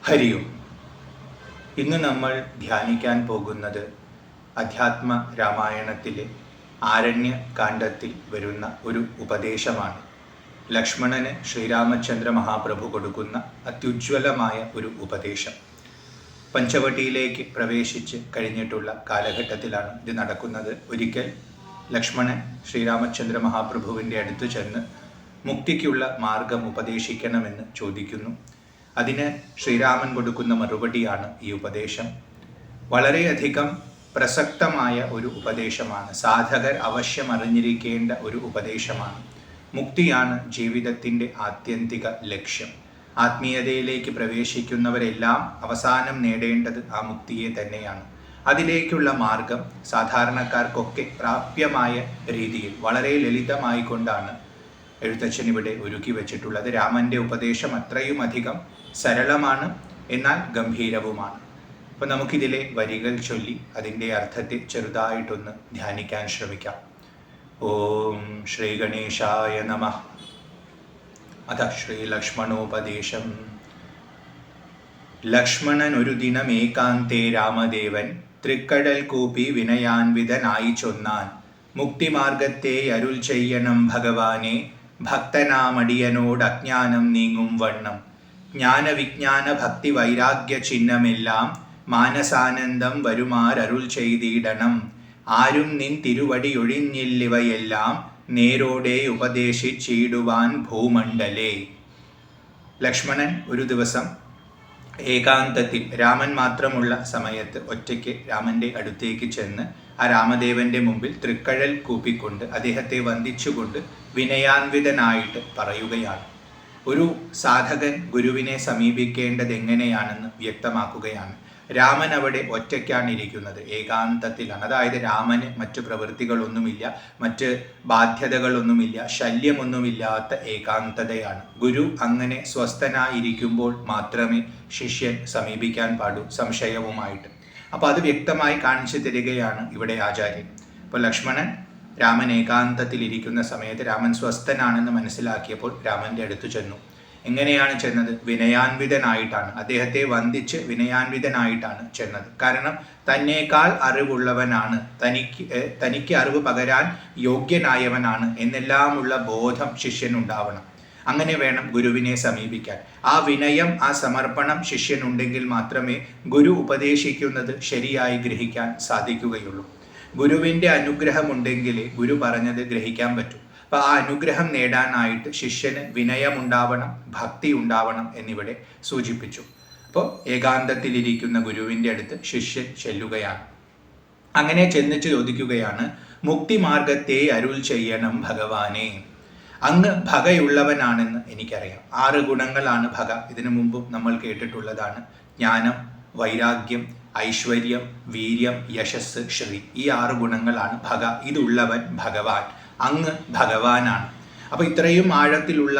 ഹരി ഓം. ഇന്ന് നമ്മൾ ധ്യാനിക്കാൻ പോകുന്നത് അധ്യാത്മ രാമായണത്തിലെ ആരണ്യ കാണ്ഡത്തിൽ വരുന്ന ഒരു ഉപദേശമാണ്. ലക്ഷ്മണന് ശ്രീരാമചന്ദ്ര മഹാപ്രഭു കൊടുക്കുന്ന അത്യുജ്വലമായ ഒരു ഉപദേശം. പഞ്ചവടിയിലേക്ക് പ്രവേശിച്ച് കഴിഞ്ഞിട്ടുള്ള കാലഘട്ടത്തിലാണ് ഇത് നടക്കുന്നത്. ഒരിക്കൽ ലക്ഷ്മണൻ ശ്രീരാമചന്ദ്ര മഹാപ്രഭുവിൻ്റെ അടുത്ത് ചെന്ന് മുക്തിക്കുള്ള മാർഗം ഉപദേശിക്കണമെന്ന് ചോദിക്കുന്നു. അതിന് ശ്രീരാമൻ കൊടുക്കുന്ന മറുപടിയാണ് ഈ ഉപദേശം. വളരെയധികം പ്രസക്തമായ ഒരു ഉപദേശമാണ്. സാധകർ അവശ്യം അറിഞ്ഞിരിക്കേണ്ട ഒരു ഉപദേശമാണ്. മുക്തിയാണ് ജീവിതത്തിൻ്റെ ആത്യന്തിക ലക്ഷ്യം. ആത്മീയതയിലേക്ക് പ്രവേശിക്കുന്നവരെല്ലാം അവസാനം നേടേണ്ടത് ആ മുക്തിയെ തന്നെയാണ്. അതിലേക്കുള്ള മാർഗം സാധാരണക്കാർക്കൊക്കെ പ്രാപ്യമായ രീതിയിൽ വളരെ ലളിതമായിക്കൊണ്ടാണ് എഴുത്തച്ഛൻ ഇവിടെ ഒരുക്കി വെച്ചിട്ടുള്ളത്. രാമൻ്റെ ഉപദേശം അത്രയും അധികം സരളമാണ്, എന്നാൽ ഗംഭീരവുമാണ്. അപ്പോൾ നമുക്കിതിലെ വരികൾ ചൊല്ലി അതിൻ്റെ അർത്ഥത്തെ ചെറുതായിട്ടൊന്ന് ധ്യാനിക്കാൻ ശ്രമിക്കാം. ഓം ശ്രീ ഗണേശായ നമഃ. അഥ ശ്രീ ലക്ഷ്മണോപദേശം. ലക്ഷ്മണൻ ഒരു ദിനം ഏകാന്തേ രാമദേവൻ തൃക്കടൽ കൂപ്പി വിനയാൻവിതനായി ചൊന്നാൻ, മുക്തിമാർഗത്തെ അരുൾ ചെയ്യണം ഭഗവാനെ, ഭക്തനാമടിയനോട് അജ്ഞാനം നീങ്ങും വണ്ണം. ജ്ഞാനവിജ്ഞാന ഭക്തി വൈരാഗ്യ ചിഹ്നമെല്ലാം മാനസാനന്ദം വരുമാരരുൾ ചെയ്തിടണം. ആരും നിൻ തിരുവടിയൊഴിഞ്ഞില്ലിവയെല്ലാം നേരോടെ ഉപദേശിച്ചിടുവാൻ ഭൂമണ്ഡലേ. ലക്ഷ്മണൻ ഒരു ദിവസം ഏകാന്തത്തിൽ രാമൻ മാത്രമുള്ള സമയത്ത് ഒറ്റയ്ക്ക് രാമൻ്റെ അടുത്തേക്ക് ചെന്ന് ആ രാമദേവന്റെ മുമ്പിൽ തൃക്കഴൽ കൂപ്പിക്കൊണ്ട് അദ്ദേഹത്തെ വന്ദിച്ചുകൊണ്ട് വിനയാൻവിതനായിട്ട് പറയുകയാണ്. ഒരു സാധകൻ ഗുരുവിനെ സമീപിക്കേണ്ടത് എങ്ങനെയാണെന്ന് വ്യക്തമാക്കുകയാണ്. രാമൻ അവിടെ ഒറ്റയ്ക്കാണ് ഇരിക്കുന്നത്, ഏകാന്തത്തിലാണ്. അതായത് രാമന് മറ്റു പ്രവൃത്തികളൊന്നുമില്ല, മറ്റ് ബാധ്യതകളൊന്നുമില്ല, ശല്യമൊന്നുമില്ലാത്ത ഏകാന്തതയാണ്. ഗുരു അങ്ങനെ സ്വസ്ഥനായിരിക്കുമ്പോൾ മാത്രമേ ശിഷ്യൻ സമീപിക്കാൻ പാടൂ സംശയവുമായിട്ട്. അപ്പോൾ അത് വ്യക്തമായി കാണിച്ചു തരികയാണ് ഇവിടെ ആചാര്യൻ. അപ്പോൾ ലക്ഷ്മണൻ രാമൻ ഏകാന്തത്തിലിരിക്കുന്ന സമയത്ത് രാമൻ സ്വസ്ഥനാണെന്ന് മനസ്സിലാക്കിയപ്പോൾ രാമൻ്റെ അടുത്ത് ചെന്നു. എങ്ങനെയാണ് ചെന്നത്? വിനയാൻവിതനായിട്ടാണ്. അദ്ദേഹത്തെ വന്ദിച്ച് വിനയാൻവിതനായിട്ടാണ് ചെന്നത്. കാരണം തന്നേക്കാൾ അറിവുള്ളവനാണ്, തനിക്ക് അറിവ് പകരാൻ യോഗ്യനായവനാണ് എന്നെല്ലാമുള്ള ബോധം ശിഷ്യനുണ്ടാവണം. അങ്ങനെ വേണം ഗുരുവിനെ സമീപിക്കാൻ. ആ വിനയം, ആ സമർപ്പണം ശിഷ്യനുണ്ടെങ്കിൽ മാത്രമേ ഗുരു ഉപദേശിക്കുന്നത് ശരിയായി ഗ്രഹിക്കാൻ സാധിക്കുകയുള്ളൂ. ഗുരുവിൻ്റെ അനുഗ്രഹമുണ്ടെങ്കിലേ ഗുരു പറഞ്ഞത് ഗ്രഹിക്കാൻ പറ്റൂ. അപ്പോൾ ആ അനുഗ്രഹം നേടാനായിട്ട് ശിഷ്യന് വിനയമുണ്ടാവണം, ഭക്തി ഉണ്ടാവണം എന്നിവിടെ സൂചിപ്പിച്ചു. അപ്പോൾ ഏകാന്തത്തിലിരിക്കുന്ന ഗുരുവിൻ്റെ അടുത്ത് ശിഷ്യൻ ചെല്ലുകയാണ്. അങ്ങനെ ചെന്നിച്ച് ചോദിക്കുകയാണ്, മുക്തിമാർഗത്തെ അരുൾ ചെയ്യണം ഭഗവാനെ. അങ്ങ് ഭഗയുള്ളവനാണെന്ന് എനിക്കറിയാം. 6 ഗുണങ്ങളാണ് ഭഗ. ഇതിനു മുമ്പും നമ്മൾ കേട്ടിട്ടുള്ളതാണ്. ജ്ഞാനം, വൈരാഗ്യം, ഐശ്വര്യം, വീര്യം, യശസ്, ശ്രീ. ഈ 6 ഗുണങ്ങളാണ് ഭഗ. ഇതുള്ളവൻ ഭഗവാൻ, അങ്ങ് ഭഗവാനാണ്. അപ്പോൾ ഇത്രയും ആഴത്തിലുള്ള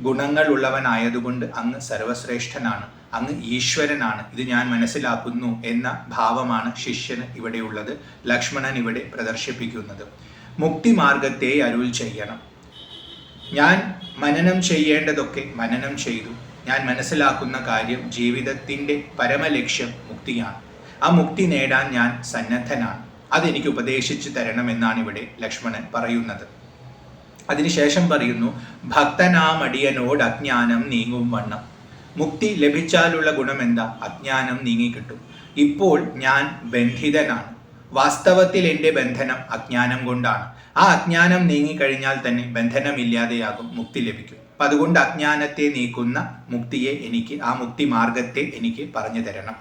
ഗുണങ്ങൾ ഉള്ളവനായതുകൊണ്ട് അങ്ങ് സർവശ്രേഷ്ഠനാണ്, അങ്ങ് ഈശ്വരനാണ്, ഇത് ഞാൻ മനസ്സിലാക്കുന്നു എന്ന ഭാവമാണ് ശിഷ്യന് ഇവിടെയുള്ളത്, ലക്ഷ്മണൻ ഇവിടെ പ്രദർശിപ്പിക്കുന്നത്. മുക്തിമാർഗത്തെ അരുൾ ചെയ്യണം. ഞാൻ മനനം ചെയ്യേണ്ടതൊക്കെ മനനം ചെയ്തു. ഞാൻ മനസ്സിലാക്കുന്ന കാര്യം ജീവിതത്തിൻ്റെ പരമലക്ഷ്യം മുക്തിയാണ്. ആ മുക്തി നേടാൻ ഞാൻ സന്നദ്ധനാണ്. അതെനിക്ക് ഉപദേശിച്ചു തരണമെന്നാണ് ഇവിടെ ലക്ഷ്മണൻ പറയുന്നത്. അതിനുശേഷം പറയുന്നു, ഭക്തനാമടിയനോട് അജ്ഞാനം നീങ്ങും വണ്ണം. മുക്തി ലഭിച്ചാലുള്ള ഗുണം എന്താ? അജ്ഞാനം നീങ്ങിക്കിട്ടും. ഇപ്പോൾ ഞാൻ ബന്ധിതനാണ്. വാസ്തവത്തിൽ എൻ്റെ ബന്ധനം അജ്ഞാനം കൊണ്ടാണ്. ആ അജ്ഞാനം നീങ്ങിക്കഴിഞ്ഞാൽ തന്നെ ബന്ധനമില്ലാതെയാകും, മുക്തി ലഭിക്കും. അപ്പം അതുകൊണ്ട് അജ്ഞാനത്തെ നീക്കുന്ന മുക്തിയെ എനിക്ക്, ആ മുക്തി മാർഗത്തെ എനിക്ക് പറഞ്ഞു തരണം.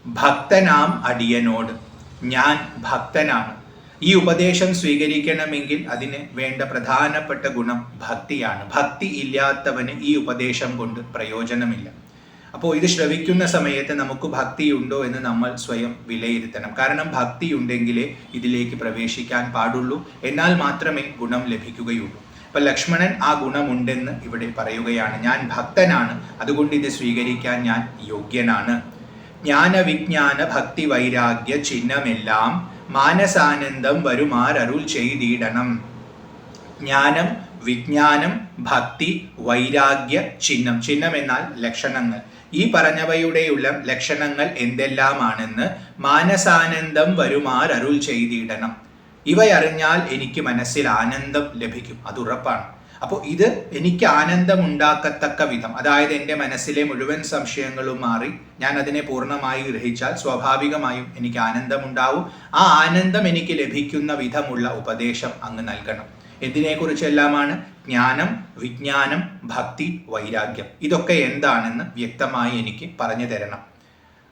ഭക്തനാം അടിയനോട്, ഞാൻ ഭക്തനാണ്. ഈ ഉപദേശം സ്വീകരിക്കണമെങ്കിൽ അതിന് വേണ്ട പ്രധാനപ്പെട്ട ഗുണം ഭക്തിയാണ്. ഭക്തി ഇല്ലാത്തവന് ഈ ഉപദേശം കൊണ്ട് പ്രയോജനമില്ല. അപ്പോൾ ഇത് ശ്രവിക്കുന്ന സമയത്ത് നമുക്ക് ഭക്തിയുണ്ടോ എന്ന് നമ്മൾ സ്വയം വിലയിരുത്തണം. കാരണം ഭക്തിയുണ്ടെങ്കിലേ ഇതിലേക്ക് പ്രവേശിക്കാൻ പാടുള്ളൂ, എന്നാൽ മാത്രമേ ഗുണം ലഭിക്കുകയുള്ളൂ. അപ്പം ലക്ഷ്മണൻ ആ ഗുണമുണ്ടെന്ന് ഇവിടെ പറയുകയാണ്. ഞാൻ ഭക്തനാണ്, അതുകൊണ്ട് ഇത് സ്വീകരിക്കാൻ ഞാൻ യോഗ്യനാണ്. ജ്ഞാനവിജ്ഞാന ഭക്തി വൈരാഗ്യ ചിഹ്നമെല്ലാം മാനസാനന്ദം വരുമാരരുൾ ചെയ്തിടണം. ജ്ഞാനം, വിജ്ഞാനം, ഭക്തി, വൈരാഗ്യ, ചിഹ്നം. ചിഹ്നം എന്നാൽ ലക്ഷണങ്ങൾ. ഈ പറഞ്ഞവയുടെയുള്ള ലക്ഷണങ്ങൾ എന്തെല്ലാമാണെന്ന് മാനസാനന്ദം വരുമാർ അരുൾ ചെയ്തിടണം. ഇവയറിഞ്ഞാൽ എനിക്ക് മനസ്സിൽ ആനന്ദം ലഭിക്കും, അത് ഉറപ്പാണ്. അപ്പോൾ ഇത് എനിക്ക് ആനന്ദം ഉണ്ടാക്കത്തക്ക വിധം, അതായത് എൻ്റെ മനസ്സിലെ മുഴുവൻ സംശയങ്ങളും മാറി ഞാൻ അതിനെ പൂർണ്ണമായി ഗ്രഹിച്ചാൽ സ്വാഭാവികമായും എനിക്ക് ആനന്ദമുണ്ടാവും. ആ ആനന്ദം എനിക്ക് ലഭിക്കുന്ന വിധമുള്ള ഉപദേശം അങ്ങ് നൽകണം. എന്തിനെക്കുറിച്ചെല്ലാമാണ്? ജ്ഞാനം, വിജ്ഞാനം, ഭക്തി, വൈരാഗ്യം. ഇതൊക്കെ എന്താണെന്ന് വ്യക്തമായി എനിക്ക് പറഞ്ഞു തരണം.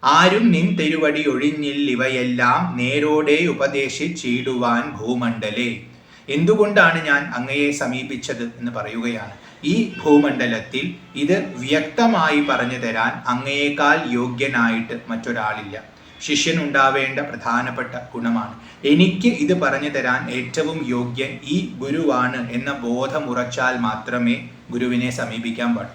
ആരും നിൻ തിരുവടി ഒഴിഞ്ഞില്ലിവയെല്ലാം നേരോടെ ഉപദേശിച്ചിടുവാൻ ഭൂമണ്ഡലേ. എന്തുകൊണ്ടാണ് ഞാൻ അങ്ങയെ സമീപിച്ചത് എന്ന് പറയുകയാണ്. ഈ ഭൂമണ്ഡലത്തിൽ ഇത് വ്യക്തമായി പറഞ്ഞു തരാൻ അങ്ങയേക്കാൾ യോഗ്യനായിട്ട് മറ്റൊരാളില്ല. ശിഷ്യനുണ്ടാവേണ്ട പ്രധാനപ്പെട്ട ഗുണമാണ്. എനിക്ക് ഇത് പറഞ്ഞു തരാൻ ഏറ്റവും യോഗ്യൻ ഈ ഗുരുവാണ് എന്ന ബോധമുറച്ചാൽ മാത്രമേ ഗുരുവിനെ സമീപിക്കാൻ പാടൂ.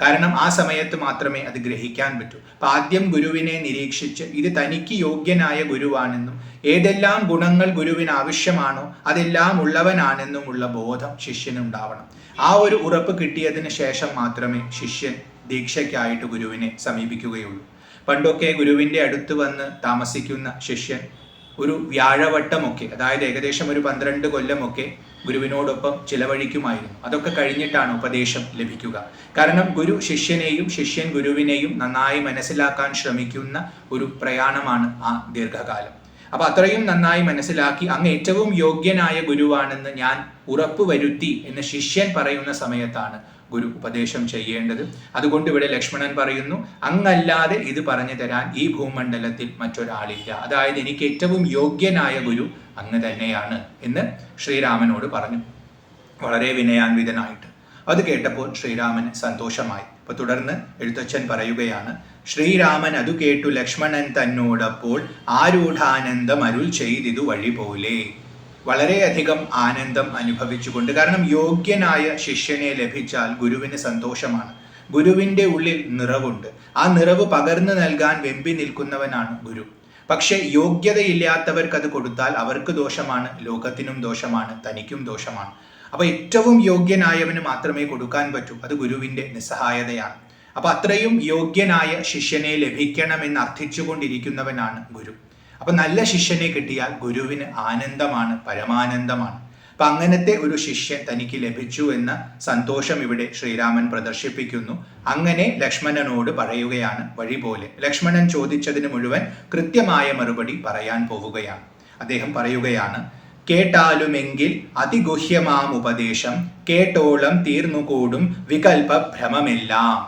കാരണം ആ സമയത്ത് മാത്രമേ അത് ഗ്രഹിക്കാൻ പറ്റൂ. അപ്പം ആദ്യം ഗുരുവിനെ നിരീക്ഷിച്ച് ഇത് തനിക്ക് യോഗ്യനായ ഗുരുവാണെന്നും ഏതെല്ലാം ഗുണങ്ങൾ ഗുരുവിന് ആവശ്യമാണോ അതെല്ലാം ഉള്ളവനാണെന്നുമുള്ള ബോധം ശിഷ്യനുണ്ടാവണം. ആ ഒരു ഉറപ്പ് കിട്ടിയതിന് ശേഷം മാത്രമേ ശിഷ്യൻ ദീക്ഷയ്ക്കായിട്ട് ഗുരുവിനെ സമീപിക്കുകയുള്ളൂ. പണ്ടൊക്കെ ഗുരുവിൻ്റെ അടുത്ത് വന്ന് താമസിക്കുന്ന ശിഷ്യൻ ഒരു വ്യാഴവട്ടമൊക്കെ, അതായത് ഏകദേശം ഒരു 12 കൊല്ലമൊക്കെ ഗുരുവിനോടൊപ്പം ചിലവഴിക്കുമായിരുന്നു. അതൊക്കെ കഴിഞ്ഞിട്ടാണ് ഉപദേശം ലഭിക്കുക. കാരണം ഗുരു ശിഷ്യനെയും ശിഷ്യൻ ഗുരുവിനെയും നന്നായി മനസ്സിലാക്കാൻ ശ്രമിക്കുന്ന ഒരു പ്രയാണമാണ് ആ ദീർഘകാലം. അപ്പൊ അത്രയും നന്നായി മനസ്സിലാക്കി അങ്ങ് ഏറ്റവും യോഗ്യനായ ഗുരുവാണെന്ന് ഞാൻ ഉറപ്പുവരുത്തി എന്ന് ശിഷ്യൻ പറയുന്ന സമയത്താണ് ഗുരു ഉപദേശം ചെയ്യേണ്ടത്. അതുകൊണ്ട് ഇവിടെ ലക്ഷ്മണൻ പറയുന്നു, അങ്ങല്ലാതെ ഇത് പറഞ്ഞു തരാൻ ഈ ഭൂമണ്ഡലത്തിൽ മറ്റൊരാളില്ല. അതായത് എനിക്ക് ഏറ്റവും യോഗ്യനായ ഗുരു അങ്ങ് തന്നെയാണ് എന്ന് ശ്രീരാമനോട് പറഞ്ഞു, വളരെ വിനയാൻവിതനായിട്ട്. അത് കേട്ടപ്പോൾ ശ്രീരാമന് സന്തോഷമായി. അപ്പൊ തുടർന്ന് എഴുത്തച്ഛൻ പറയുകയാണ്, ശ്രീരാമൻ അതു കേട്ടു ലക്ഷ്മണൻ തന്നോടപ്പോൾ ആരൂഢാനന്ദം അരുൾ ചെയ്തിതു വഴി പോലെ. വളരെയധികം ആനന്ദം അനുഭവിച്ചുകൊണ്ട്, കാരണം യോഗ്യനായ ശിഷ്യനെ ലഭിച്ചാൽ ഗുരുവിന് സന്തോഷമാണ്. ഗുരുവിൻ്റെ ഉള്ളിൽ നിറവുണ്ട്. ആ നിറവ് പകർന്നു നൽകാൻ വെമ്പി നിൽക്കുന്നവനാണ് ഗുരു. പക്ഷെ യോഗ്യതയില്ലാത്തവർക്ക് അത് കൊടുത്താൽ അവർക്ക് ദോഷമാണ്, ലോകത്തിനും ദോഷമാണ്, തനിക്കും ദോഷമാണ്. അപ്പൊ ഏറ്റവും യോഗ്യനായവന് മാത്രമേ കൊടുക്കാൻ പറ്റൂ. അത് ഗുരുവിൻ്റെ നിസ്സഹായതയാണ്. അപ്പൊ അത്രയും യോഗ്യനായ ശിഷ്യനെ ലഭിക്കണമെന്ന് അർത്ഥിച്ചുകൊണ്ടിരിക്കുന്നവനാണ് ഗുരു. അപ്പൊ നല്ല ശിഷ്യനെ കിട്ടിയാൽ ഗുരുവിന് ആനന്ദമാണ്, പരമാനന്ദമാണ്. അപ്പൊ അങ്ങനത്തെ ഒരു ശിഷ്യൻ തനിക്ക് ലഭിച്ചു എന്ന സന്തോഷം ഇവിടെ ശ്രീരാമൻ പ്രദർശിപ്പിക്കുന്നു. അങ്ങനെ ലക്ഷ്മണനോട് പറയുകയാണ് വഴി പോലെ. ലക്ഷ്മണൻ ചോദിച്ചതിന് മുഴുവൻ കൃത്യമായ മറുപടി പറയാൻ പോവുകയാണ്. അദ്ദേഹം പറയുകയാണ്, കേട്ടാലുമെങ്കിൽ അതിഗുഹ്യമാം ഉപദേശം കേട്ടോളം തീർന്നുകൂടും വികൽപ ഭ്രമമെല്ലാം.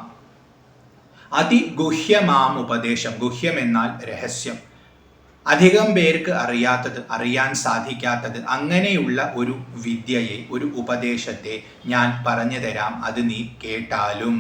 അതിഗുഹ്യമാം ഉപദേശം, ഗുഹ്യം എന്നാൽ രഹസ്യം, അധികം പേർക്ക് അറിയാത്തത്, അറിയാൻ സാധിക്കാത്തത്, അങ്ങനെയുള്ള ഒരു വിദ്യയെ, ഒരു ഉപദേശത്തെ ഞാൻ പറഞ്ഞു തരാം. അത് നീ കേട്ടാലും.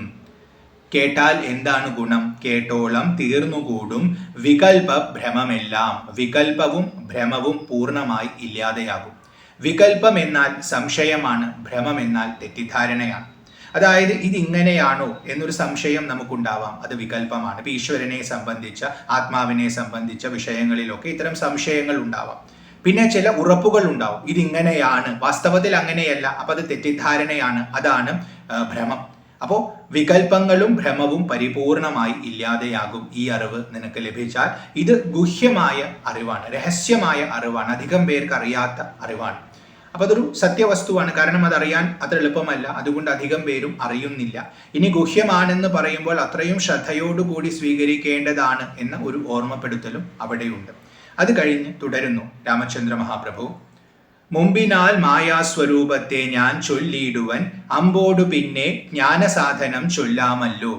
കേട്ടാൽ എന്താണ് ഗുണം? കേട്ടോളം തീർന്നുകൂടും വികൽപ ഭ്രമമെല്ലാം. വികൽപവും ഭ്രമവും പൂർണ്ണമായി ഇല്ലാതെയാകും. വികൽപം എന്നാൽ സംശയമാണ്, ഭ്രമം എന്നാൽ തെറ്റിദ്ധാരണയാണ്. അതായത് ഇതിങ്ങനെയാണോ എന്നൊരു സംശയം നമുക്കുണ്ടാവാം, അത് വികല്പമാണ്. ഇപ്പം ഈശ്വരനെ സംബന്ധിച്ച, ആത്മാവിനെ സംബന്ധിച്ച വിഷയങ്ങളിലൊക്കെ ഇത്തരം സംശയങ്ങൾ ഉണ്ടാവാം. പിന്നെ ചില ഉറപ്പുകൾ ഉണ്ടാവും, ഇതിങ്ങനെയാണ്, വാസ്തവത്തിൽ അങ്ങനെയല്ല, അപ്പം അത് തെറ്റിദ്ധാരണയാണ്, അതാണ് ഭ്രമം. അപ്പോൾ വികല്പങ്ങളും ഭ്രമവും പരിപൂർണമായി ഇല്ലാതെയാകും. ഈ അറിവ് നിനക്ക് ലഭിച്ചാൽ ഇത് ഗുഹ്യമായ അറിവാണ്, രഹസ്യമായ അറിവാണ്, അധികം പേർക്ക് അറിയാത്ത അറിവാണ്. അപ്പൊ അതൊരു സത്യവസ്തുവാണ്. കാരണം അതറിയാൻ അത്ര എളുപ്പമല്ല, അതുകൊണ്ട് അധികം പേരും അറിയുന്നില്ല. ഇനി ഗുഹ്യമാണെന്ന് പറയുമ്പോൾ അത്രയും ശ്രദ്ധയോടുകൂടി സ്വീകരിക്കേണ്ടതാണ് എന്ന ഒരു ഓർമ്മപ്പെടുത്തലും അവിടെയുണ്ട്. അത് കഴിഞ്ഞ് തുടരുന്നു രാമചന്ദ്ര മഹാപ്രഭു. മുമ്പിനാൽ മായാസ്വരൂപത്തെ ഞാൻ ചൊല്ലിയിടുവൻ അമ്പോടു പിന്നെ ജ്ഞാനസാധനം ചൊല്ലാമല്ലോ.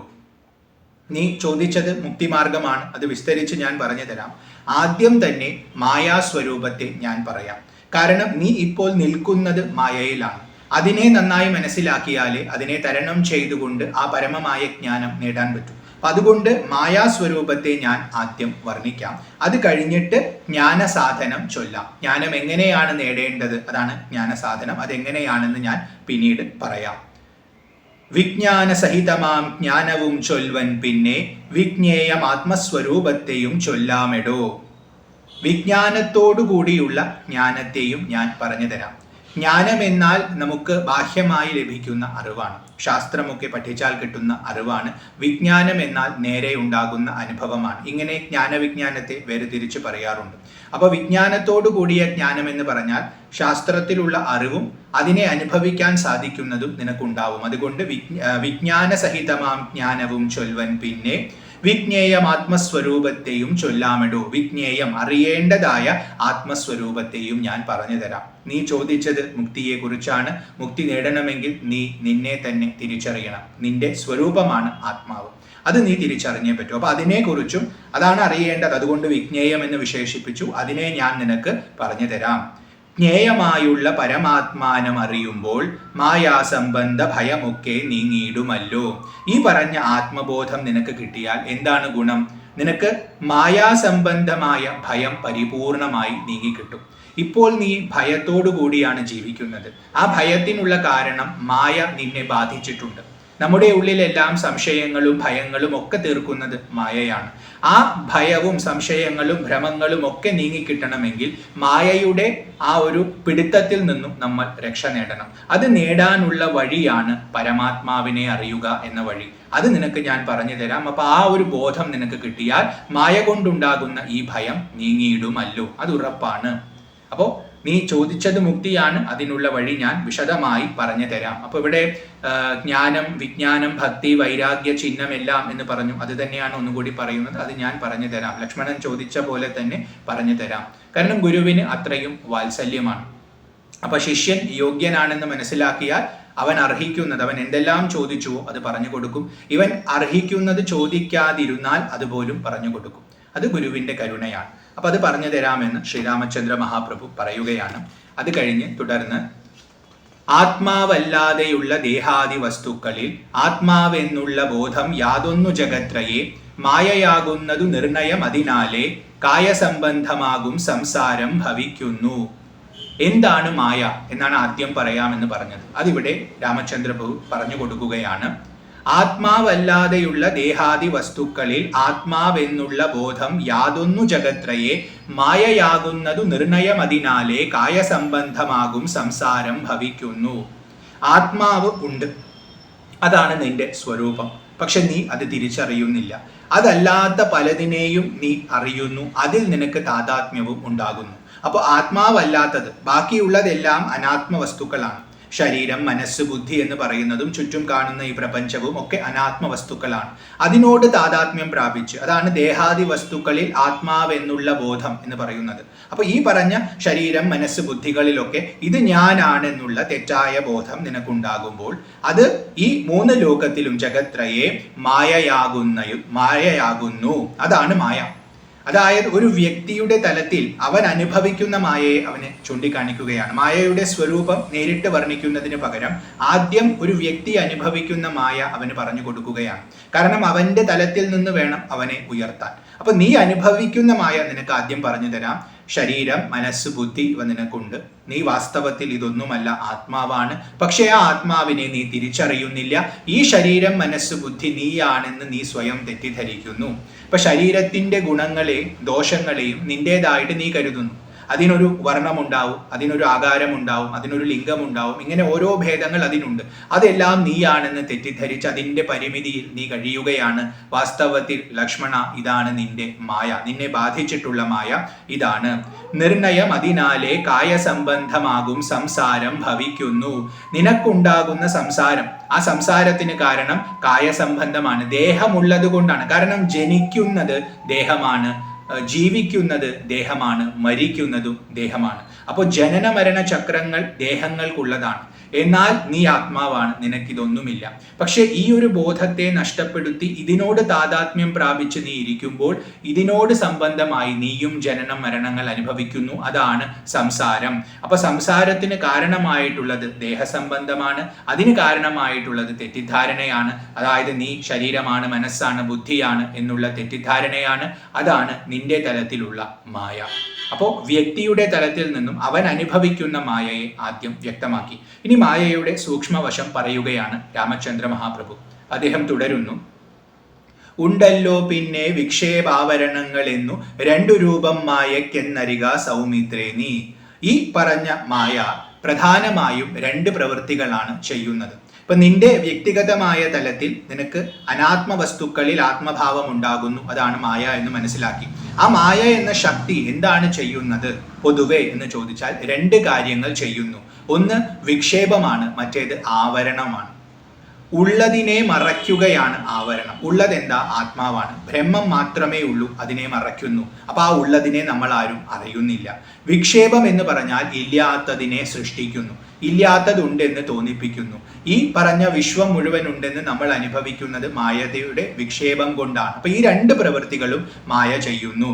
നീ ചോദിച്ചത് മുക്തിമാർഗമാണ്, അത് വിസ്തരിച്ച് ഞാൻ പറഞ്ഞു തരാം. ആദ്യം തന്നെ മായാസ്വരൂപത്തെ ഞാൻ പറയാം. കാരണം നീ ഇപ്പോൾ നിൽക്കുന്നത് മായയിലാണ്. അതിനെ നന്നായി മനസ്സിലാക്കിയാലേ അതിനെ തരണം ചെയ്തുകൊണ്ട് ആ പരമമായ ജ്ഞാനം നേടാൻ പറ്റും. അപ്പം അതുകൊണ്ട് മായാസ്വരൂപത്തെ ഞാൻ ആദ്യം വർണ്ണിക്കാം. അത് കഴിഞ്ഞിട്ട് ജ്ഞാനസാധനം ചൊല്ലാം. ജ്ഞാനം എങ്ങനെയാണ് നേടേണ്ടത്, അതാണ് ജ്ഞാനസാധനം. അതെങ്ങനെയാണെന്ന് ഞാൻ പിന്നീട് പറയാം. വിജ്ഞാനസഹിതമാം ജ്ഞാനവും ചൊൽവൻ പിന്നെ വിജ്ഞേയം ആത്മസ്വരൂപത്തെയും ചൊല്ലാമെടോ. വിജ്ഞാനത്തോടു കൂടിയുള്ള ജ്ഞാനത്തെയും ഞാൻ പറഞ്ഞു തരാം. ജ്ഞാനം എന്നാൽ നമുക്ക് ബാഹ്യമായി ലഭിക്കുന്ന അറിവാണ്, ശാസ്ത്രമൊക്കെ പഠിച്ചാൽ കിട്ടുന്ന അറിവാണ്. വിജ്ഞാനം എന്നാൽ നേരെ ഉണ്ടാകുന്ന അനുഭവമാണ്. ഇങ്ങനെ ജ്ഞാനവിജ്ഞാനത്തെ വേർതിരിച്ച് പറയാറുണ്ട്. അപ്പോൾ വിജ്ഞാനത്തോടു കൂടിയ ജ്ഞാനം എന്ന് പറഞ്ഞാൽ ശാസ്ത്രത്തിലുള്ള അറിവും അതിനെ അനുഭവിക്കാൻ സാധിക്കുന്നതും നിനക്കുണ്ടാവും. അതുകൊണ്ട് വിജ്ഞാനസഹിതമാം ജ്ഞാനവും ചൊൽവൻ പിന്നെ വിജ്ഞേയം ആത്മസ്വരൂപത്തെയും ചൊല്ലാമിടൂ. വിജ്ഞേയം അറിയേണ്ടതായ ആത്മസ്വരൂപത്തെയും ഞാൻ പറഞ്ഞു തരാം. നീ ചോദിച്ചത് മുക്തിയെ കുറിച്ചാണ്. മുക്തി നേടണമെങ്കിൽ നീ നിന്നെ തന്നെ തിരിച്ചറിയണം. നിന്റെ സ്വരൂപമാണ് ആത്മാവ്. അത് നീ തിരിച്ചറിഞ്ഞേ പറ്റൂ. അപ്പൊ അതിനെക്കുറിച്ചും അതാണ് അറിയേണ്ടത്. അതുകൊണ്ട് വിജ്ഞേയം എന്ന് വിശേഷിപ്പിച്ചു. അതിനെ ഞാൻ നിനക്ക് പറഞ്ഞു തരാം. ജ്ഞേയമായുള്ള പരമാത്മാനം അറിയുമ്പോൾ മായാസംബന്ധ ഭയമൊക്കെ നീങ്ങിയിടുമല്ലോ. ഈ പറഞ്ഞ ആത്മബോധം നിനക്ക് കിട്ടിയാൽ എന്താണ് ഗുണം? നിനക്ക് മായാസംബന്ധമായ ഭയം പരിപൂർണമായി നീങ്ങിക്കിട്ടും. ഇപ്പോൾ നീ ഭയത്തോടു കൂടിയാണ് ജീവിക്കുന്നത്. ആ ഭയത്തിനുള്ള കാരണം മായ നിന്നെ ബാധിച്ചിട്ടുണ്ട്. നമ്മുടെ ഉള്ളിലെല്ലാം സംശയങ്ങളും ഭയങ്ങളും ഒക്കെ തീർക്കുന്നത് മായയാണ്. ആ ഭയവും സംശയങ്ങളും ഭ്രമങ്ങളും ഒക്കെ നീങ്ങിക്കിട്ടണമെങ്കിൽ മായയുടെ ആ ഒരു പിടുത്തത്തിൽ നിന്നും നമ്മൾ രക്ഷ നേടണം. അത് നേടാനുള്ള വഴിയാണ് പരമാത്മാവിനെ അറിയുക എന്ന വഴി. അത് നിനക്ക് ഞാൻ പറഞ്ഞു തരാം. അപ്പൊ ആ ഒരു ബോധം നിനക്ക് കിട്ടിയാൽ മായ കൊണ്ടുണ്ടാകുന്ന ഈ ഭയം നീങ്ങിയിടുമല്ലോ, അത് ഉറപ്പാണ്. അപ്പോൾ നീ ചോദിച്ചത് മുക്തിയാണ്, അതിനുള്ള വഴി ഞാൻ വിശദമായി പറഞ്ഞു തരാം. അപ്പൊ ഇവിടെ ജ്ഞാനം, വിജ്ഞാനം, ഭക്തി, വൈരാഗ്യ, ചിഹ്നമെല്ലാം എന്ന് പറഞ്ഞു. അത് തന്നെയാണ് ഒന്നുകൂടി പറയുന്നത്. അത് ഞാൻ പറഞ്ഞു തരാം. ലക്ഷ്മണൻ ചോദിച്ച പോലെ തന്നെ പറഞ്ഞു തരാം. കാരണം ഗുരുവിന് അത്രയും വാത്സല്യമാണ്. അപ്പൊ ശിഷ്യൻ യോഗ്യനാണെന്ന് മനസ്സിലാക്കിയാൽ അവൻ അർഹിക്കുന്നത്, അവൻ എന്തെല്ലാം ചോദിച്ചുവോ അത് പറഞ്ഞു കൊടുക്കും. ഇവൻ അർഹിക്കുന്നത് ചോദിക്കാതിരുന്നാൽ അതുപോലും പറഞ്ഞു കൊടുക്കും. അത് ഗുരുവിന്റെ കരുണയാണ്. അപ്പൊ അത് പറഞ്ഞു തരാമെന്ന് ശ്രീരാമചന്ദ്ര മഹാപ്രഭു പറയുകയാണ്. അത് കഴിഞ്ഞ് തുടർന്ന് ആത്മാവല്ലാതെയുള്ള ദേഹാദി വസ്തുക്കളിൽ ആത്മാവെന്നുള്ള ബോധം യാതൊന്നു ജഗത്രയെ മായയാകുന്നതു നിർണയം അതിനാലെ കായസംബന്ധമാകും സംസാരം ഭവിക്കുന്നു. എന്താണ് മായ എന്നാണ് ആദ്യം പറയാമെന്ന് പറഞ്ഞത്. അതിവിടെ രാമചന്ദ്ര പ്രഭു പറഞ്ഞു കൊടുക്കുകയാണ്. ആത്മാവല്ലാതെയുള്ള ദേഹാദി വസ്തുക്കളിൽ ആത്മാവെന്നുള്ള ബോധം യാതൊന്നു ജഗത്രയെ മായയാകുന്നതു നിർണയമതിനാലെ കായസംബന്ധമാകും സംസാരം ഭവിക്കുന്നു. ആത്മാവ് ഉണ്ട്, അതാണ് നിന്റെ സ്വരൂപം. പക്ഷെ നീ അത് തിരിച്ചറിയുന്നില്ല. അതല്ലാത്ത പലതിനെയും നീ അറിയുന്നു, അതിൽ നിനക്ക് താതാത്മ്യവും ഉണ്ടാകുന്നു. അപ്പോൾ ആത്മാവല്ലാത്തത് ബാക്കിയുള്ളതെല്ലാം അനാത്മ വസ്തുക്കളാണ്. ശരീരം, മനസ്സ്, ബുദ്ധി എന്ന് പറയുന്നതും ചുറ്റും കാണുന്ന ഈ പ്രപഞ്ചവും ഒക്കെ അനാത്മ വസ്തുക്കളാണ്. അതിനോട് താതാത്മ്യം പ്രാപിച്ച്, അതാണ് ദേഹാദി വസ്തുക്കളിൽ ആത്മാവെന്നുള്ള ബോധം എന്ന് പറയുന്നത്. അപ്പൊ ഈ പറഞ്ഞ ശരീരം, മനസ്സ്, ബുദ്ധികളിലൊക്കെ ഇത് ഞാനാണെന്നുള്ള തെറ്റായ ബോധം നിനക്കുണ്ടാകുമ്പോൾ അത് ഈ മൂന്ന് ലോകത്തിലും ജഗത്രയെ മായയാകുന്നു. അതാണ് മായ. അതായത് ഒരു വ്യക്തിയുടെ തലത്തിൽ അവൻ അനുഭവിക്കുന്ന മായയെ അവന് ചൂണ്ടിക്കാണിക്കുകയാണ്. മായയുടെ സ്വരൂപം നേരിട്ട് വർണ്ണിക്കുന്നതിന് പകരം ആദ്യം ഒരു വ്യക്തി അനുഭവിക്കുന്ന മായ അവന് പറഞ്ഞു കൊടുക്കുകയാണ്. കാരണം അവന്റെ തലത്തിൽ നിന്ന് വേണം അവനെ ഉയർത്താൻ. അപ്പൊ നീ അനുഭവിക്കുന്ന മായ നിനക്ക് ആദ്യം പറഞ്ഞു തരാം. ശരീരം, മനസ്സ്, ബുദ്ധി ഇവ നിനക്കുണ്ട്. നീ വാസ്തവത്തിൽ ഇതൊന്നുമല്ല, ആത്മാവാണ്. പക്ഷേ ആ ആത്മാവിനെ നീ തിരിച്ചറിയുന്നില്ല. ഈ ശരീരം, മനസ്സ്, ബുദ്ധി നീയാണെന്ന് നീ സ്വയം തെറ്റിദ്ധരിക്കുന്നു. ഇപ്പൊ ശരീരത്തിന്റെ ഗുണങ്ങളെയും ദോഷങ്ങളെയും നിന്റേതായിട്ട് നീ കരുതുന്നു. അതിനൊരു വർണ്ണമുണ്ടാവും, അതിനൊരു ആകാരമുണ്ടാവും, അതിനൊരു ലിംഗമുണ്ടാവും. ഇങ്ങനെ ഓരോ ഭേദങ്ങൾ അതിനുണ്ട്. അതെല്ലാം നീയാണെന്ന് തെറ്റിദ്ധരിച്ച് അതിൻ്റെ പരിമിതിയിൽ നീ കഴിയുകയാണ്. വാസ്തവത്തിൽ ലക്ഷ്മണ, ഇതാണ് നിന്റെ മായ, നിന്നെ ബാധിച്ചിട്ടുള്ള മായ ഇതാണ്. നിർണയം അതിനാലെ കായസംബന്ധമാകും സംസാരം ഭവിക്കുന്നു. നിനക്കുണ്ടാകുന്ന സംസാരം, ആ സംസാരത്തിന് കാരണം കായസംബന്ധമാണ്, ദേഹമുള്ളത് കൊണ്ടാണ്. കാരണം ജനിക്കുന്നത് ദേഹമാണ്, ജീവിക്കുന്നത് ദേഹമാണ്, മരിക്കുന്നതും ദേഹമാണ്. അപ്പോൾ ജനന മരണ ചക്രങ്ങൾ ദേഹങ്ങൾക്കുള്ളതാണ്. എന്നാൽ നീ ആത്മാവാണ്, നിനക്കിതൊന്നുമില്ല. പക്ഷെ ഈ ഒരു ബോധത്തെ നഷ്ടപ്പെടുത്തി ഇതിനോട് താതാത്മ്യം പ്രാപിച്ച് നീ ഇരിക്കുമ്പോൾ ഇതിനോട് സംബന്ധമായി നീയും ജനനം മരണങ്ങൾ അനുഭവിക്കുന്നു. അതാണ് സംസാരം. അപ്പൊ സംസാരത്തിന് കാരണമായിട്ടുള്ളത് ദേഹസംബന്ധമാണ്. അതിന് കാരണമായിട്ടുള്ളത് തെറ്റിദ്ധാരണയാണ്. അതായത് നീ ശരീരമാണ്, മനസ്സാണ്, ബുദ്ധിയാണ് എന്നുള്ള തെറ്റിദ്ധാരണയാണ്. അതാണ് നിന്റെ തലത്തിലുള്ള മായ. അപ്പോൾ വ്യക്തിയുടെ തലത്തിൽ നിന്നും അവൻ അനുഭവിക്കുന്ന മായയെ ആദ്യം വ്യക്തമാക്കി. ഇനി മായയുടെ സൂക്ഷ്മവശം പറയുകയാണ് രാമചന്ദ്ര മഹാപ്രഭു. അദ്ദേഹം തുടരുന്നു. ഉണ്ടല്ലോ പിന്നെ വിക്ഷേപാവരണങ്ങൾ എന്നു രണ്ടു രൂപം മായക്കെന്നരിക സൗമിത്രേ നീ. ഈ പറഞ്ഞ മായ പ്രധാനമായും 2 പ്രവൃത്തികളാണ് ചെയ്യുന്നത്. ഇപ്പൊ നിന്റെ വ്യക്തിഗതമായ തലത്തിൽ നിനക്ക് അനാത്മ വസ്തുക്കളിൽ ആത്മഭാവം ഉണ്ടാകുന്നു, അതാണ് മായ എന്ന് മനസ്സിലാക്കി. ആ മായ എന്ന ശക്തി എന്താണ് ചെയ്യുന്നത് പൊതുവെ എന്ന് ചോദിച്ചാൽ 2 കാര്യങ്ങൾ ചെയ്യുന്നു. ഒന്ന് വിക്ഷേപമാണ്, മറ്റേത് ആവരണമാണ്. ഉള്ളതിനെ മറയ്ക്കുകയാണ് ആവരണം. ഉള്ളതെന്താ? ആത്മാവാണ്. ബ്രഹ്മം മാത്രമേ ഉള്ളൂ, അതിനെ മറയ്ക്കുന്നു. അപ്പൊ ആ ഉള്ളതിനെ നമ്മൾ ആരും അറിയുന്നില്ല. വിക്ഷേപം എന്ന് പറഞ്ഞാൽ ഇല്ലാത്തതിനെ സൃഷ്ടിക്കുന്നു, ഇല്ലാത്തതുണ്ടെന്ന് തോന്നിപ്പിക്കുന്നു. ഈ പറഞ്ഞ വിശ്വം മുഴുവൻ ഉണ്ടെന്ന് നമ്മൾ അനുഭവിക്കുന്നത് മായയുടെ വിക്ഷേപം കൊണ്ടാണ്. അപ്പൊ ഈ 2 പ്രവൃത്തികളും മായ ചെയ്യുന്നു.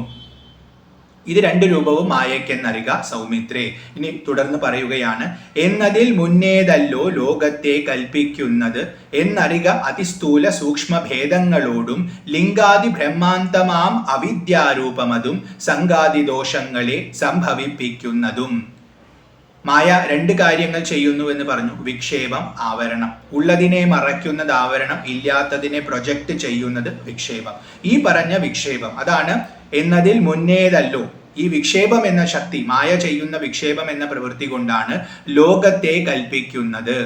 ഇത് 2 രൂപവും മായയ്ക്കെന്നറിക സൗമിത്രേ. ഇനി തുടർന്ന് പറയുകയാണ്, എന്നതിൽ മുന്നേതല്ലോ ലോകത്തെ കൽപ്പിക്കുന്നത് എന്നറിക അതിസ്ഥൂല സൂക്ഷ്മ ഭേദങ്ങളോടും ലിംഗാദി ബ്രഹ്മാന്തമാം അവിദ്യാരൂപമതും സംഘാതി ദോഷങ്ങളെ സംഭവിപ്പിക്കുന്നതും. മായ 2 കാര്യങ്ങൾ ചെയ്യുന്നു എന്ന് പറഞ്ഞു. വിക്ഷേപം, ആവരണം. ഉള്ളതിനെ മറയ്ക്കുന്നത് ആവരണം, ഇല്ലാത്തതിനെ പ്രൊജക്റ്റ് ചെയ്യുന്നത് വിക്ഷേപം. ഈ പറഞ്ഞ വിക്ഷേപം അതാണ് എന്നതിൽ മുന്നേതല്ലോ. ഈ വിക്ഷേപം എന്ന ശക്തി, മായ ചെയ്യുന്ന വിക്ഷേപം എന്ന പ്രവൃത്തി കൊണ്ടാണ് ലോകത്തെ കൽപ്പിക്കുന്നത്,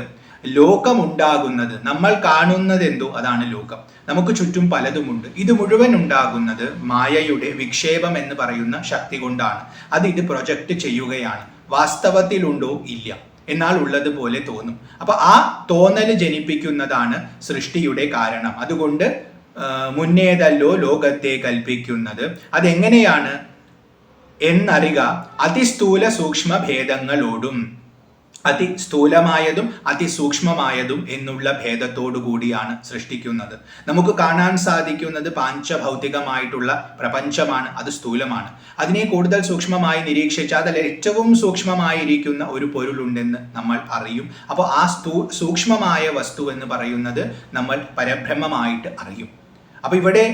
ലോകമുണ്ടാകുന്നത്. നമ്മൾ കാണുന്നത് എന്തോ അതാണ് ലോകം. നമുക്ക് ചുറ്റും പലതുമുണ്ട്. ഇത് മുഴുവൻ ഉണ്ടാകുന്നത് മായയുടെ വിക്ഷേപം എന്ന് പറയുന്ന ശക്തി കൊണ്ടാണ്. ഇത് പ്രൊജക്റ്റ് ചെയ്യുകയാണ്. വാസ്തവത്തിലുണ്ടോ? ഇല്ല, എന്നാൽ ഉള്ളതുപോലെ തോന്നും. അപ്പൊ ആ തോന്നല് ജനിപ്പിക്കുന്നതാണ് സൃഷ്ടിയുടെ കാരണം. അതുകൊണ്ട് മുന്നേതല്ലോ ലോകത്തെ കൽപ്പിക്കുന്നത്. അതെങ്ങനെയാണ് എന്നറിക അതിസ്ഥൂല സൂക്ഷ്മ ഭേദങ്ങളോടും. അതിസ്ഥൂലമായതും അതിസൂക്ഷ്മമായതും എന്നുള്ള ഭേദത്തോടു കൂടിയാണ് സൃഷ്ടിക്കുന്നത്. നമുക്ക് കാണാൻ സാധിക്കുന്നത് പാഞ്ചഭൗതികമായിട്ടുള്ള പ്രപഞ്ചമാണ്, അത് സ്ഥൂലമാണ്. അതിനെ കൂടുതൽ സൂക്ഷ്മമായി നിരീക്ഷിച്ചാൽ അതിൽ ഏറ്റവും സൂക്ഷ്മമായിരിക്കുന്ന ഒരു പൊരുളുണ്ടെന്ന് നമ്മൾ അറിയും. അപ്പോൾ ആ സൂക്ഷ്മമായ വസ്തു എന്ന് പറയുന്നത് നമ്മൾ പരബ്രഹ്മമായിട്ട് അറിയും. അപ്പൊ ഇവിടെ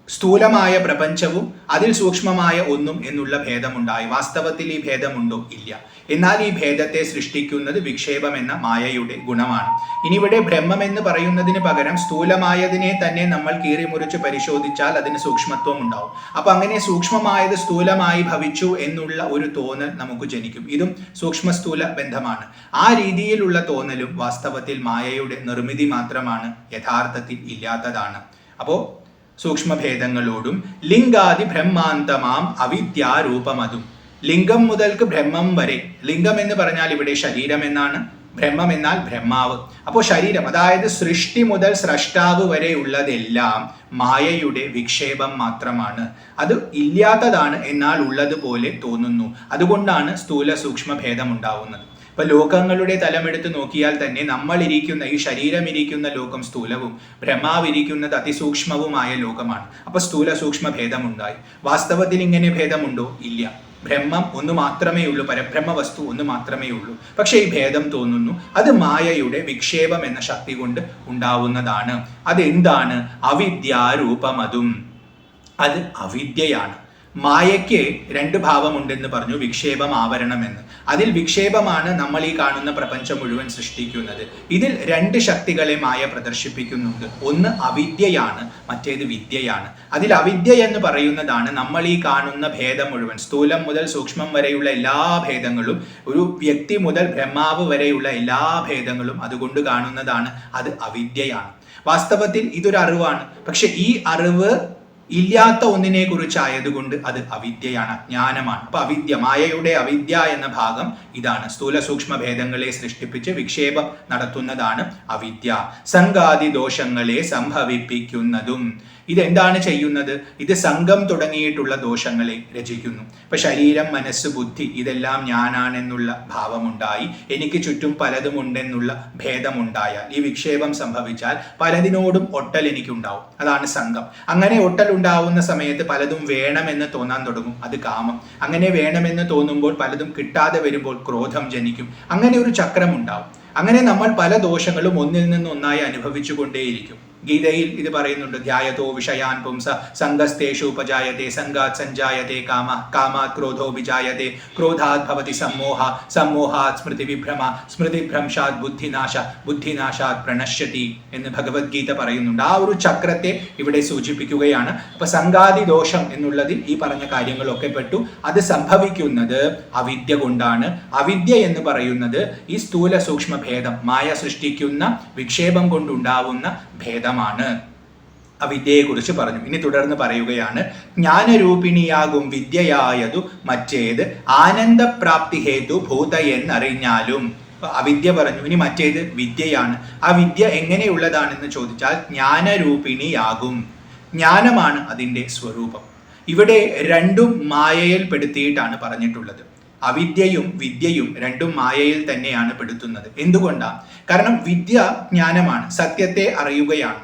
സ്ഥൂലമായ പ്രപഞ്ചവും അതിൽ സൂക്ഷ്മമായ ഒന്നും എന്നുള്ള ഭേദമുണ്ടായി. വാസ്തവത്തിൽ ഈ ഭേദമുണ്ടോ? ഇല്ല. എന്നാൽ ഈ ഭേദത്തെ സൃഷ്ടിക്കുന്നത് വിക്ഷേപം എന്ന മായയുടെ ഗുണമാണ്. ഇനി ഇവിടെ ബ്രഹ്മം എന്ന് പറയുന്നതിന് പകരം സ്ഥൂലമായതിനെ തന്നെ നമ്മൾ കീറിമുറിച്ച് പരിശോധിച്ചാൽ അതിന് സൂക്ഷ്മത്വം ഉണ്ടാവും. അപ്പൊ അങ്ങനെ സൂക്ഷ്മമായത് സ്ഥൂലമായി ഭവിച്ചു എന്നുള്ള ഒരു തോന്നൽ നമുക്ക് ജനിക്കും. ഇതും സൂക്ഷ്മ സ്ഥൂല ബന്ധമാണ്. ആ രീതിയിലുള്ള തോന്നലും വാസ്തവത്തിൽ മായയുടെ നിർമ്മിതി മാത്രമാണ്, യഥാർത്ഥത്തിൽ ഇല്ലാത്തതാണ്. അപ്പോ സൂക്ഷ്മഭേദങ്ങളോടും ലിംഗാദി ബ്രഹ്മാന്തമാം അവിദ്യാരൂപമതും. ലിംഗം മുതൽക്ക് ബ്രഹ്മം വരെ. ലിംഗം എന്ന് പറഞ്ഞാൽ ഇവിടെ ശരീരം എന്നാണ്, ബ്രഹ്മം എന്നാൽ ബ്രഹ്മാവ്. അപ്പോൾ ശരീരം, അതായത് സൃഷ്ടി മുതൽ സ്രഷ്ടാവ് വരെ ഉള്ളതെല്ലാം മായയുടെ വിക്ഷേപം മാത്രമാണ്. അത് ഇല്ലാത്തതാണ്, എന്നാൽ ഉള്ളതുപോലെ തോന്നുന്നു. അതുകൊണ്ടാണ് സ്ഥൂല സൂക്ഷ്മ ഭേദം ഉണ്ടാവുന്നത്. ഇപ്പൊ ലോകങ്ങളുടെ തലമെടുത്ത് നോക്കിയാൽ തന്നെ നമ്മൾ ഇരിക്കുന്ന ഈ ശരീരം ഇരിക്കുന്ന ലോകം സ്ഥൂലവും ബ്രഹ്മാവ് ഇരിക്കുന്നത് അതിസൂക്ഷ്മവുമായ ലോകമാണ്. അപ്പൊ സ്ഥൂല സൂക്ഷ്മ ഭേദമുണ്ടായി. വാസ്തവത്തിൽ ഇങ്ങനെ ഭേദമുണ്ടോ? ഇല്ല. ബ്രഹ്മം ഒന്ന് മാത്രമേ ഉള്ളൂ, പരബ്രഹ്മ വസ്തു ഒന്ന് മാത്രമേ ഉള്ളൂ. പക്ഷെ ഈ ഭേദം തോന്നുന്നു. അത് മായയുടെ വിക്ഷേപം എന്ന ശക്തി കൊണ്ട് ഉണ്ടാവുന്നതാണ്. അതെന്താണ്? അവിദ്യാരൂപമതും. അത് അവിദ്യയാണ്. മായയ്ക്ക് 2 ഭാവമുണ്ടെന്ന് പറഞ്ഞു, വിക്ഷേപം, ആവരണം എന്ന്. അതിൽ വിക്ഷേപമാണ് നമ്മൾ ഈ കാണുന്ന പ്രപഞ്ചം മുഴുവൻ സൃഷ്ടിക്കുന്നത്. ഇതിൽ 2 ശക്തികളെ മായ പ്രദർശിപ്പിക്കുന്നുണ്ട്. ഒന്ന് അവിദ്യയാണ്, മറ്റേത് വിദ്യയാണ്. അതിൽ അവിദ്യ എന്ന് പറയുന്നതാണ് നമ്മൾ ഈ കാണുന്ന ഭേദം മുഴുവൻ, സ്ഥൂലം മുതൽ സൂക്ഷ്മം വരെയുള്ള എല്ലാ ഭേദങ്ങളും, ഒരു വ്യക്തി മുതൽ ബ്രഹ്മാവ് വരെയുള്ള എല്ലാ ഭേദങ്ങളും അതുകൊണ്ട് കാണുന്നതാണ്. അത് അവിദ്യയാണ്. വാസ്തവത്തിൽ ഇതൊരു അറിവാണ്. പക്ഷെ ഈ അറിവ് ഇല്ലാത്ത ഒന്നിനെ കുറിച്ചായതുകൊണ്ട് അത് അവിദ്യയാണ്, അജ്ഞാനമാണ്. അപ്പൊ അവിദ്യ, മായയുടെ അവിദ്യ എന്ന ഭാഗം ഇതാണ്. സ്ഥൂല സൂക്ഷ്മ ഭേദങ്ങളെ സൃഷ്ടിപ്പിച്ച് വിക്ഷേപം നടത്തുന്നതാണ് അവിദ്യ. സംഘാതി ദോഷങ്ങളെ സംഭവിപ്പിക്കുന്നതും. ഇതെന്താണ് ചെയ്യുന്നത്? ഇത് സംഘം തുടങ്ങിയിട്ടുള്ള ദോഷങ്ങളെ രചിക്കുന്നു. ഇപ്പൊ ശരീരം, മനസ്സ്, ബുദ്ധി ഇതെല്ലാം ഞാനാണെന്നുള്ള ഭാവമുണ്ടായി, എനിക്ക് ചുറ്റും പലതും ഉണ്ടെന്നുള്ള ഭേദമുണ്ടായാൽ, ഈ വിക്ഷേപം സംഭവിച്ചാൽ പലതിനോടും ഒട്ടൽ എനിക്കുണ്ടാവും. അതാണ് സംഘം. അങ്ങനെ ഒട്ടൽ ഉണ്ടാവുന്ന സമയത്ത് പലതും വേണമെന്ന് തോന്നാൻ തുടങ്ങും, അത് കാമം. അങ്ങനെ വേണമെന്ന് തോന്നുമ്പോൾ പലതും കിട്ടാതെ വരുമ്പോൾ ക്രോധം ജനിക്കും. അങ്ങനെ ഒരു ചക്രം ഉണ്ടാവും. അങ്ങനെ നമ്മൾ പല ദോഷങ്ങളും ഒന്നിൽ നിന്ന് ഒന്നായി അനുഭവിച്ചു കൊണ്ടേയിരിക്കും. ഗീതയിൽ ഇത് പറയുന്നുണ്ട്. ധ്യായതോ വിഷയാൻ പുംസ സംഗസ്തേഷു ഉപജായത്തെ സംഗാത് സഞ്ജായത്തെ കാമ കാമാത് ക്രോധോ വിജായത്തെ ക്രോധാത് ഭവതി സമ്മോഹ സമ്മോഹാത് സ്മൃതി വിഭ്രമ സ്മൃതിഭ്രംശാത് ബുദ്ധിനാശ ബുദ്ധിനാശാത് പ്രണശ്യതി എന്ന് ഭഗവത്ഗീത പറയുന്നുണ്ട്. ആ ഒരു ചക്രത്തെ ഇവിടെ സൂചിപ്പിക്കുകയാണ്. അപ്പൊ സംഗാതി ദോഷം എന്നുള്ളതിൽ ഈ പറഞ്ഞ കാര്യങ്ങളൊക്കെ പെട്ടു. അത് സംഭവിക്കുന്നത് അവിദ്യ കൊണ്ടാണ്. അവിദ്യ എന്ന് പറയുന്നത് ഈ സ്ഥൂല സൂക്ഷ്മ ഭേദം, മായ സൃഷ്ടിക്കുന്ന വിക്ഷേപം കൊണ്ടുണ്ടാവുന്ന ഭേദമാണ്. അവിദ്യയെ കുറിച്ച് പറഞ്ഞു. ഇനി തുടർന്ന് പറയുകയാണ്, ജ്ഞാനരൂപിണിയാകും വിദ്യയായതു മറ്റേത് ആനന്ദപ്രാപ്തി ഹേതു ഭൂത എന്നറിഞ്ഞാലും. അവിദ്യ പറഞ്ഞു, ഇനി മറ്റേത് വിദ്യയാണ്. ആ വിദ്യ എങ്ങനെയുള്ളതാണെന്ന് ചോദിച്ചാൽ ജ്ഞാനരൂപിണിയാകും. ജ്ഞാനമാണ് അതിൻ്റെ സ്വരൂപം. ഇവിടെ രണ്ടും മായയിൽ പെടുത്തിയിട്ടാണ് പറഞ്ഞിട്ടുള്ളത്. അവിദ്യയും വിദ്യയും രണ്ടും മായയിൽ തന്നെയാണ് പെടുത്തുന്നത്. എന്തുകൊണ്ടാണ്? കാരണം വിദ്യ ജ്ഞാനമാണ്, സത്യത്തെ അറിയുകയാണ്.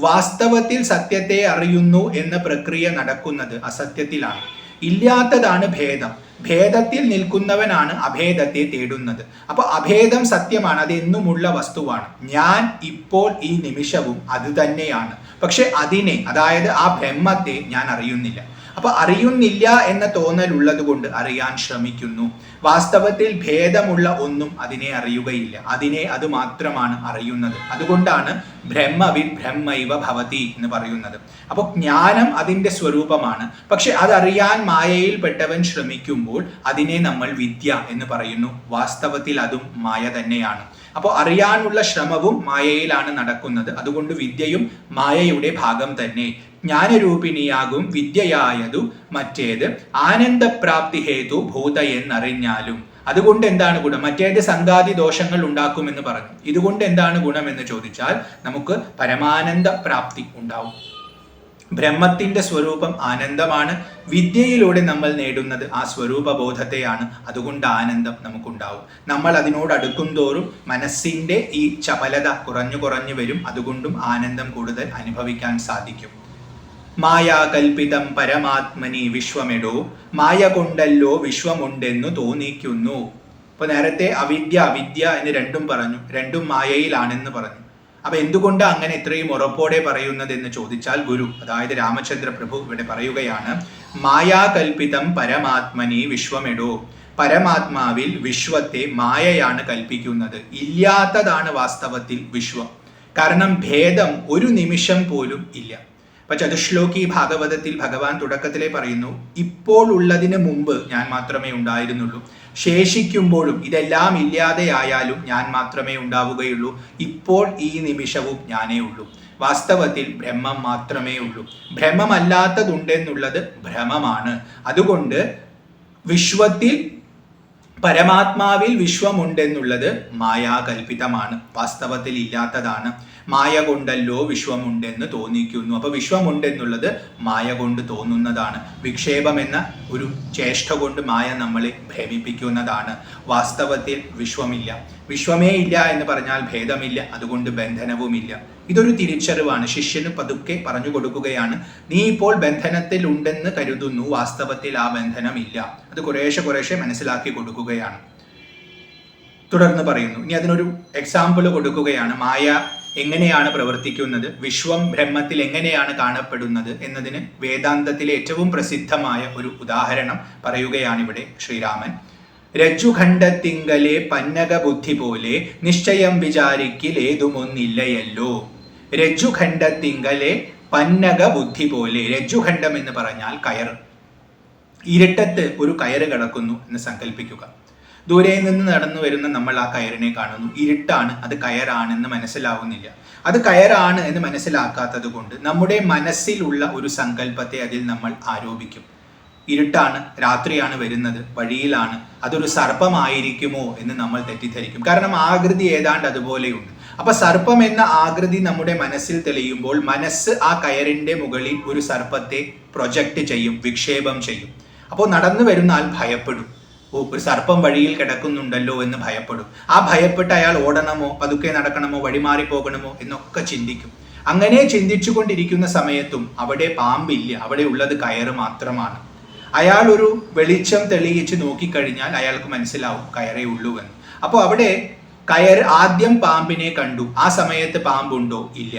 വാസ്തവത്തിൽ സത്യത്തെ അറിയുന്നു എന്ന പ്രക്രിയ നടക്കുന്നത് അസത്യത്തിലാണ്. ഇല്ലാത്തതാണ് ഭേദം. ഭേദത്തിൽ നിൽക്കുന്നവനാണ് അഭേദത്തെ തേടുന്നത്. അപ്പൊ അഭേദം സത്യമാണ്, അത് എന്നുമുള്ള വസ്തുവാണ്. ഞാൻ ഇപ്പോൾ ഈ നിമിഷവും അത് തന്നെയാണ്. പക്ഷെ അതിനെ, അതായത് ആ ബ്രഹ്മത്തെ ഞാൻ അറിയുന്നില്ല. അപ്പൊ അറിയുന്നില്ല എന്ന തോന്നൽ ഉള്ളത് കൊണ്ട് അറിയാൻ ശ്രമിക്കുന്നു. വാസ്തവത്തിൽ ഭേദമുള്ള ഒന്നും അതിനെ അറിയുകയില്ല. അതിനെ അത് മാത്രമാണ് അറിയുന്നത്. അതുകൊണ്ടാണ് ബ്രഹ്മവിദ് ബ്രഹ്മൈവ ഭവതി എന്ന് പറയുന്നത്. അപ്പോൾ ജ്ഞാനം അതിൻ്റെ സ്വരൂപമാണ്. പക്ഷെ അതറിയാൻ മായയിൽ പെട്ടവൻ ശ്രമിക്കുമ്പോൾ അതിനെ നമ്മൾ വിദ്യ എന്ന് പറയുന്നു. വാസ്തവത്തിൽ അതും മായ തന്നെയാണ്. അപ്പോൾ അറിയാനുള്ള ശ്രമവും മായയിലാണ് നടക്കുന്നത്. അതുകൊണ്ട് വിദ്യയും മായയുടെ ഭാഗം തന്നെ. ജ്ഞാനരൂപിണിയാകും വിദ്യയായതു മറ്റേത് ആനന്ദപ്രാപ്തി ഹേതു ഭൂത എന്നറിഞ്ഞാലും. അതുകൊണ്ട് എന്താണ് ഗുണം? മറ്റേത് സംഗാതി ദോഷങ്ങൾ ഉണ്ടാക്കുമെന്ന് പറഞ്ഞു. ഇതുകൊണ്ട് എന്താണ് ഗുണം എന്ന് ചോദിച്ചാൽ നമുക്ക് പരമാനന്ദ പ്രാപ്തി ഉണ്ടാവും. ബ്രഹ്മത്തിന്റെ സ്വരൂപം ആനന്ദമാണ്. വിദ്യയിലൂടെ നമ്മൾ നേടുന്നത് ആ സ്വരൂപബോധത്തെയാണ്. അതുകൊണ്ട് ആനന്ദം നമുക്കുണ്ടാവും. നമ്മൾ അതിനോട് അടുക്കും തോറും മനസ്സിന്റെ ഈ ചപലത കുറഞ്ഞു കുറഞ്ഞു വരും. അതുകൊണ്ടും ആനന്ദം കൂടുതൽ അനുഭവിക്കാൻ സാധിക്കും. മായാകൽപിതം പരമാത്മനി വിശ്വമെടോ, മായ കൊണ്ടല്ലോ വിശ്വമുണ്ടെന്നു തോന്നിക്കുന്നു. ഇപ്പൊ നേരത്തെ അവിദ്യ അവിദ്യ എന്ന് രണ്ടും പറഞ്ഞു, രണ്ടും മായയിലാണെന്ന് പറഞ്ഞു. അപ്പൊ എന്തുകൊണ്ട് അങ്ങനെ ഇത്രയും ഉറപ്പോടെ പറയുന്നത് എന്ന് ചോദിച്ചാൽ, ഗുരു അതായത് രാമചന്ദ്ര പ്രഭു ഇവിടെ പറയുകയാണ്, മായാകൽപിതം പരമാത്മനി വിശ്വമെടോ. പരമാത്മാവിൽ വിശ്വത്തെ മായയാണ് കൽപ്പിക്കുന്നത്. ഇല്ലാത്തതാണ് വാസ്തവത്തിൽ വിശ്വം. കാരണം ഭേദം ഒരു നിമിഷം പോലും ഇല്ല. അപ്പൊ ചതുശ്ലോകി ഭാഗവതത്തിൽ ഭഗവാൻ തുടക്കത്തിലെ പറയുന്നു, ഇപ്പോൾ ഉള്ളതിന് മുമ്പ് ഞാൻ മാത്രമേ ഉണ്ടായിരുന്നുള്ളൂ. ശേഷിക്കുമ്പോഴും ഇതെല്ലാം ഇല്ലാതെയായാലും ഞാൻ മാത്രമേ ഉണ്ടാവുകയുള്ളൂ. ഇപ്പോൾ ഈ നിമിഷവും ഞാനേ ഉള്ളൂ. വാസ്തവത്തിൽ ബ്രഹ്മം മാത്രമേ ഉള്ളൂ. ഭ്രമമല്ലാത്തതുണ്ടെന്നുള്ളത് ഭ്രമമാണ്. അതുകൊണ്ട് വിശ്വത്തിൽ പരമാത്മാവിൽ വിശ്വമുണ്ടെന്നുള്ളത് മായാകൽപിതമാണ്, വാസ്തവത്തിൽ ഇല്ലാത്തതാണ്. മായ കൊണ്ടല്ലോ വിശ്വമുണ്ടെന്ന് തോന്നിക്കുന്നു. അപ്പൊ വിശ്വമുണ്ടെന്നുള്ളത് മായ കൊണ്ട് തോന്നുന്നതാണ്. വിക്ഷേപം എന്ന ഒരു ചേഷ്ട കൊണ്ട് മായ നമ്മളെ ഭ്രമിപ്പിക്കുന്നതാണ്. വാസ്തവത്തിൽ വിശ്വമില്ല. വിശ്വമേ ഇല്ല എന്ന് പറഞ്ഞാൽ ഭേദമില്ല, അതുകൊണ്ട് ബന്ധനവുമില്ല. ഇതൊരു തിരിച്ചറിവാണ്. ശിഷ്യന് പതുക്കെ പറഞ്ഞു കൊടുക്കുകയാണ്, നീ ഇപ്പോൾ ബന്ധനത്തിൽ ഉണ്ടെന്ന് കരുതുന്നു, വാസ്തവത്തിൽ ആ ബന്ധനമില്ല. അത് കുറേശ്ശെ മനസ്സിലാക്കി കൊടുക്കുകയാണ്. തുടർന്ന് പറയുന്നു, ഇനി അതിനൊരു എക്സാമ്പിൾ കൊടുക്കുകയാണ്. മായ എങ്ങനെയാണ് പ്രവർത്തിക്കുന്നത്, വിശ്വം ബ്രഹ്മത്തിൽ എങ്ങനെയാണ് കാണപ്പെടുന്നത് എന്നതിന് വേദാന്തത്തിലെ ഏറ്റവും പ്രസിദ്ധമായ ഒരു ഉദാഹരണം പറയുകയാണ് ഇവിടെ ശ്രീരാമൻ. രജ്ജുഖണ്ഡത്തിങ്കലെ പന്നക ബുദ്ധി പോലെ നിശ്ചയം വിചാരിക്കിൽ ഏതുമൊന്നില്ലയല്ലോ. രജ്ജുഖണ്ഡത്തിങ്കലെ പന്നക ബുദ്ധി പോലെ. രജ്ജുഖണ്ഡം എന്ന് പറഞ്ഞാൽ കയർ. ഇരുട്ടത്ത് ഒരു കയറ് കിടക്കുന്നു എന്ന് സങ്കല്പിക്കുക. ദൂരെ നിന്ന് നടന്നു വരുന്ന നമ്മൾ ആ കയറിനെ കാണുന്നു. ഇരുട്ടാണ്, അത് കയറാണെന്ന് മനസ്സിലാവുന്നില്ല. അത് കയറാണ് എന്ന് മനസ്സിലാക്കാത്തത് കൊണ്ട് നമ്മുടെ മനസ്സിലുള്ള ഒരു സങ്കല്പത്തെ അതിൽ നമ്മൾ ആരോപിക്കും. ഇരുട്ടാണ്, രാത്രിയാണ് വരുന്നത്, വഴിയിലാണ്, അതൊരു സർപ്പമായിരിക്കുമോ എന്ന് നമ്മൾ തെറ്റിദ്ധരിക്കും. കാരണം ആകൃതി ഏതാണ്ട് അതുപോലെയുണ്ട്. അപ്പൊ സർപ്പം എന്ന ആകൃതി നമ്മുടെ മനസ്സിൽ തെളിയുമ്പോൾ മനസ്സ് ആ കയറിന്റെ മുകളിൽ ഒരു സർപ്പത്തെ പ്രൊജക്റ്റ് ചെയ്യും, വിക്ഷേപം ചെയ്യും. അപ്പോൾ നടന്നു വരുന്ന ആൾ ഭയപ്പെടും. ഒരു സർപ്പം വഴിയിൽ കിടക്കുന്നുണ്ടല്ലോ എന്ന് ഭയപ്പെടും. ആ ഭയപ്പെട്ട് അയാൾ ഓടണമോ, പതുക്കെ നടക്കണമോ, വഴിമാറി പോകണമോ എന്നൊക്കെ ചിന്തിക്കും. അങ്ങനെ ചിന്തിച്ചു കൊണ്ടിരിക്കുന്ന സമയത്തും അവിടെ പാമ്പില്ല, അവിടെ ഉള്ളത് കയറ് മാത്രമാണ്. അയാൾ ഒരു വെളിച്ചം തെളിയിച്ച് നോക്കിക്കഴിഞ്ഞാൽ അയാൾക്ക് മനസ്സിലാവും കയറേ ഉള്ളൂ എന്ന്. അപ്പോൾ അവിടെ കയർ ആദ്യം പാമ്പിനെ കണ്ടു. ആ സമയത്ത് പാമ്പുണ്ടോ? ഇല്ല.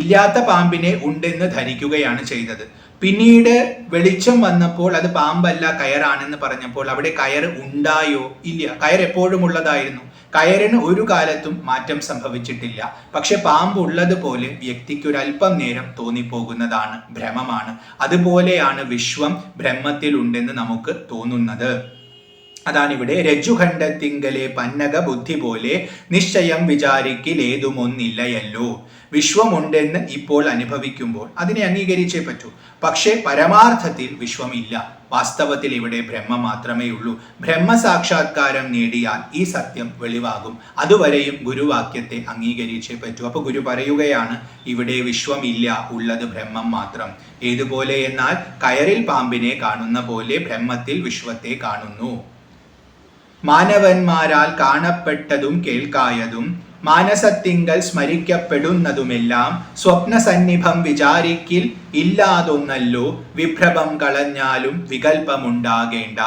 ഇല്ലാത്ത പാമ്പിനെ ഉണ്ടെന്ന് ധരിക്കുകയാണ് ചെയ്തത്. പിന്നീട് വെളിച്ചം വന്നപ്പോൾ അത് പാമ്പല്ല കയറാണെന്ന് പറഞ്ഞപ്പോൾ അവിടെ കയർ ഉണ്ടായോ? ഇല്ല. കയർ എപ്പോഴും ഉള്ളതായിരുന്നു. കയറിന് ഒരു കാലത്തും മാറ്റം സംഭവിച്ചിട്ടില്ല. പക്ഷെ പാമ്പ് ഉള്ളതുപോലെ വ്യക്തിക്ക് ഒരല്പം നേരം തോന്നിപ്പോകുന്നതാണ്, ഭ്രമമാണ്. അതുപോലെയാണ് വിശ്വം ബ്രഹ്മത്തിൽ ഉണ്ടെന്ന് നമുക്ക് തോന്നുന്നത്. അതാണിവിടെ രജ്ജുഖണ്ഡത്തിങ്കലെ പന്നക ബുദ്ധി പോലെ നിശ്ചയം വിചാരിക്കിലേതുമൊന്നില്ലയല്ലോ. വിശ്വമുണ്ടെന്ന് ഇപ്പോൾ അനുഭവിക്കുമ്പോൾ അതിനെ അംഗീകരിച്ചേ പറ്റൂ. പക്ഷേ പരമാർത്ഥത്തിൽ വിശ്വമില്ല. വാസ്തവത്തിൽ ഇവിടെ ബ്രഹ്മ മാത്രമേ ഉള്ളൂ. ബ്രഹ്മസാക്ഷാത്കാരം നേടിയാൽ ഈ സത്യം വെളിവാകും. അതുവരെയും ഗുരുവാക്യത്തെ അംഗീകരിച്ചേ പറ്റൂ. അപ്പൊ ഗുരു പറയുകയാണ്, ഇവിടെ വിശ്വമില്ല, ഉള്ളത് ബ്രഹ്മം മാത്രം. ഏതുപോലെ എന്നാൽ കയറിൽ പാമ്പിനെ കാണുന്ന പോലെ ബ്രഹ്മത്തിൽ വിശ്വത്തെ കാണുന്നു. മാനവന്മാരാൽ കാണപ്പെട്ടതും കേൾക്കായതും മാനസത്തിങ്കൽ സ്മരിക്കപ്പെടുന്നതുമെല്ലാം സ്വപ്നസന്നിഭം വിചാരിക്കിൽ ഇല്ലാതൊന്നല്ലോ. വിഭ്രമം കളഞ്ഞാലും വികൽപ്പമുണ്ടാകേണ്ട.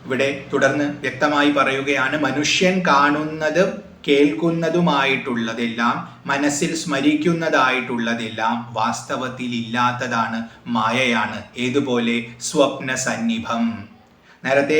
ഇവിടെ തുടർന്ന് വ്യക്തമായി പറയുകയാണ്, മനുഷ്യൻ കാണുന്നതും കേൾക്കുന്നതുമായിട്ടുള്ളതെല്ലാം, മനസ്സിൽ സ്മരിക്കുന്നതായിട്ടുള്ളതെല്ലാം വാസ്തവത്തിൽ ഇല്ലാത്തതാണ്, മായയാണ്. ഏതുപോലെ? സ്വപ്നസന്നിഭം. നേരത്തെ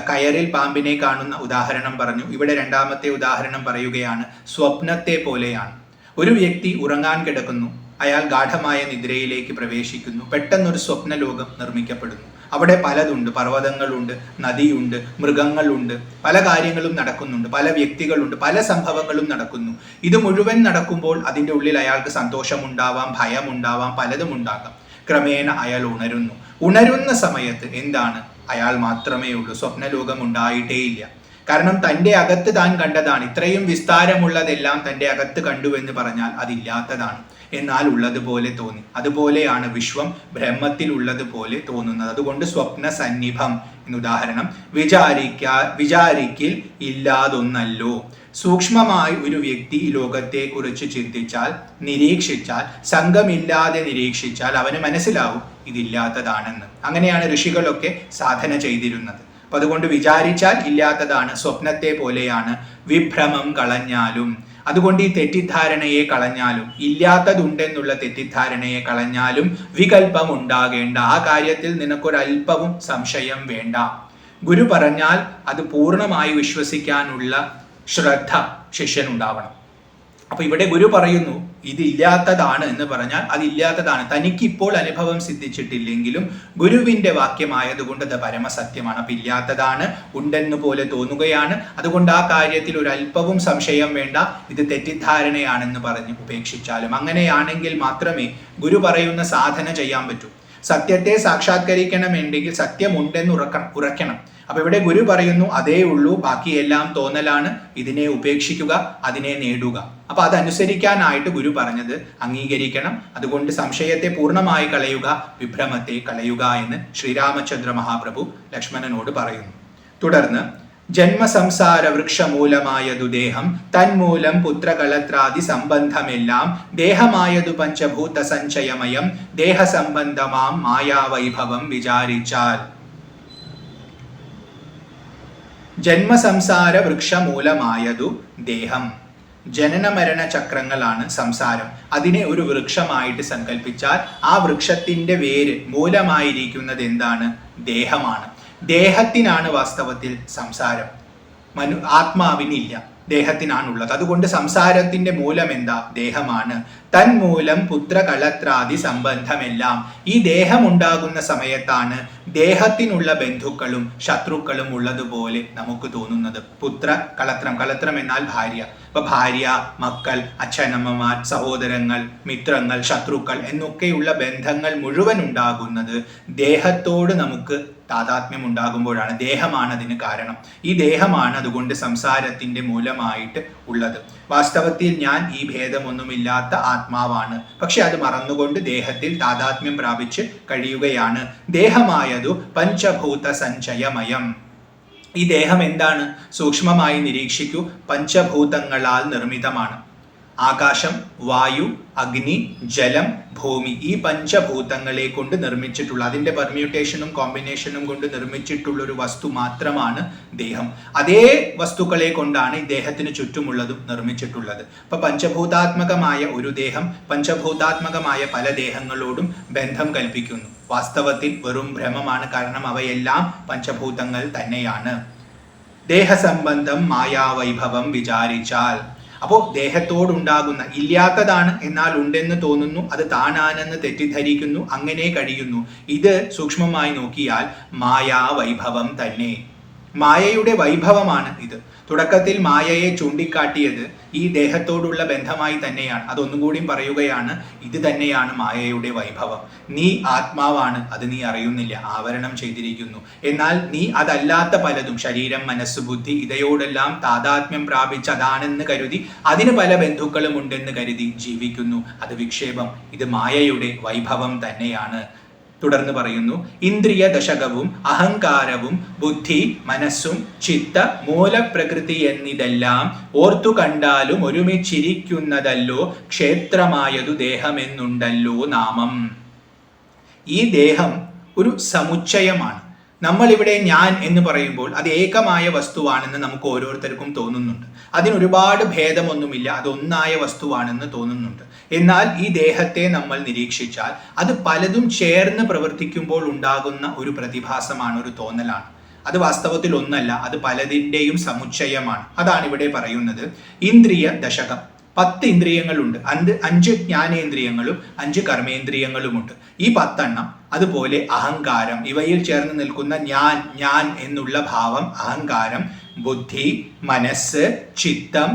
കയറിൽ പാമ്പിനെ കാണുന്ന ഉദാഹരണം പറഞ്ഞു. ഇവിടെ രണ്ടാമത്തെ ഉദാഹരണം പറയുകയാണ്, സ്വപ്നത്തെ പോലെയാണ്. ഒരു വ്യക്തി ഉറങ്ങാൻ കിടക്കുന്നു. അയാൾ ഗാഠമായ നിദ്രയിലേക്ക് പ്രവേശിക്കുന്നു. പെട്ടെന്നൊരു സ്വപ്ന ലോകം നിർമ്മിക്കപ്പെടുന്നു. അവിടെ പലതുണ്ട്. പർവ്വതങ്ങളുണ്ട്, നദിയുണ്ട്, മൃഗങ്ങളുണ്ട്, പല കാര്യങ്ങളും നടക്കുന്നുണ്ട്, പല വ്യക്തികളുണ്ട്, പല സംഭവങ്ങളും നടക്കുന്നു. ഇത് മുഴുവൻ നടക്കുമ്പോൾ അതിൻ്റെ ഉള്ളിൽ അയാൾക്ക് സന്തോഷമുണ്ടാവാം, ഭയമുണ്ടാവാം, പലതും ഉണ്ടാകാം. ക്രമേണ അയാൾ ഉണരുന്നു. ഉണരുന്ന സമയത്ത് എന്താണ്? അയാൾ മാത്രമേ ഉള്ളൂ. സ്വപ്നലോകം ഉണ്ടായിട്ടേയില്ല. കാരണം തൻ്റെ അകത്ത് താൻ കണ്ടതാണ്. ഇത്രയും വിസ്താരമുള്ളതെല്ലാം തൻ്റെ അകത്ത് കണ്ടു എന്ന് പറഞ്ഞാൽ അതില്ലാത്തതാണ്. എന്നാൽ ഉള്ളതുപോലെ തോന്നി. അതുപോലെയാണ് വിശ്വം ബ്രഹ്മത്തിൽ ഉള്ളതുപോലെ തോന്നുന്നത്. അതുകൊണ്ട് സ്വപ്ന സന്നിഭം എന്ന് ഉദാഹരണം. വിചാരിക്കിൽ ഇല്ലാതൊന്നല്ലോ. സൂക്ഷ്മമായി ഒരു വ്യക്തി ലോകത്തെ കുറിച്ച് ചിന്തിച്ചാൽ, നിരീക്ഷിച്ചാൽ, സംഘമില്ലാതെ നിരീക്ഷിച്ചാൽ അവന് മനസ്സിലാവും ഇതില്ലാത്തതാണെന്ന്. അങ്ങനെയാണ് ഋഷികളൊക്കെ സാധന ചെയ്തിരുന്നത്. അപ്പൊ അതുകൊണ്ട് വിചാരിച്ചാൽ ഇല്ലാത്തതാണ്, സ്വപ്നത്തെ പോലെയാണ്. വിഭ്രമം കളഞ്ഞാലും, അതുകൊണ്ട് ഈ തെറ്റിദ്ധാരണയെ കളഞ്ഞാലും, ഇല്ലാത്തതുണ്ടെന്നുള്ള തെറ്റിദ്ധാരണയെ കളഞ്ഞാലും വികല്പം ഉണ്ടാകേണ്ട. ആ കാര്യത്തിൽ നിനക്കൊരല്പവും സംശയം വേണ്ട. ഗുരു പറഞ്ഞാൽ അത് പൂർണ്ണമായി വിശ്വസിക്കാനുള്ള ശ്രദ്ധ ശിഷ്യനുണ്ടാവണം. അപ്പൊ ഇവിടെ ഗുരു പറയുന്നു ഇതില്ലാത്തതാണ് എന്ന് പറഞ്ഞാൽ അതില്ലാത്തതാണ്. തനിക്കിപ്പോൾ അനുഭവം സിദ്ധിച്ചിട്ടില്ലെങ്കിലും ഗുരുവിന്റെ വാക്യമായതുകൊണ്ട് അത് പരമസത്യമാണ്. അപ്പൊ ഇല്ലാത്തതാണ്, ഉണ്ടെന്നു പോലെ തോന്നുകയാണ്. അതുകൊണ്ട് ആ കാര്യത്തിൽ ഒരു അല്പവും സംശയം വേണ്ട. ഇത് തെറ്റിദ്ധാരണയാണെന്ന് പറഞ്ഞ് ഉപേക്ഷിച്ചാലും. അങ്ങനെയാണെങ്കിൽ മാത്രമേ ഗുരു പറയുന്ന സാധന ചെയ്യാൻ പറ്റൂ. സത്യത്തെ സാക്ഷാത്കരിക്കണമെങ്കിൽ സത്യമുണ്ടെന്ന് ഉറക്കണം. അപ്പൊ ഇവിടെ ഗുരു പറയുന്നു അതേ ഉള്ളൂ, ബാക്കിയെല്ലാം തോന്നലാണ്, ഇതിനെ ഉപേക്ഷിക്കുക, അതിനെ നേടുക. അപ്പൊ അതനുസരിക്കാനായിട്ട് ഗുരു പറഞ്ഞത് അംഗീകരിക്കണം. അതുകൊണ്ട് സംശയത്തെ പൂർണ്ണമായി കളയുക, വിഭ്രമത്തെ കളയുക എന്ന് ശ്രീരാമചന്ദ്ര മഹാപ്രഭു ലക്ഷ്മണനോട് പറയുന്നു. തുടർന്ന് ജന്മസംസാര വൃക്ഷമൂലമായതു ദേഹം, തന്മൂലം പുത്രകളത്രാദി സംബന്ധമെല്ലാം, ദേഹമായതു പഞ്ചഭൂത സഞ്ചയമയം, ദേഹസംബന്ധമാം മായാവൈഭവം വിചാരിച്ചാൽ. ജന്മസംസാര വൃക്ഷമൂലമായതു ദേഹം. ജനന മരണ ചക്രങ്ങളാണ് സംസാരം. അതിനെ ഒരു വൃക്ഷമായിട്ട് സങ്കല്പിച്ചാൽ ആ വൃക്ഷത്തിന്റെ വേര് മൂലമായിരിക്കുന്നത് എന്താണ്? ദേഹമാണ്. ദേഹത്തിനാണ് വാസ്തവത്തിൽ സംസാരം. ആത്മാവിനില്ല, ദേഹത്തിനാണുള്ളത്. അതുകൊണ്ട് സംസാരത്തിന്റെ മൂലം എന്താ? ദേഹമാണ്. തന്മൂലം പുത്രകളത്രാദി സംബന്ധമെല്ലാം. ഈ ദേഹം ഉണ്ടാകുന്ന സമയത്താണ് ദേഹത്തിനുള്ള ബന്ധുക്കളും ശത്രുക്കളും ഉള്ളതുപോലെ നമുക്ക് തോന്നുന്നത്. കളത്രം എന്നാൽ ഭാര്യ. അപ്പൊ ഭാര്യ, മക്കൾ, അച്ഛനമ്മമാർ, സഹോദരങ്ങൾ, മിത്രങ്ങൾ, ശത്രുക്കൾ എന്നൊക്കെയുള്ള ബന്ധങ്ങൾ മുഴുവൻ ഉണ്ടാകുന്നത് ദേഹത്തോട് നമുക്ക് താതാത്മ്യം ഉണ്ടാകുമ്പോഴാണ്. ദേഹമാണ് അതിന് കാരണം. ഈ ദേഹമാണ് അതുകൊണ്ട് സംസാരത്തിന്റെ മൂലമായിട്ട് ഉള്ളത്. വാസ്തവത്തിൽ ഞാൻ ഈ ഭേദമൊന്നുമില്ലാത്ത ആത്മാവാണ്. പക്ഷെ അത് മറന്നുകൊണ്ട് ദേഹത്തിൽ താതാത്മ്യം പ്രാപിച്ച് കഴിയുകയാണ്. ദേഹമായതു പഞ്ചഭൂത സഞ്ചയമയം. ഈ ദേഹം എന്താണ്? സൂക്ഷ്മമായി നിരീക്ഷിക്കൂ. പഞ്ചഭൂതങ്ങളാൽ നിർമ്മിതമാണ്. ആകാശം, വായു, അഗ്നി, ജലം, ഭൂമി, ഈ പഞ്ചഭൂതങ്ങളെ കൊണ്ട് നിർമ്മിച്ചിട്ടുള്ള, അതിൻ്റെ പെർമ്യൂട്ടേഷനും കോമ്പിനേഷനും കൊണ്ട് നിർമ്മിച്ചിട്ടുള്ള ഒരു വസ്തു മാത്രമാണ് ദേഹം. അതേ വസ്തുക്കളെ കൊണ്ടാണ് ഈ ദേഹത്തിന് ചുറ്റുമുള്ളതും നിർമ്മിച്ചിട്ടുള്ളത്. അപ്പൊ പഞ്ചഭൂതാത്മകമായ ഒരു ദേഹം പഞ്ചഭൂതാത്മകമായ പല ദേഹങ്ങളോടും ബന്ധം കൽപ്പിക്കുന്നു. വാസ്തവത്തിൽ വെറും ഭ്രമമാണ്, കാരണം അവയെല്ലാം പഞ്ചഭൂതങ്ങൾ തന്നെയാണ്. ദേഹസംബന്ധം മായാവൈഭവം വിചാരിച്ചാൽ, അപ്പോൾ ദേഹത്തോടുണ്ടാകുന്ന, ഇല്ലാത്തതാണ് എന്നാൽ ഉണ്ടെന്ന് തോന്നുന്നു, അത് താനാണെന്ന് തെറ്റിദ്ധരിക്കുന്നു, അങ്ങനെ കഴിയുന്നു. ഇത് സൂക്ഷ്മമായി നോക്കിയാൽ മായാവൈഭവം തന്നെ, മായയുടെ വൈഭവമാണ് ഇത്. തുടക്കത്തിൽ മായയെ ചൂണ്ടിക്കാട്ടിയത് ഈ ദേഹത്തോടുള്ള ബന്ധമായി തന്നെയാണ്. അതൊന്നുകൂടി പറയുകയാണ്, ഇത് തന്നെയാണ് മായയുടെ വൈഭവം. നീ ആത്മാവാണ്, അത് നീ അറിയുന്നില്ല, ആവരണം ചെയ്തിരിക്കുന്നു. എന്നാൽ നീ അതല്ലാത്ത പലതും, ശരീരം, മനസ്സ്, ബുദ്ധി, ഇതയോടെല്ലാം താതാത്മ്യം പ്രാപിച്ച് അതാണെന്ന് കരുതി, അതിന് പല ബന്ധുക്കളും ഉണ്ടെന്ന് കരുതി ജീവിക്കുന്നു. അത് വിക്ഷേപം. ഇത് മായയുടെ വൈഭവം തന്നെയാണ്. തുടർന്ന് പറയുന്നു, ഇന്ദ്രിയ ദശകവും അഹങ്കാരവും ബുദ്ധി, മനസ്സും ചിത്ത, മൂലപ്രകൃതി എന്നിതെല്ലാം ഓർത്തു കണ്ടാലും ഒരുമിച്ചിരിക്കുന്നതല്ലോ ക്ഷേത്രമായതു ദേഹമെന്നുണ്ടല്ലോ നാമം. ഈ ദേഹം ഒരു സമുച്ചയമാണ്. നമ്മളിവിടെ ഞാൻ എന്ന് പറയുമ്പോൾ അത് ഏകമായ വസ്തുവാണെന്ന് നമുക്ക് ഓരോരുത്തർക്കും തോന്നുന്നുണ്ട്. അതിനൊരുപാട് ഭേദമൊന്നുമില്ല, അതൊന്നായ വസ്തുവാണെന്ന് തോന്നുന്നുണ്ട്. എന്നാൽ ഈ ദേഹത്തെ നമ്മൾ നിരീക്ഷിച്ചാൽ അത് പലതും ചേർന്ന് പ്രവർത്തിക്കുമ്പോൾ ഉണ്ടാകുന്ന ഒരു പ്രതിഭാസമാണ്, ഒരു തോന്നലാണ്. അത് വാസ്തവത്തിൽ ഒന്നല്ല, അത് പലതിൻ്റെയും സമുച്ചയമാണ്. അതാണ് ഇവിടെ പറയുന്നത്. ഇന്ദ്രിയ ദശകം, 10 ഇന്ദ്രിയങ്ങളുണ്ട്. 5 ജ്ഞാനേന്ദ്രിയങ്ങളും 5 കർമ്മേന്ദ്രിയങ്ങളുമുണ്ട്. ഈ 10 എണ്ണം, അതുപോലെ അഹങ്കാരം, ഇവയിൽ ചേർന്ന് നിൽക്കുന്ന ഞാൻ എന്നുള്ള ഭാവം, അഹങ്കാരം, ബുദ്ധി, മനസ്സ്, ചിത്തം,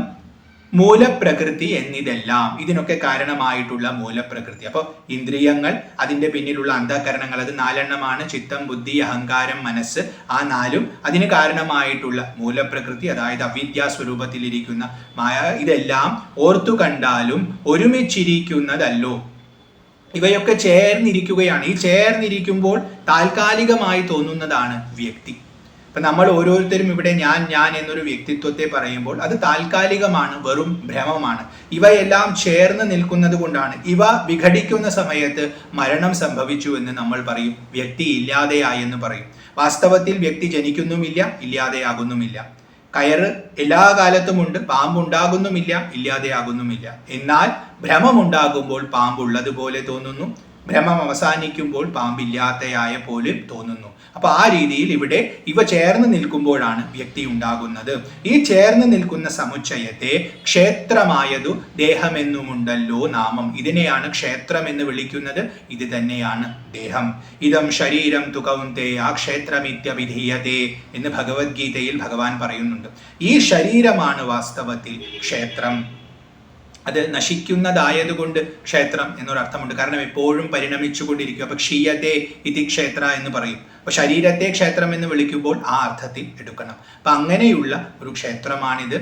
മൂലപ്രകൃതി എന്നിതെല്ലാം, ഇതിനൊക്കെ കാരണമായിട്ടുള്ള മൂലപ്രകൃതി. അപ്പോൾ ഇന്ദ്രിയങ്ങൾ, അതിൻ്റെ പിന്നിലുള്ള അന്ധകരണങ്ങൾ, അത് 4 എണ്ണമാണ്. ചിത്തം, ബുദ്ധി, അഹങ്കാരം, മനസ്സ്, ആ 4ഉം അതിന് കാരണമായിട്ടുള്ള മൂലപ്രകൃതി, അതായത് അവിദ്യാസ്വരൂപത്തിലിരിക്കുന്ന മായ. ഇതെല്ലാം ഓർത്തു കണ്ടാലും ഒരുമിച്ചിരിക്കുന്നതല്ലോ. ഇവയൊക്കെ ചേർന്നിരിക്കുകയാണ്. ഈ ചേർന്നിരിക്കുമ്പോൾ താൽക്കാലികമായി തോന്നുന്നതാണ് വ്യക്തി. ഇപ്പം നമ്മൾ ഓരോരുത്തരും ഇവിടെ ഞാൻ എന്നൊരു വ്യക്തിത്വത്തെ പറയുമ്പോൾ അത് താൽക്കാലികമാണ്, വെറും ഭ്രമമാണ്. ഇവയെല്ലാം ചേർന്ന് നിൽക്കുന്നത് കൊണ്ടാണ്. ഇവ വിഘടിക്കുന്ന സമയത്ത് മരണം സംഭവിച്ചു എന്ന് നമ്മൾ പറയും, വ്യക്തി ഇല്ലാതെയായി എന്ന് പറയും. വാസ്തവത്തിൽ വ്യക്തി ജനിക്കുന്നുമില്ല, ഇല്ലാതെയാകുന്നുമില്ല. കയറ് എല്ലാ കാലത്തുമുണ്ട്, പാമ്പുണ്ടാകുന്നുമില്ല, ഇല്ലാതെയാകുന്നുമില്ല. എന്നാൽ ഭ്രമമുണ്ടാകുമ്പോൾ പാമ്പുള്ളതുപോലെ തോന്നുന്നു, ഭ്രമം അവസാനിക്കുമ്പോൾ പാമ്പില്ലാത്തയായ പോലെ തോന്നുന്നു. അപ്പൊ ആ രീതിയിൽ ഇവിടെ ഇവ ചേർന്ന് നിൽക്കുമ്പോഴാണ് വ്യക്തി ഉണ്ടാകുന്നത്. ഈ ചേർന്ന് നിൽക്കുന്ന സമുച്ചയത്തെ ക്ഷേത്രമായതു ദേഹമെന്നുമുണ്ടല്ലോ നാമം. ഇതിനെയാണ് ക്ഷേത്രം എന്ന് വിളിക്കുന്നത്. ഇത് തന്നെയാണ് ദേഹം. ഇതം ശരീരം തു കൗന്തേയ ക്ഷേത്രമിത്യഭിധീയതേ എന്ന് ഭഗവത്ഗീതയിൽ ഭഗവാൻ പറയുന്നുണ്ട്. ഈ ശരീരമാണ് വാസ്തവത്തിൽ ക്ഷേത്രം. അത് നശിക്കുന്നതായതുകൊണ്ട് ക്ഷേത്രം എന്നൊരർത്ഥമുണ്ട്. കാരണം എപ്പോഴും പരിണമിച്ചുകൊണ്ടിരിക്കും. അപ്പൊ ക്ഷീയത്തെ ഇതി ക്ഷേത്ര എന്ന് പറയും. അപ്പൊ ശരീരത്തെ ക്ഷേത്രം എന്ന് വിളിക്കുമ്പോൾ ആ അർത്ഥത്തിൽ എടുക്കണം. അപ്പൊ അങ്ങനെയുള്ള ഒരു ക്ഷേത്രമാണിത്,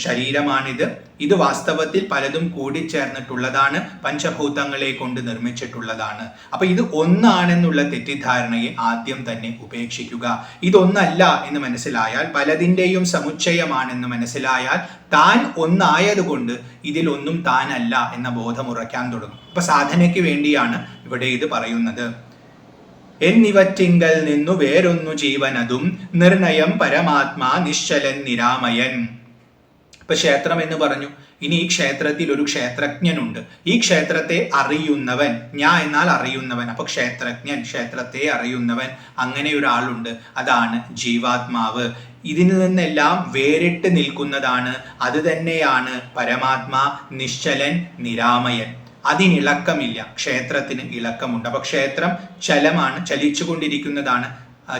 ശരീരമാണിത്. ഇത് വാസ്തവത്തിൽ പലതും കൂടിച്ചേർന്നിട്ടുള്ളതാണ്, പഞ്ചഭൂതങ്ങളെ കൊണ്ട് നിർമ്മിച്ചിട്ടുള്ളതാണ്. അപ്പൊ ഇത് ഒന്നാണെന്നുള്ള തെറ്റിദ്ധാരണയെ ആദ്യം തന്നെ ഉപേക്ഷിക്കുക. ഇതൊന്നല്ല എന്ന് മനസ്സിലായാൽ, പലതിൻ്റെയും സമുച്ചയമാണെന്ന് മനസ്സിലായാൽ, താൻ ഒന്നായതുകൊണ്ട് ഇതിലൊന്നും താനല്ല എന്ന ബോധം ഉറയ്ക്കാൻ തുടങ്ങും. അപ്പൊ സാധനയ്ക്ക് വേണ്ടിയാണ് ഇവിടെ ഇത് പറയുന്നത്. എന്നിവറ്റിങ്കൽ നിന്നു വേറൊന്നു ജീവനതും നിർണയം പരമാത്മാ നിശ്ചലൻ നിരാമയൻ. ഇപ്പൊ ക്ഷേത്രം എന്ന് പറഞ്ഞു. ഇനി ഈ ക്ഷേത്രത്തിൽ ഒരു ക്ഷേത്രജ്ഞനുണ്ട്. ഈ ക്ഷേത്രത്തെ അറിയുന്നവൻ, ഞാൻ എന്നാൽ അറിയുന്നവൻ. അപ്പൊ ക്ഷേത്രജ്ഞൻ, ക്ഷേത്രത്തെ അറിയുന്നവൻ, അങ്ങനെ ഒരാളുണ്ട്. അതാണ് ജീവാത്മാവ്. ഇതിൽ നിന്നെല്ലാം വേറിട്ട് നിൽക്കുന്നതാണ്. അത് തന്നെയാണ് പരമാത്മാ നിശ്ചലൻ നിരാമയൻ. അതിനിളക്കമില്ല. ക്ഷേത്രത്തിന് ഇളക്കമുണ്ട്. അപ്പൊ ക്ഷേത്രം ചലമാണ്, ചലിച്ചുകൊണ്ടിരിക്കുന്നതാണ്.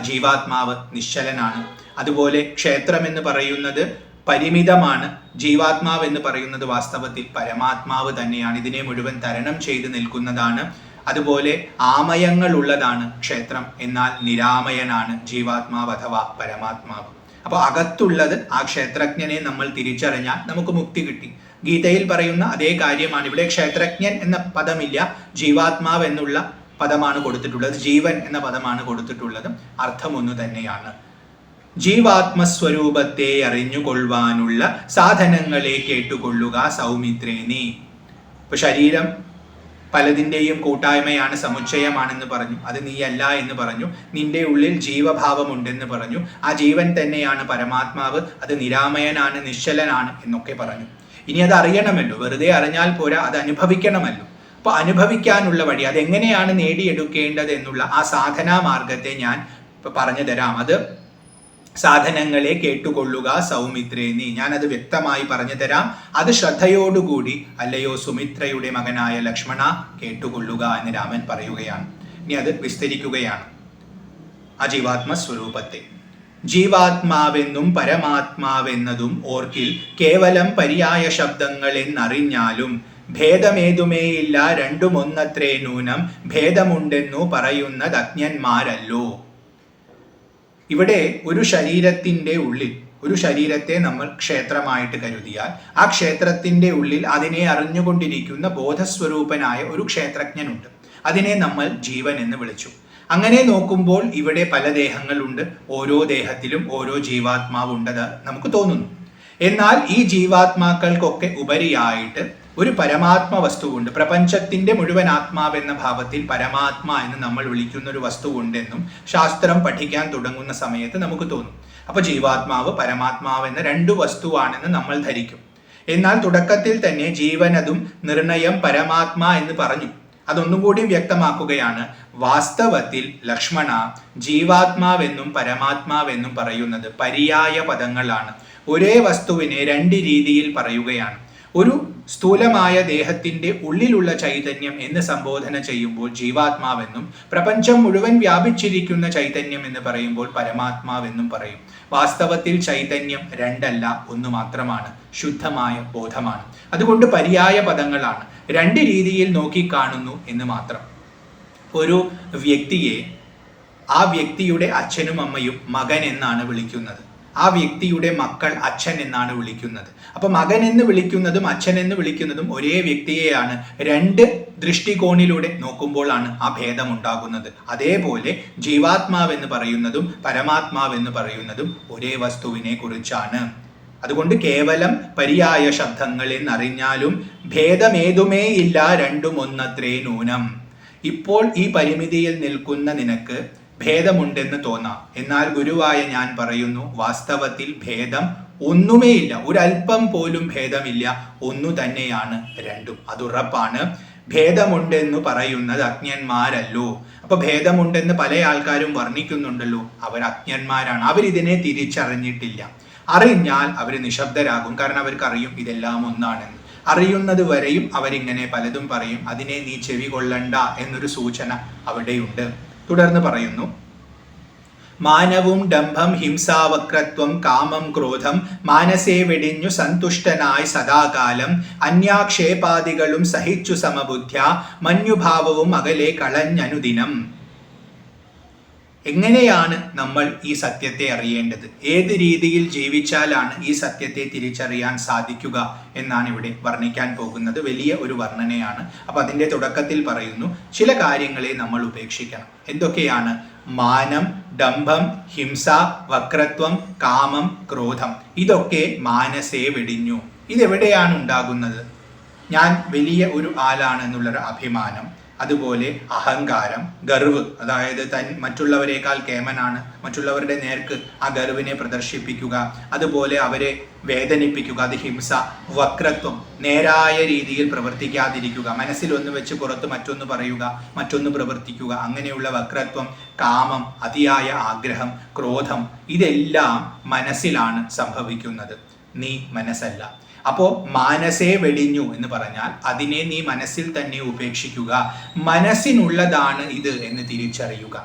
ജീവാത്മാവ് നിശ്ചലനാണ്. അതുപോലെ ക്ഷേത്രം എന്ന് പറയുന്നത് പരിമിതമാണ്. ജീവാത്മാവ് എന്ന് പറയുന്നത് വാസ്തവത്തിൽ പരമാത്മാവ് തന്നെയാണ്. ഇതിനെ മുഴുവൻ തരണം ചെയ്ത് നിൽക്കുന്നതാണ്. അതുപോലെ ആമയങ്ങൾ ഉള്ളതാണ് ക്ഷേത്രം, എന്നാൽ നിരാമയനാണ് ജീവാത്മാവ് അഥവാ പരമാത്മാവ്. അപ്പോൾ അകത്തുള്ളത് ആ ക്ഷേത്രജ്ഞനെ നമ്മൾ തിരിച്ചറിഞ്ഞാൽ നമുക്ക് മുക്തി കിട്ടി. ഗീതയിൽ പറയുന്ന അതേ കാര്യമാണ്. ഇവിടെ ക്ഷേത്രജ്ഞൻ എന്ന പദമില്ല, ജീവാത്മാവ് എന്നുള്ള പദമാണ് കൊടുത്തിട്ടുള്ളത്. ജീവൻ എന്ന പദമാണ് കൊടുത്തിട്ടുള്ളത്. അർത്ഥം ഒന്ന് തന്നെയാണ്. ജീവാത്മസ്വരൂപത്തെ അറിഞ്ഞുകൊള്ളുവാനുള്ള സാധനങ്ങളെ കേട്ടുകൊള്ളുക സൗമിത്രേ നീ. ഇപ്പൊ ശരീരം പലതിൻ്റെയും കൂട്ടായ്മയാണ്, സമുച്ചയമാണെന്ന് പറഞ്ഞു. അത് നീയല്ല എന്ന് പറഞ്ഞു. നിന്റെ ഉള്ളിൽ ജീവഭാവമുണ്ടെന്ന് പറഞ്ഞു. ആ ജീവൻ തന്നെയാണ് പരമാത്മാവ്. അത് നിരാമയനാണ്, നിശ്ചലനാണ് എന്നൊക്കെ പറഞ്ഞു. ഇനി അത് അറിയണമല്ലോ, വെറുതെ അറിഞ്ഞാൽ പോരാ, അത് അനുഭവിക്കണമല്ലോ. അപ്പൊ അനുഭവിക്കാനുള്ള വഴി, അതെങ്ങനെയാണ് നേടിയെടുക്കേണ്ടത് എന്നുള്ള ആ സാധനാ മാർഗത്തെ ഞാൻ പറഞ്ഞു തരാം. അത് സാധനങ്ങളെ കേട്ടുകൊള്ളുക സൗമിത്രേ നീ. ഞാനത് വ്യക്തമായി പറഞ്ഞു തരാം. അത് ശ്രദ്ധയോടുകൂടി അല്ലയോ സുമിത്രയുടെ മകനായ ലക്ഷ്മണ കേട്ടുകൊള്ളുക എന്ന് രാമൻ പറയുകയാണ്. ഇനി അത് വിസ്തരിക്കുകയാണ്. ആ ജീവാത്മസ്വരൂപത്തെ, ജീവാത്മാവെന്നും പരമാത്മാവെന്നതും ഓർക്കിൽ കേവലം പര്യായ ശബ്ദങ്ങൾ എന്നറിഞ്ഞാലും ഭേദമേതുമേയില്ല രണ്ടും ഒന്നത്രേ നൂനം ഭേദമുണ്ടെന്നു പറയുന്നത് അജ്ഞന്മാരല്ലോ. ഇവിടെ ഒരു ശരീരത്തിൻ്റെ ഉള്ളിൽ, ഒരു ശരീരത്തെ നമ്മൾ ക്ഷേത്രമായിട്ട് കരുതിയാൽ ആ ക്ഷേത്രത്തിൻ്റെ ഉള്ളിൽ അതിനെ അറിഞ്ഞുകൊണ്ടിരിക്കുന്ന ബോധസ്വരൂപനായ ഒരു ക്ഷേത്രജ്ഞനുണ്ട്. അതിനെ നമ്മൾ ജീവൻ എന്ന് വിളിച്ചു. അങ്ങനെ നോക്കുമ്പോൾ ഇവിടെ പല ദേഹങ്ങളുണ്ട്. ഓരോ ദേഹത്തിലും ഓരോ ജീവാത്മാവുണ്ടെന്ന് നമുക്ക് തോന്നുന്നു. എന്നാൽ ഈ ജീവാത്മാക്കൾക്കൊക്കെ ഉപരിയായിട്ട് ഒരു പരമാത്മ വസ്തുവുണ്ട്. പ്രപഞ്ചത്തിന്റെ മുഴുവൻ ആത്മാവെന്ന ഭാവത്തിൽ പരമാത്മ എന്ന് നമ്മൾ വിളിക്കുന്ന ഒരു വസ്തുവുണ്ടെന്നും ശാസ്ത്രം പഠിക്കാൻ തുടങ്ങുന്ന സമയത്ത് നമുക്ക് തോന്നും. അപ്പൊ ജീവാത്മാവ് പരമാത്മാവ് എന്ന രണ്ടു വസ്തുവാണെന്ന് നമ്മൾ ധരിക്കും. എന്നാൽ തുടക്കത്തിൽ തന്നെ ജീവനതും നിർണയം പരമാത്മ എന്ന് പറഞ്ഞു. അതൊന്നും കൂടി വ്യക്തമാക്കുകയാണ്. വാസ്തവത്തിൽ ലക്ഷ്മണ, ജീവാത്മാവെന്നും പരമാത്മാവെന്നും പറയുന്നത് പര്യായ പദങ്ങളാണ്. ഒരേ വസ്തുവിനെ രണ്ട് രീതിയിൽ പറയുകയാണ്. ഒരു സ്ഥൂലമായ ദേഹത്തിന്റെ ഉള്ളിലുള്ള ചൈതന്യം എന്ന് സംബോധന ചെയ്യുമ്പോൾ ജീവാത്മാവെന്നും, പ്രപഞ്ചം മുഴുവൻ വ്യാപിച്ചിരിക്കുന്ന ചൈതന്യം എന്ന് പറയുമ്പോൾ പരമാത്മാവെന്നും പറയും. വാസ്തവത്തിൽ ചൈതന്യം രണ്ടല്ല, ഒന്ന് മാത്രമാണ്, ശുദ്ധമായ ബോധമാണ്. അതുകൊണ്ട് പര്യായ പദങ്ങളാണ്, രണ്ട് രീതിയിൽ നോക്കിക്കാണുന്നു എന്ന് മാത്രം. ഒരു വ്യക്തിയെ ആ വ്യക്തിയുടെ അച്ഛനും അമ്മയും മകൻ എന്നാണ് വിളിക്കുന്നത്. ആ വ്യക്തിയുടെ മക്കൾ അച്ഛൻ എന്നാണ് വിളിക്കുന്നത്. അപ്പൊ മകൻ എന്ന് വിളിക്കുന്നതും അച്ഛൻ എന്ന് വിളിക്കുന്നതും ഒരേ വ്യക്തിയെയാണ്. രണ്ട് ദൃഷ്ടികോണിലൂടെ നോക്കുമ്പോഴാണ് ആ ഭേദം ഉണ്ടാകുന്നത്. അതേപോലെ ജീവാത്മാവെന്ന് പറയുന്നതും പരമാത്മാവെന്ന് പറയുന്നതും ഒരേ വസ്തുവിനെ കുറിച്ചാണ്. അതുകൊണ്ട് കേവലം പര്യായ ശബ്ദങ്ങൾ എന്നറിഞ്ഞാലും ഭേദമേതുമേ ഇല്ല രണ്ടും ഒന്നത്രേ നൂനം. ഇപ്പോൾ ഈ പരിമിതിയിൽ നിൽക്കുന്ന നിനക്ക് ഭേദമുണ്ടെന്ന് തോന്നാം. എന്നാൽ ഗുരുവായ ഞാൻ പറയുന്നു, വാസ്തവത്തിൽ ഭേദം ഒന്നുമേയില്ല, ഒരല്പം പോലും ഭേദമില്ല, ഒന്നു തന്നെയാണ് രണ്ടും. അതുറപ്പാണ്. ഭേദമുണ്ടെന്ന് പറയുന്നത് അജ്ഞന്മാരല്ലോ. അപ്പൊ ഭേദമുണ്ടെന്ന് പല ആൾക്കാരും വർണ്ണിക്കുന്നുണ്ടല്ലോ, അവർ അജ്ഞന്മാരാണ്. അവരിതിനെ തിരിച്ചറിഞ്ഞിട്ടില്ല. അറിഞ്ഞാൽ അവർ നിശബ്ദരാകും. കാരണം അവർക്കറിയും ഇതെല്ലാം ഒന്നാണെന്ന്. അറിയുന്നത് വരെയും അവരിങ്ങനെ പലതും പറയും. അതിനെ നീ ചെവി കൊള്ളണ്ട എന്നൊരു സൂചന അവിടെയുണ്ട്. തുടർന്ന് പറയുന്നു, മാനവും ഡംഭം ഹിംസാവക്രത്വം കാമം ക്രോധം മാനസേ വെടിഞ്ഞു സന്തുഷ്ടനായി സദാകാലം അന്യാക്ഷേപാദികളും സഹിച്ചു സമബുദ്ധ്യ മഞ്ഞുഭാവവും അകലെ കളഞ്ഞനുദിനം. എങ്ങനെയാണ് നമ്മൾ ഈ സത്യത്തെ അറിയേണ്ടത്? ഏത് രീതിയിൽ ജീവിച്ചാലാണ് ഈ സത്യത്തെ തിരിച്ചറിയാൻ സാധിക്കുക എന്നാണ് ഇവിടെ വർണ്ണിക്കാൻ പോകുന്നത്. വലിയ ഒരു വർണ്ണനയാണ്. അപ്പൊ അതിൻ്റെ തുടക്കത്തിൽ പറയുന്നു, ചില കാര്യങ്ങളെ നമ്മൾ ഉപേക്ഷിക്കണം. എന്തൊക്കെയാണ്? മാനം, ഡംഭം, ഹിംസ, വക്രത്വം, കാമം, ക്രോധം. ഇതൊക്കെ മാനസേ വെടിഞ്ഞു. ഇതെവിടെയാണ് ഉണ്ടാകുന്നത്? ഞാൻ വലിയ ഒരു ആളാണെന്നുള്ളൊരു അഭിമാനം, അതുപോലെ അഹങ്കാരം, ഗർവ്, അതായത് മറ്റുള്ളവരെക്കാൾ കേമനാണ്, മറ്റുള്ളവരുടെ നേർക്ക് ആ ഗർവിനെ പ്രദർശിപ്പിക്കുക, അതുപോലെ അവരെ വേദനിപ്പിക്കുക, അത് ഹിംസ. വക്രത്വം, നേരായ രീതിയിൽ പ്രവർത്തിക്കാതിരിക്കുക, മനസ്സിലൊന്ന് വെച്ച് പുറത്ത് മറ്റൊന്ന് പറയുക, മറ്റൊന്ന് പ്രവർത്തിക്കുക, അങ്ങനെയുള്ള വക്രത്വം. കാമം, അതിയായ ആഗ്രഹം. ക്രോധം, ഇതെല്ലാം മനസ്സിലാണ് സംഭവിക്കുന്നത്, നീ മനസ്സല്ല. അപ്പോൾ മാനസേ വെടിഞ്ഞു എന്ന് പറഞ്ഞാൽ അതിനെ നീ മനസ്സിൽ തന്നെ ഉപേക്ഷിക്കുക. മനസ്സിനുള്ളതാണ് ഇത് എന്ന് തിരിച്ചറിയുക.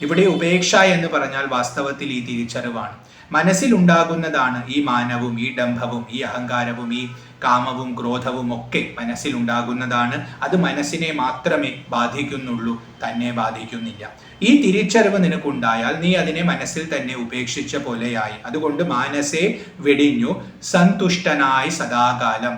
ഇവിടെ ഉപേക്ഷ എന്ന് പറഞ്ഞാൽ വാസ്തവത്തിൽ ഈ തിരിച്ചറിവാണ്. മനസ്സിലുണ്ടാകുന്നതാണ് ഈ മാനവും ഈ ഡംഭവും ഈ അഹങ്കാരവും ഈ കാമവും ക്രോധവും ഒക്കെ മനസ്സിലുണ്ടാകുന്നതാണ്. അത് മനസ്സിനെ മാത്രമേ ബാധിക്കുന്നുള്ളൂ, തന്നെ ബാധിക്കുന്നില്ല. ഈ തിരിച്ചറിവ് നിനക്കുണ്ടായാൽ നീ അതിനെ മനസ്സിൽ തന്നെ ഉപേക്ഷിച്ച പോലെയായി. അതുകൊണ്ട് മാനസേ വെടിഞ്ഞു സന്തുഷ്ടനായി സദാകാലം.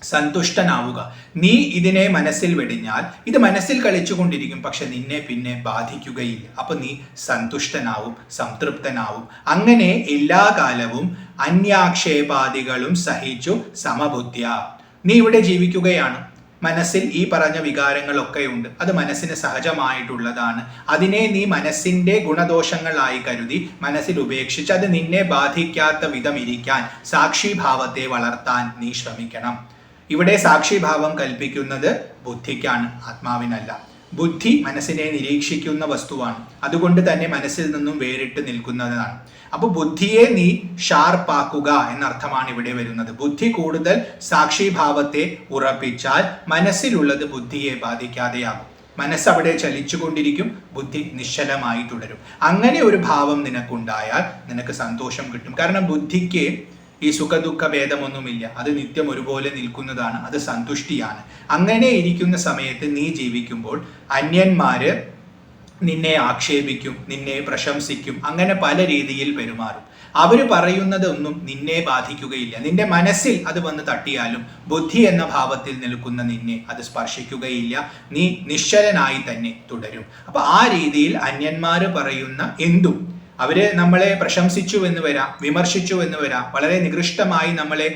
സന്തുഷ്ടനാവുക. നീ ഇതിനെ മനസ്സിൽ വെടിഞ്ഞാൽ ഇത് മനസ്സിൽ കളിച്ചുകൊണ്ടിരിക്കും, പക്ഷെ നിന്നെ പിന്നെ ബാധിക്കുകയില്ല. അപ്പൊ നീ സന്തുഷ്ടനാവും, സംതൃപ്തനാവും. അങ്ങനെ എല്ലാ കാലവും അന്യാക്ഷേപാദികളും സഹിച്ചു സമബുദ്ധ്യ നീ ഇവിടെ ജീവിക്കുകയാണ്. മനസ്സിൽ ഈ പറഞ്ഞ വികാരങ്ങളൊക്കെ ഉണ്ട്, അത് മനസ്സിന് സഹജമായിട്ടുള്ളതാണ്. അതിനെ നീ മനസ്സിന്റെ ഗുണദോഷങ്ങളായി കരുതി മനസ്സിൽ ഉപേക്ഷിച്ച് അത് നിന്നെ ബാധിക്കാത്ത വിധം ഇരിക്കാൻ സാക്ഷിഭാവത്തെ വളർത്താൻ നീ ശ്രമിക്കണം. ഇവിടെ സാക്ഷിഭാവം കൽപ്പിക്കുന്നത് ബുദ്ധിക്കാണ്, ആത്മാവിനല്ല. ബുദ്ധി മനസ്സിനെ നിരീക്ഷിക്കുന്ന വസ്തുവാണ്, അതുകൊണ്ട് തന്നെ മനസ്സിൽ നിന്നും വേറിട്ട് നിൽക്കുന്നതാണ്. അപ്പോൾ ബുദ്ധിയെ നീ ഷാർപ്പാക്കുക എന്നർത്ഥമാണ് ഇവിടെ വരുന്നത്. ബുദ്ധി കൂടുതൽ സാക്ഷിഭാവത്തെ ഉറപ്പിച്ചാൽ മനസ്സിലുള്ളത് ബുദ്ധിയെ ബാധിക്കാതെയാകും. മനസ്സവിടെ ചലിച്ചുകൊണ്ടിരിക്കും, ബുദ്ധി നിശ്ചലമായി തുടരും. അങ്ങനെ ഒരു ഭാവം നിനക്കുണ്ടായാൽ നിനക്ക് സന്തോഷം കിട്ടും. കാരണം ബുദ്ധിക്ക് ഈ സുഖദുഃഖ ഭേദമൊന്നുമില്ല, അത് നിത്യം ഒരുപോലെ നിൽക്കുന്നതാണ്, അത് സന്തുഷ്ടിയാണ്. അങ്ങനെ ഇരിക്കുന്ന സമയത്ത് നീ ജീവിക്കുമ്പോൾ അന്യന്മാര് നിന്നെ ആക്ഷേപിക്കും, നിന്നെ പ്രശംസിക്കും, അങ്ങനെ പല രീതിയിൽ പെരുമാറും. അവർ പറയുന്നതൊന്നും നിന്നെ ബാധിക്കുകയില്ല. നിന്റെ മനസ്സിൽ അത് വന്ന് തട്ടിയാലും ബുദ്ധി എന്ന ഭാവത്തിൽ നിൽക്കുന്ന നിന്നെ അത് സ്പർശിക്കുകയില്ല. നീ നിശ്ചലനായി തന്നെ തുടരും. അപ്പൊ ആ രീതിയിൽ അന്യന്മാര് പറയുന്ന എന്തും, അവര് നമ്മളെ പ്രശംസിച്ചു എന്ന് വരാം, വിമർശിച്ചു എന്ന് വരാം, വളരെ നികൃഷ്ടമായി നമ്മളെ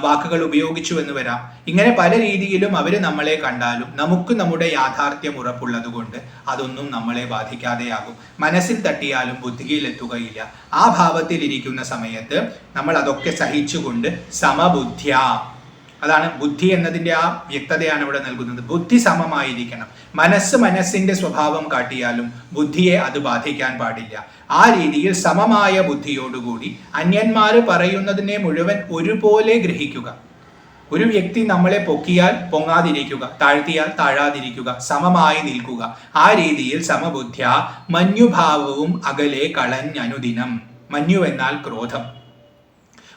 വാക്കുകൾ ഉപയോഗിച്ചു എന്ന് വരാം. ഇങ്ങനെ പല രീതിയിലും അവര് നമ്മളെ കണ്ടാലും നമുക്ക് നമ്മുടെ യാഥാർത്ഥ്യം ഉറപ്പുള്ളത് കൊണ്ട് അതൊന്നും നമ്മളെ ബാധിക്കാതെയാകും. മനസ്സിൽ തട്ടിയാലും ബുദ്ധിയിൽ എത്തുകയില്ല. ആ ഭാവത്തിൽ ഇരിക്കുന്ന സമയത്ത് നമ്മൾ അതൊക്കെ സഹിച്ചുകൊണ്ട് സമബുദ്ധ്യ, അതാണ് ബുദ്ധി എന്നതിൻ്റെ ആ വ്യക്തതയാണ് ഇവിടെ നൽകുന്നത്. ബുദ്ധി സമമായിരിക്കണം. മനസ്സിന്റെ സ്വഭാവം കാട്ടിയാലും ബുദ്ധിയെ അത് ബാധിക്കാൻ പാടില്ല. ആ രീതിയിൽ സമമായ ബുദ്ധിയോടുകൂടി അന്യന്മാര് പറയുന്നതിനെ മുഴുവൻ ഒരുപോലെ ഗ്രഹിക്കുക. ഒരു വ്യക്തി നമ്മളെ പൊക്കിയാൽ പൊങ്ങാതിരിക്കുക, താഴ്ത്തിയാൽ താഴാതിരിക്കുക, സമമായി നിൽക്കുക. ആ രീതിയിൽ സമബുദ്ധ്യ മഞ്ഞുഭാവവും അകലെ കളഞ്ഞനുദിനം. മഞ്ഞു എന്നാൽ ക്രോധം.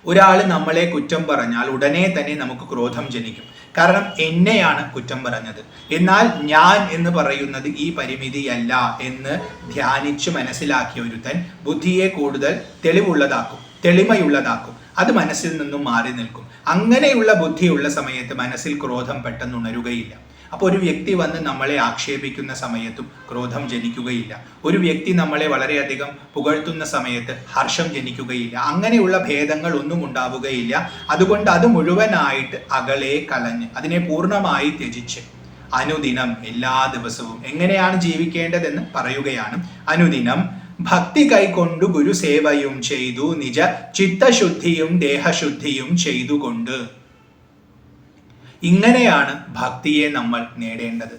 ഒരാൾ നമ്മളെ കുറ്റം പറഞ്ഞാൽ ഉടനെ തന്നെ നമുക്ക് ക്രോധം ജനിക്കും. കാരണം എന്നെയാണ് കുറ്റം പറഞ്ഞത്, എന്നാൽ ഞാൻ എന്ന് പറയുന്നത് ഈ പരിമിതിയല്ല എന്ന് ധ്യാനിച്ചു മനസ്സിലാക്കിയ ഒരുത്തൻ ബുദ്ധിയെ കൂടുതൽ തെളിവുള്ളതാക്കും, തെളിമയുള്ളതാക്കും. അത് മനസ്സിൽ നിന്നും മാറി നിൽക്കും. അങ്ങനെയുള്ള ബുദ്ധിയുള്ള സമയത്ത് മനസ്സിൽ ക്രോധം പെട്ടെന്ന് ഉണരുകയില്ല. അപ്പോൾ ഒരു വ്യക്തി വന്ന് നമ്മളെ ആക്ഷേപിക്കുന്ന സമയത്തും ക്രോധം ജനിക്കുകയില്ല. ഒരു വ്യക്തി നമ്മളെ വളരെയധികം പുകഴ്ത്തുന്ന സമയത്ത് ഹർഷം ജനിക്കുകയില്ല. അങ്ങനെയുള്ള ഭേദങ്ങൾ ഒന്നും ഉണ്ടാവുകയില്ല. അതുകൊണ്ട് അത് മുഴുവനായിട്ട് അകലെ കളഞ്ഞ് അതിനെ പൂർണ്ണമായി ത്യജിച്ച് അനുദിനം എല്ലാ ദിവസവും എങ്ങനെയാണ് ജീവിക്കേണ്ടതെന്ന് പറയുകയാണ്. അനുദിനം ഭക്തി കൈക്കൊണ്ടു ഗുരുസേവയും ചെയ്തു നിജ ചിത്തശുദ്ധിയും ദേഹശുദ്ധിയും ചെയ്തുകൊണ്ട്. ഇങ്ങനെയാണ് ഭക്തിയെ നമ്മൾ നേടേണ്ടത്.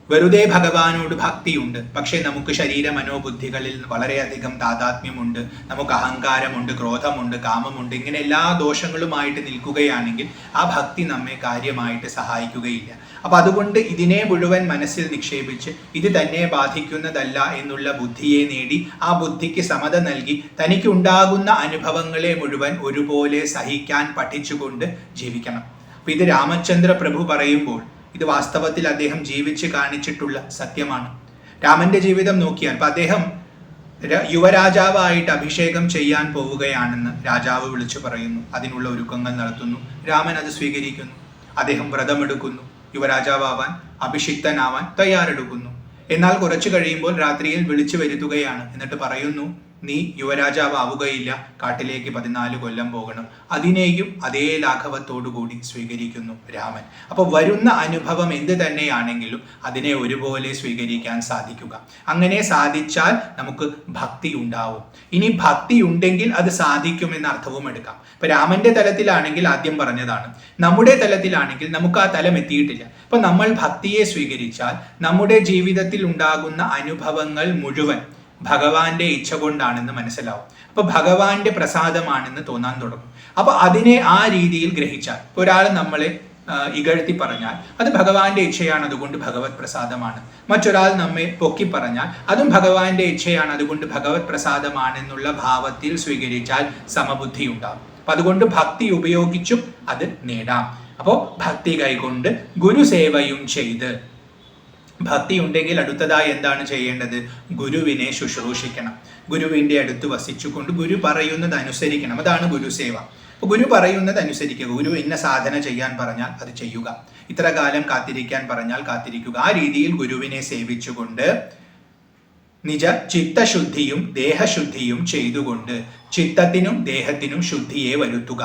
വെറുതെ ഭഗവാനോട് ഭക്തിയുണ്ട്, പക്ഷേ നമുക്ക് ശരീര മനോബുദ്ധികളിൽ വളരെയധികം താതാത്മ്യമുണ്ട്, നമുക്ക് അഹങ്കാരമുണ്ട്, ക്രോധമുണ്ട്, കാമമുണ്ട്, ഇങ്ങനെ എല്ലാ ദോഷങ്ങളുമായിട്ട് നിൽക്കുകയാണെങ്കിൽ ആ ഭക്തി നമ്മെ കാര്യമായിട്ട് സഹായിക്കുകയില്ല. അപ്പൊ അതുകൊണ്ട് ഇതിനെ മുഴുവൻ മനസ്സിൽ നിക്ഷേപിച്ച് ഇത് തന്നെ ബാധിക്കുന്നതല്ല എന്നുള്ള ബുദ്ധിയെ നേടി ആ ബുദ്ധിക്ക് സമത നൽകി തനിക്കുണ്ടാകുന്ന അനുഭവങ്ങളെ മുഴുവൻ ഒരുപോലെ സഹിക്കാൻ പഠിച്ചുകൊണ്ട് ജീവിക്കണം. അപ്പൊ ഇത് രാമചന്ദ്ര പ്രഭു പറയുമ്പോൾ ഇത് വാസ്തവത്തിൽ അദ്ദേഹം ജീവിച്ച് കാണിച്ചിട്ടുള്ള സത്യമാണ്. രാമന്റെ ജീവിതം നോക്കിയാൽ ഇപ്പൊ അദ്ദേഹം യുവരാജാവായിട്ട് അഭിഷേകം ചെയ്യാൻ പോവുകയാണെന്ന് രാജാവ് വിളിച്ചു പറയുന്നു. അതിനുള്ള ഒരുക്കങ്ങൾ നടത്തുന്നു. രാമൻ അത് സ്വീകരിക്കുന്നു. അദ്ദേഹം വ്രതമെടുക്കുന്നു, യുവരാജാവാൻ അഭിഷിക്തനാവാൻ തയ്യാറെടുക്കുന്നു. എന്നാൽ കുറച്ചു കഴിയുമ്പോൾ രാത്രിയിൽ വിളിച്ചു വരുത്തുകയാണ്. എന്നിട്ട് പറയുന്നു, നീ യുവരാജാവുകയില്ല, കാട്ടിലേക്ക് 14 കൊല്ലം പോകണം. അതിനെയും അതേ ലാഘവത്തോടുകൂടി സ്വീകരിക്കുന്നു രാമൻ. അപ്പോൾ വരുന്ന അനുഭവം എന്ത് തന്നെയാണെങ്കിലും അതിനെ ഒരുപോലെ സ്വീകരിക്കാൻ സാധിക്കുക. അങ്ങനെ സാധിച്ചാൽ നമുക്ക് ഭക്തി ഉണ്ടാവും. ഇനി ഭക്തി ഉണ്ടെങ്കിൽ അത് സാധിക്കുമെന്ന അർത്ഥവും എടുക്കാം. ഇപ്പൊ രാമന്റെ തലത്തിലാണെങ്കിൽ ആദ്യം പറഞ്ഞതാണ്. നമ്മുടെ തലത്തിലാണെങ്കിൽ നമുക്ക് ആ തലം എത്തിയിട്ടില്ല. അപ്പൊ നമ്മൾ ഭക്തിയെ സ്വീകരിച്ചാൽ നമ്മുടെ ജീവിതത്തിൽ ഉണ്ടാകുന്ന അനുഭവങ്ങൾ മുഴുവൻ ഭഗവാന്റെ ഇച്ഛ കൊണ്ടാണെന്ന് മനസ്സിലാവും. അപ്പൊ ഭഗവാന്റെ പ്രസാദമാണെന്ന് തോന്നാൻ തുടങ്ങും. അപ്പൊ അതിനെ ആ രീതിയിൽ ഗ്രഹിച്ചാൽ, ഇപ്പൊ ഒരാൾ നമ്മളെ ഇകഴ്ത്തി പറഞ്ഞാൽ അത് ഭഗവാന്റെ ഇച്ഛയാണ്, അതുകൊണ്ട് ഭഗവത് പ്രസാദമാണ്. മറ്റൊരാൾ നമ്മെ പൊക്കി പറഞ്ഞാൽ അതും ഭഗവാന്റെ ഇച്ഛയാണ്, അതുകൊണ്ട് ഭഗവത് പ്രസാദമാണെന്നുള്ള ഭാവത്തിൽ സ്വീകരിച്ചാൽ സമബുദ്ധി ഉണ്ടാകും. അപ്പൊ അതുകൊണ്ട് ഭക്തി ഉപയോഗിച്ചും അത് നേടാം. അപ്പോൾ ഭക്തി കൈകൊണ്ട് ഗുരുസേവയും ചെയ്ത്, ഭക്തി ഉണ്ടെങ്കിൽ അടുത്തതായി എന്താണ് ചെയ്യേണ്ടത്? ഗുരുവിനെ ശുശ്രൂഷിക്കണം. ഗുരുവിൻ്റെ അടുത്ത് വസിച്ചുകൊണ്ട് ഗുരു പറയുന്നത് അനുസരിക്കണം. അതാണ് ഗുരുസേവ. ഗുരു പറയുന്നത് അനുസരിക്കുക. ഗുരു ഇന്ന സാധന ചെയ്യാൻ പറഞ്ഞാൽ അത് ചെയ്യുക, ഇത്ര കാലം കാത്തിരിക്കാൻ പറഞ്ഞാൽ കാത്തിരിക്കുക. ആ രീതിയിൽ ഗുരുവിനെ സേവിച്ചുകൊണ്ട് നിജ ചിത്തശുദ്ധിയും ദേഹശുദ്ധിയും ചെയ്തുകൊണ്ട് ചിത്തത്തിനും ദേഹത്തിനും ശുദ്ധിയെ വരുത്തുക.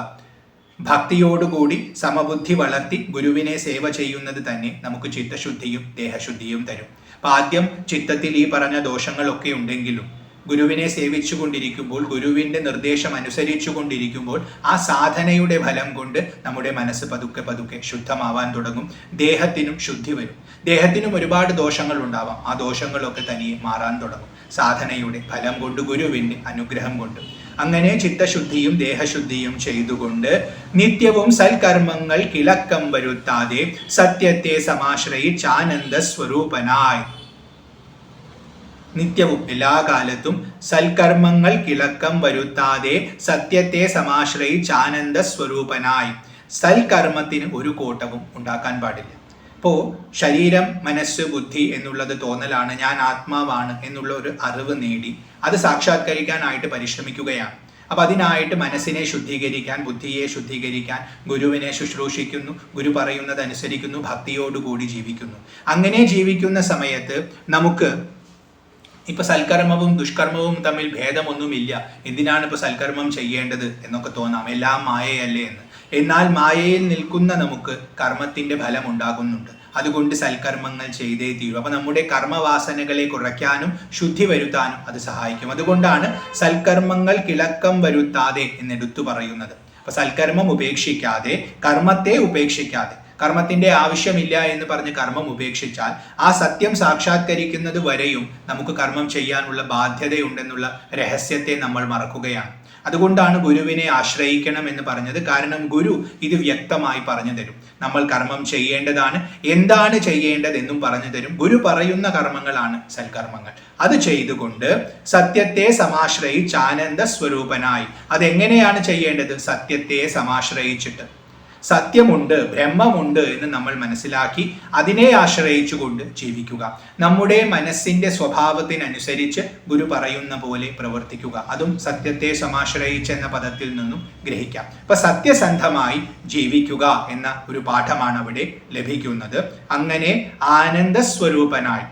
ഭക്തിയോടുകൂടി സമബുദ്ധി വളർത്തി ഗുരുവിനെ സേവ ചെയ്യുന്നത് തന്നെ നമുക്ക് ചിത്തശുദ്ധിയും ദേഹശുദ്ധിയും തരും. അപ്പൊ ആദ്യം ചിത്തത്തിൽ ഈ പറഞ്ഞ ദോഷങ്ങളൊക്കെ ഉണ്ടെങ്കിലും ഗുരുവിനെ സേവിച്ചു കൊണ്ടിരിക്കുമ്പോൾ, ഗുരുവിൻ്റെ നിർദ്ദേശം അനുസരിച്ചു കൊണ്ടിരിക്കുമ്പോൾ ആ സാധനയുടെ ഫലം കൊണ്ട് നമ്മുടെ മനസ്സ് പതുക്കെ പതുക്കെ ശുദ്ധമാവാൻ തുടങ്ങും. ദേഹത്തിനും ശുദ്ധി വരും. ദേഹത്തിനും ഒരുപാട് ദോഷങ്ങൾ ഉണ്ടാവാം, ആ ദോഷങ്ങളൊക്കെ തനിയെ മാറാൻ തുടങ്ങും സാധനയുടെ ഫലം കൊണ്ട്, ഗുരുവിൻ്റെ അനുഗ്രഹം കൊണ്ട്. അങ്ങനെ ചിത്തശുദ്ധിയും ദേഹശുദ്ധിയും ചെയ്തുകൊണ്ട് നിത്യവും സൽക്കർമ്മങ്ങൾ കിളക്കം വരുത്താതെ സത്യത്തെ സമാശ്രയിച്ച് ആനന്ദ സ്വരൂപനായി, നിത്യവും എല്ലാ കാലത്തും സൽക്കർമ്മങ്ങൾ കിളക്കം വരുത്താതെ സത്യത്തെ സമാശ്രയിച്ച് ആനന്ദ സ്വരൂപനായി. സൽക്കർമ്മത്തിന് ഒരു കോട്ടവും ഉണ്ടാക്കാൻ പാടില്ല. അപ്പോൾ ശരീരം, മനസ്സ്, ബുദ്ധി എന്നുള്ളത് തോന്നലാണ്, ഞാൻ ആത്മാവാണ് എന്നുള്ള ഒരു അറിവ് നേടി അത് സാക്ഷാത്കരിക്കാനായിട്ട് പരിശ്രമിക്കുകയാണ്. അപ്പം അതിനായിട്ട് മനസ്സിനെ ശുദ്ധീകരിക്കാൻ, ബുദ്ധിയെ ശുദ്ധീകരിക്കാൻ ഗുരുവിനെ ശുശ്രൂഷിക്കുന്നു, ഗുരു പറയുന്നത് അനുസരിക്കുന്നു, ഭക്തിയോടുകൂടി ജീവിക്കുന്നു. അങ്ങനെ ജീവിക്കുന്ന സമയത്ത് നമുക്ക് ഇപ്പൊ സൽക്കർമ്മവും ദുഷ്കർമ്മവും തമ്മിൽ ഭേദമൊന്നുമില്ല, എന്തിനാണ് ഇപ്പൊ സൽക്കർമ്മം ചെയ്യേണ്ടത് എന്നൊക്കെ തോന്നാം, എല്ലാം മായയല്ലേ എന്ന്. എന്നാൽ മായയിൽ നിൽക്കുന്ന നമുക്ക് കർമ്മത്തിന്റെ ഫലം ഉണ്ടാകുന്നുണ്ട്. അതുകൊണ്ട് സൽക്കർമ്മങ്ങൾ ചെയ്തേ തീരൂ. അപ്പൊ നമ്മുടെ കർമ്മവാസനകളെ കുറയ്ക്കാനും ശുദ്ധി വരുത്താനും അത് സഹായിക്കും. അതുകൊണ്ടാണ് സൽക്കർമ്മങ്ങൾ കിളക്കം വരുത്താതെ എന്നെടുത്തു പറയുന്നത്. അപ്പൊ സൽക്കർമ്മം ഉപേക്ഷിക്കാതെ, കർമ്മത്തെ ഉപേക്ഷിക്കാതെ, കർമ്മത്തിന്റെ ആവശ്യമില്ല എന്ന് പറഞ്ഞ് കർമ്മം ഉപേക്ഷിച്ചാൽ ആ സത്യം സാക്ഷാത്കരിക്കുന്നത് വരെയും നമുക്ക് കർമ്മം ചെയ്യാനുള്ള ബാധ്യതയുണ്ടെന്നുള്ള രഹസ്യത്തെ നമ്മൾ മറക്കുകയാണ്. അതുകൊണ്ടാണ് ഗുരുവിനെ ആശ്രയിക്കണം എന്ന് പറഞ്ഞത്. കാരണം ഗുരു ഇത് വ്യക്തമായി പറഞ്ഞു തരും. നമ്മൾ കർമ്മം ചെയ്യേണ്ടതാണ്, എന്താണ് ചെയ്യേണ്ടതെന്നും പറഞ്ഞു തരും. ഗുരു പറയുന്ന കർമ്മങ്ങളാണ് സൽക്കർമ്മങ്ങൾ. അത് ചെയ്തുകൊണ്ട് സത്യത്തെ സമാശ്രയിച്ച് ആനന്ദ സ്വരൂപനായി. അതെങ്ങനെയാണ് ചെയ്യേണ്ടത്? സത്യത്തെ സമാശ്രയിച്ചിട്ട്. സത്യമുണ്ട്, ബ്രഹ്മമുണ്ട് എന്ന് നമ്മൾ മനസ്സിലാക്കി അതിനെ ആശ്രയിച്ചുകൊണ്ട് ജീവിക്കുക. നമ്മുടെ മനസ്സിന്റെ സ്വഭാവത്തിനനുസരിച്ച് ഗുരു പറയുന്ന പോലെ പ്രവർത്തിക്കുക. അതും സത്യത്തെ സമാശ്രയിച്ച് എന്ന പദത്തിൽ നിന്നും ഗ്രഹിക്കാം. അപ്പൊ സത്യസന്ധമായി ജീവിക്കുക എന്ന ഒരു പാഠമാണ് അവിടെ ലഭിക്കുന്നത്. അങ്ങനെ ആനന്ദ സ്വരൂപനായി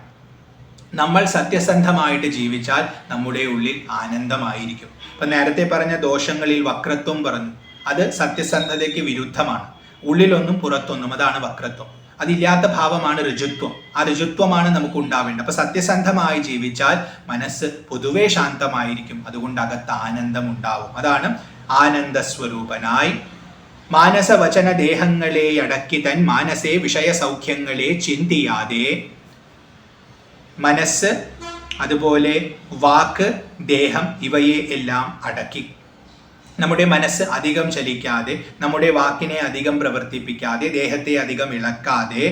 നമ്മൾ സത്യസന്ധമായിട്ട് ജീവിച്ചാൽ നമ്മുടെ ഉള്ളിൽ ആനന്ദമായിരിക്കും. അപ്പൊ നേരത്തെ പറഞ്ഞ ദോഷങ്ങളിൽ വക്രത്വം പറഞ്ഞു, അത് സത്യസന്ധതയ്ക്ക് വിരുദ്ധമാണ്. ഉള്ളിലൊന്നും പുറത്തൊന്നും, അതാണ് വക്രത്വം. അതില്ലാത്ത ഭാവമാണ് ഋജുത്വം. ആ ഋജുത്വമാണ് നമുക്ക് ഉണ്ടാവേണ്ടത്. അപ്പൊ സത്യസന്ധമായി ജീവിച്ചാൽ മനസ്സ് പൊതുവെ ശാന്തമായിരിക്കും. അതുകൊണ്ട് അകത്ത് ആനന്ദം ഉണ്ടാവും. അതാണ് ആനന്ദ സ്വരൂപനായി. മാനസ വചന ദേഹങ്ങളെ അടക്കി തൻ മാനസേ വിഷയ സൗഖ്യങ്ങളെ ചിന്തിയാതെ, മനസ്സ്, അതുപോലെ വാക്ക്, ദേഹം ഇവയെ എല്ലാം അടക്കി, നമ്മുടെ മനസ്സ് അധികം ചലിക്കാതെ, നമ്മുടെ വാക്കിനെ അധികം പ്രവർത്തിപ്പിക്കാതെ, ദേഹത്തെ അധികം ഇളക്കാതെ,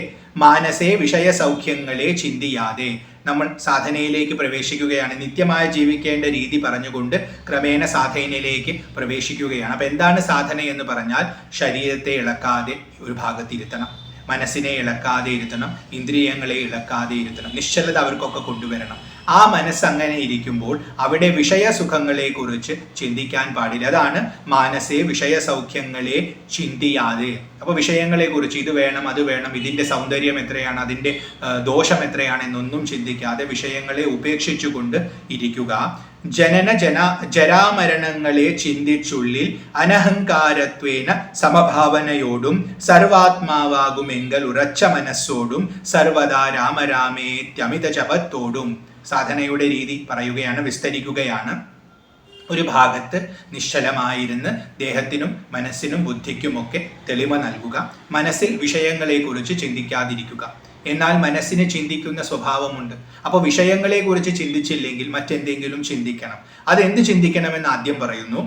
മാനസേ വിഷയ സൗഖ്യങ്ങളെ ചിന്തിയാതെ നമ്മൾ സാധനയിലേക്ക് പ്രവേശിക്കുകയാണ്. നിത്യമായി ജീവിക്കേണ്ട രീതി പറഞ്ഞുകൊണ്ട് ക്രമേണ സാധനയിലേക്ക് പ്രവേശിക്കുകയാണ്. അപ്പം എന്താണ് സാധന എന്ന് പറഞ്ഞാൽ, ശരീരത്തെ ഇളക്കാതെ ഒരു ഭാഗത്തിരുത്തണം, മനസ്സിനെ ഇളക്കാതെ ഇരുത്തണം, ഇന്ദ്രിയങ്ങളെ ഇളക്കാതെ ഇരുത്തണം, നിശ്ചലത അവർക്കൊക്കെ കൊണ്ടുവരണം. ആ മനസ്സ് അങ്ങനെ ഇരിക്കുമ്പോൾ അവിടെ വിഷയസുഖങ്ങളെ കുറിച്ച് ചിന്തിക്കാൻ പാടില്ല. അതാണ് മാനസേ വിഷയ സൗഖ്യങ്ങളെ ചിന്തിയാതെ. അപ്പോൾ വിഷയങ്ങളെ കുറിച്ച് ഇത് വേണം, അത് വേണം, ഇതിൻ്റെ സൗന്ദര്യം എത്രയാണ്, അതിൻ്റെ ദോഷം എത്രയാണ് എന്നൊന്നും ചിന്തിക്കാതെ വിഷയങ്ങളെ ഉപേക്ഷിച്ചുകൊണ്ട് ഇരിക്കുക. ജരാമരണങ്ങളെ ചിന്തിച്ചുള്ളിൽ അനഹങ്കാരത്വേന സമഭാവനയോടും സർവാത്മാവാകുമെങ്കൽ ഉറച്ച മനസ്സോടും സർവദാ രാമരാമേത്യമിത ജപത്തോടും. സാധനയുടെ രീതി പറയുകയാണ്, വിസ്തരിക്കുകയാണ്. ഒരു ഭാഗത്ത് നിശ്ചലമായിരുന്ന് ദേഹത്തിനും മനസ്സിനും ബുദ്ധിക്കുമൊക്കെ തെളിമ നൽകുക. മനസ്സിൽ വിഷയങ്ങളെക്കുറിച്ച് ചിന്തിക്കാതിരിക്കുക. എന്നാൽ മനസ്സിന് ചിന്തിക്കുന്ന സ്വഭാവമുണ്ട്. അപ്പോൾ വിഷയങ്ങളെക്കുറിച്ച് ചിന്തിച്ചില്ലെങ്കിൽ മറ്റെന്തെങ്കിലും ചിന്തിക്കണം. അതെന്ത് ചിന്തിക്കണമെന്ന് ആദ്യം പറയുന്നു.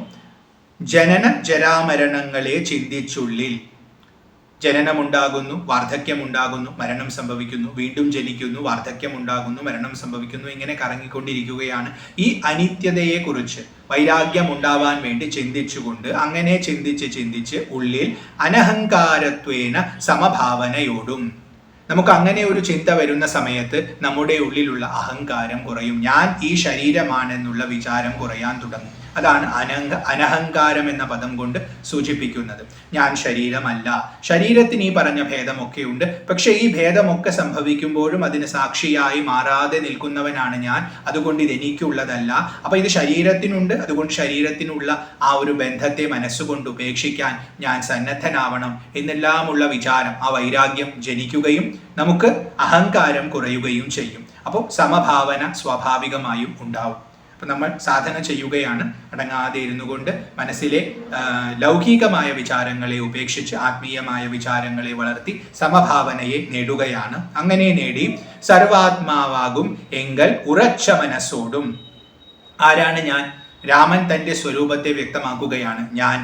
ജനന ജരാമരണങ്ങളെ ചിന്തിച്ചുള്ളിൽ. ജനനമുണ്ടാകുന്നു, വാർദ്ധക്യമുണ്ടാകുന്നു, മരണം സംഭവിക്കുന്നു, വീണ്ടും ജനിക്കുന്നു, വാർദ്ധക്യമുണ്ടാകുന്നു, മരണം സംഭവിക്കുന്നു, ഇങ്ങനെ കറങ്ങിക്കൊണ്ടിരിക്കുകയാണ്. ഈ അനിത്യതയെക്കുറിച്ച് വൈരാഗ്യം ഉണ്ടാവാൻ വേണ്ടി ചിന്തിച്ചുകൊണ്ട്, അങ്ങനെ ചിന്തിച്ച് ഉള്ളിൽ അനഹങ്കാരത്വേന സമഭാവനയോടും. നമുക്ക് അങ്ങനെ ഒരു ചിന്ത വരുന്ന സമയത്ത് നമ്മുടെ ഉള്ളിലുള്ള അഹങ്കാരം കുറയും. ഞാൻ ഈ ശരീരമാണെന്നുള്ള വിചാരം കുറയാൻ തുടങ്ങും. അതാണ് അനഹങ്കാരം എന്ന പദം കൊണ്ട് സൂചിപ്പിക്കുന്നത്. ഞാൻ ശരീരമല്ല. ശരീരത്തിന് ഈ പറഞ്ഞ ഭേദമൊക്കെ ഉണ്ട്. പക്ഷെ ഈ ഭേദമൊക്കെ സംഭവിക്കുമ്പോഴും അതിന് സാക്ഷിയായി മാറാതെ നിൽക്കുന്നവനാണ് ഞാൻ. അതുകൊണ്ട് ഇത് എനിക്കുള്ളതല്ല. അപ്പൊ ഇത് ശരീരത്തിനുണ്ട്. അതുകൊണ്ട് ശരീരത്തിനുള്ള ആ ഒരു ബന്ധത്തെ മനസ്സുകൊണ്ട് ഉപേക്ഷിക്കാൻ ഞാൻ സന്നദ്ധനാവണം എന്നെല്ലാമുള്ള വിചാരം, ആ വൈരാഗ്യം ജനിക്കുകയും നമുക്ക് അഹങ്കാരം കുറയുകയും ചെയ്യും. അപ്പോൾ സമഭാവന സ്വാഭാവികമായും ഉണ്ടാവും. അപ്പം നമ്മൾ സാധന ചെയ്യുകയാണ്, അടങ്ങാതെ ഇരുന്നു കൊണ്ട് മനസ്സിലെ ലൗകികമായ വിചാരങ്ങളെ ഉപേക്ഷിച്ച് ആത്മീയമായ വിചാരങ്ങളെ വളർത്തി സമഭാവനയെ നേടുകയാണ്. അങ്ങനെ നേടി സർവാത്മാവാകും എങ്കൽ ഉറച്ച മനസ്സോടും. ആരാണ് ഞാൻ? രാമൻ തൻ്റെ സ്വരൂപത്തെ വ്യക്തമാക്കുകയാണ്. ഞാൻ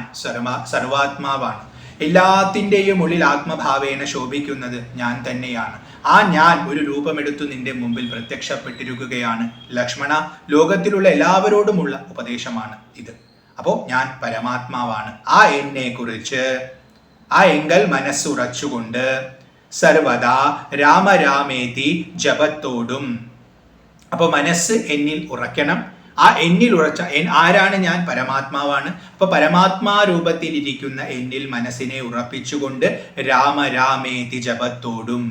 സർവാത്മാവാണ്. എല്ലാത്തിൻ്റെയും ഉള്ളിൽ ആത്മഭാവേന ശോഭിക്കുന്നത് ഞാൻ തന്നെയാണ്. ആ ഞാൻ ഒരു രൂപമെടുത്തു നിന്റെ മുമ്പിൽ പ്രത്യക്ഷപ്പെട്ടിരിക്കുകയാണ്. ലക്ഷ്മണ, ലോകത്തിലുള്ള എല്ലാവരോടുമുള്ള ഉപദേശമാണ് ഇത്. അപ്പോൾ ഞാൻ പരമാത്മാവാണ്. ആ എന്നെ കുറിച്ച് ആ എങ്കൽ മനസ്സുറച്ചുകൊണ്ട് സർവദാ രാമരാമേതി ജപത്തോടും. അപ്പോൾ മനസ്സ് എന്നിൽ ഉറയ്ക്കണം. ആ എന്നിൽ ഉറച്ച ആരാണ് ഞാൻ? പരമാത്മാവാണ്. അപ്പൊ പരമാത്മാ രൂപത്തിൽ ഇരിക്കുന്ന എന്നിൽ മനസ്സിനെ ഉറപ്പിച്ചുകൊണ്ട് രാമരാമേതി ജപത്തോടും.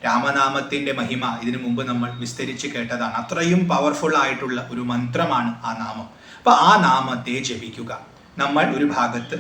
രാമനാമത്തിന്റെ മഹിമ ഇതിനു മുമ്പ് നമ്മൾ വിസ്തരിച്ച് കേട്ടതാണ്. അത്രയും പവർഫുൾ ആയിട്ടുള്ള ഒരു മന്ത്രമാണ് ആ നാമം. അപ്പൊ ആ നാമത്തെ ജപിക്കുക. നമ്മൾ ഒരു ഭാഗത്ത്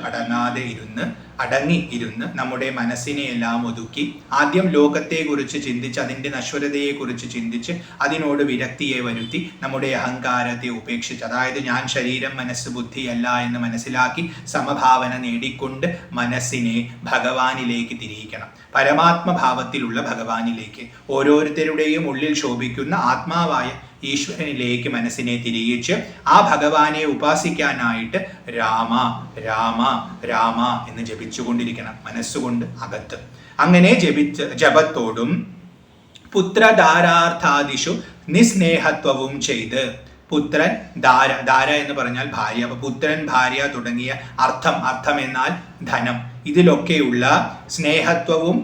അടങ്ങി ഇരുന്ന് നമ്മുടെ മനസ്സിനെ എല്ലാം ഒതുക്കി ആദ്യം ലോകത്തെക്കുറിച്ച് ചിന്തിച്ച് അതിൻ്റെ നശ്വരതയെക്കുറിച്ച് ചിന്തിച്ച് അതിനോട് വിരക്തിയെ വരുത്തി നമ്മുടെ അഹങ്കാരത്തെ ഉപേക്ഷിച്ച്, അതായത് ഞാൻ ശരീരം മനസ്സ് ബുദ്ധിയല്ല എന്ന് മനസ്സിലാക്കി സമഭാവന നേടിക്കൊണ്ട് മനസ്സിനെ ഭഗവാനിലേക്ക് തിരിയിക്കണം. പരമാത്മഭാവത്തിലുള്ള ഭഗവാനിലേക്ക്, ഓരോരുത്തരുടെയും ഉള്ളിൽ ശോഭിക്കുന്ന ആത്മാവായ ഈശ്വരനിലേക്ക് മനസ്സിനെ തിരിയിച്ച് ആ ഭഗവാനെ ഉപാസിക്കാനായിട്ട് രാമ രാമ രാമ എന്ന് ജപിച്ചുകൊണ്ടിരിക്കണം മനസ്സുകൊണ്ട് അകത്ത്. അങ്ങനെ ജപത്തോടും പുത്രധാരാർത്ഥാദിഷു നിസ്നേഹത്വവും ചെയ്ത്. പുത്രൻ ധാര എന്ന് പറഞ്ഞാൽ ഭാര്യ. അപ്പൊ പുത്രൻ, ഭാര്യ തുടങ്ങിയ അർത്ഥം എന്നാൽ ധനം. ഇതിലൊക്കെയുള്ള സ്നേഹത്വവും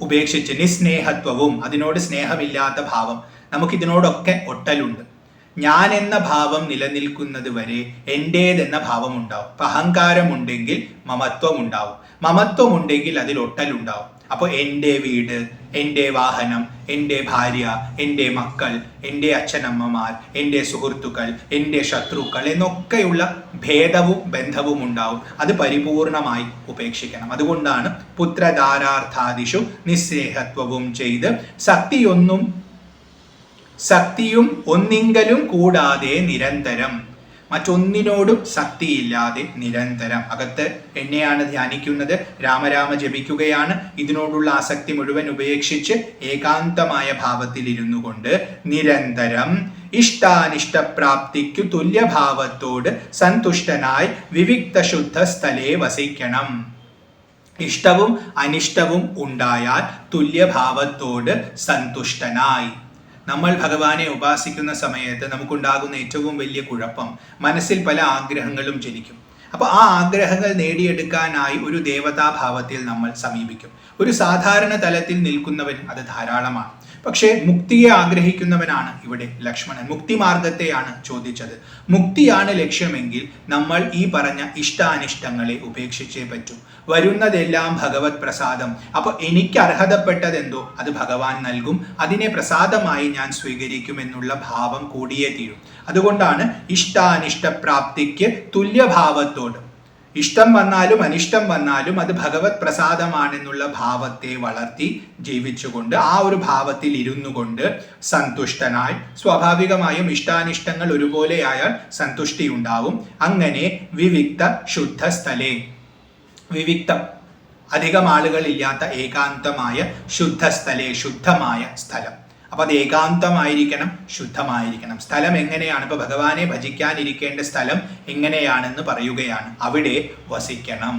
ഉപേക്ഷിച്ച് നിസ്നേഹത്വവും, അതിനോട് സ്നേഹമില്ലാത്ത ഭാവം, നമുക്കിതിനോടൊക്കെ ഒട്ടലുണ്ട്. ഞാൻ എന്ന ഭാവം നിലനിൽക്കുന്നത് വരെ എൻ്റേതെന്ന ഭാവം ഉണ്ടാവും. അപ്പൊ അഹങ്കാരമുണ്ടെങ്കിൽ മമത്വം ഉണ്ടാവും. മമത്വം ഉണ്ടെങ്കിൽ അതിൽ ഒട്ടലുണ്ടാവും. അപ്പോൾ എൻ്റെ വീട്, എൻ്റെ വാഹനം, എൻ്റെ ഭാര്യ, എൻ്റെ മക്കൾ, എൻ്റെ അച്ഛനമ്മമാർ, എൻ്റെ സുഹൃത്തുക്കൾ, എൻ്റെ ശത്രുക്കൾ എന്നൊക്കെയുള്ള ഭേദവും ബന്ധവും ഉണ്ടാവും. അത് പരിപൂർണമായി ഉപേക്ഷിക്കണം. അതുകൊണ്ടാണ് പുത്രധാരാർത്ഥാദിഷു നിസ്നേഹത്വവും ചെയ്ത് ശക്തിയും ഒന്നിങ്കലും കൂടാതെ നിരന്തരം, മറ്റൊന്നിനോടും ശക്തിയില്ലാതെ നിരന്തരം അകത്ത് എന്നെയാണ് ധ്യാനിക്കുന്നത്, രാമരാമ ജപിക്കുകയാണ്. ഇതിനോടുള്ള ആസക്തി മുഴുവൻ ഉപേക്ഷിച്ച് ഏകാന്തമായ ഭാവത്തിൽ ഇരുന്നു കൊണ്ട് നിരന്തരം ഇഷ്ടാനിഷ്ടപ്രാപ്തിക്കു തുല്യഭാവത്തോട് സന്തുഷ്ടനായി വിവിക്ത ശുദ്ധ സ്ഥലേ വസിക്കണം. ഇഷ്ടവും അനിഷ്ടവും ഉണ്ടായാൽ തുല്യഭാവത്തോട് സന്തുഷ്ടനായി. നമ്മൾ ഭഗവാനെ ഉപാസിക്കുന്ന സമയത്ത് നമുക്കുണ്ടാകുന്ന ഏറ്റവും വലിയ കുഴപ്പം, മനസ്സിൽ പല ആഗ്രഹങ്ങളും ജനിക്കും. അപ്പോൾ ആ ആഗ്രഹങ്ങൾ നേടിയെടുക്കാനായി ഒരു ദേവതാഭാവത്തിൽ നമ്മൾ സമീപിക്കും. ഒരു സാധാരണ തലത്തിൽ നിൽക്കുന്നവൻ അത് ധാരാളമാണ്. പക്ഷേ മുക്തിയെ ആഗ്രഹിക്കുന്നവനാണ് ഇവിടെ ലക്ഷ്മണൻ. മുക്തിമാർഗത്തെയാണ് ചോദിച്ചത്. മുക്തിയാണ് ലക്ഷ്യമെങ്കിൽ നമ്മൾ ഈ പറഞ്ഞ ഇഷ്ടാനിഷ്ടങ്ങളെ ഉപേക്ഷിച്ചേ പറ്റൂ. വരുന്നതെല്ലാം ഭഗവത് പ്രസാദം. അപ്പൊ എനിക്ക് അർഹതപ്പെട്ടതെന്തോ അത് ഭഗവാൻ നൽകും, അതിനെ പ്രസാദമായി ഞാൻ സ്വീകരിക്കുമെന്നുള്ള ഭാവം കൂടിയേ തീരും. അതുകൊണ്ടാണ് ഇഷ്ടാനിഷ്ടപ്രാപ്തിക്ക് തുല്യഭാവത്തോട്, ഇഷ്ടം വന്നാലും അനിഷ്ടം വന്നാലും അത് ഭഗവത് പ്രസാദമാണെന്നുള്ള ഭാവത്തെ വളർത്തി ജീവിച്ചുകൊണ്ട് ആ ഒരു ഭാവത്തിൽ ഇരുന്നു കൊണ്ട് സന്തുഷ്ടനായി, സ്വാഭാവികമായും ഇഷ്ടാനിഷ്ടങ്ങൾ ഒരുപോലെയായാൽ സന്തുഷ്ടി ഉണ്ടാവും. അങ്ങനെ വിവിക്ത ശുദ്ധ സ്ഥലേ, വിവിക്തം അധികം ആളുകൾ ഇല്ലാത്ത ഏകാന്തമായ ശുദ്ധസ്ഥലേ, ശുദ്ധമായ സ്ഥലം. അപ്പൊ അത് ഏകാന്തമായിരിക്കണം, ശുദ്ധമായിരിക്കണം. സ്ഥലം എങ്ങനെയാണ്? ഇപ്പൊ ഭഗവാനെ ഭജിക്കാനിരിക്കേണ്ട സ്ഥലം എങ്ങനെയാണെന്ന് പറയുകയാണ്. അവിടെ വസിക്കണം.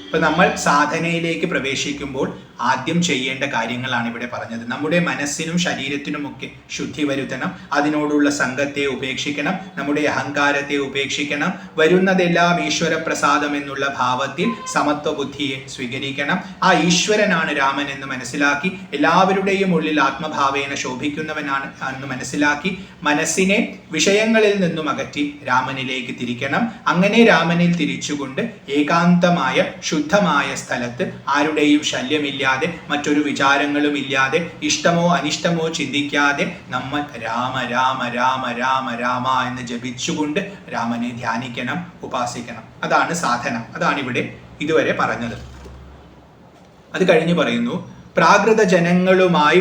ഇപ്പൊ നമ്മൾ സാധനയിലേക്ക് പ്രവേശിക്കുമ്പോൾ ആദ്യം ചെയ്യേണ്ട കാര്യങ്ങളാണ് ഇവിടെ പറഞ്ഞത്. നമ്മുടെ മനസ്സിനും ശരീരത്തിനുമൊക്കെ ശുദ്ധി വരുത്തണം, അതിനോടുള്ള സംഘത്തെ ഉപേക്ഷിക്കണം, നമ്മുടെ അഹങ്കാരത്തെ ഉപേക്ഷിക്കണം, വരുന്നതെല്ലാം ഈശ്വര പ്രസാദം എന്നുള്ള ഭാവത്തിൽ സമത്വ ബുദ്ധിയെ സ്വീകരിക്കണം. ആ ഈശ്വരനാണ് രാമൻ എന്ന് മനസ്സിലാക്കി, എല്ലാവരുടെയും ഉള്ളിൽ ആത്മഭാവേന ശോഭിക്കുന്നവനാണ് എന്ന് മനസ്സിലാക്കി, മനസ്സിനെ വിഷയങ്ങളിൽ നിന്നും അകറ്റി രാമനിലേക്ക് തിരിക്കണം. അങ്ങനെ രാമനിൽ തിരിച്ചുകൊണ്ട് ഏകാന്തമായ ശുദ്ധമായ സ്ഥലത്ത് ആരുടെയും ശല്യമില്ലാതെ, മറ്റൊരു വിചാരങ്ങളും ഇല്ലാതെ, ഇഷ്ടമോ അനിഷ്ടമോ ചിന്തിക്കാതെ നമ്മൾ രാമ രാമ രാമ രാമ രാമ എന്ന് ജപിച്ചുകൊണ്ട് രാമനെ ധ്യാനിക്കണം, ഉപാസിക്കണം. അതാണ് സാധന. അതാണ് ഇവിടെ ഇതുവരെ പറഞ്ഞത്. അത് കഴിഞ്ഞ് പറയുന്നു, പ്രാകൃത ജനങ്ങളുമായി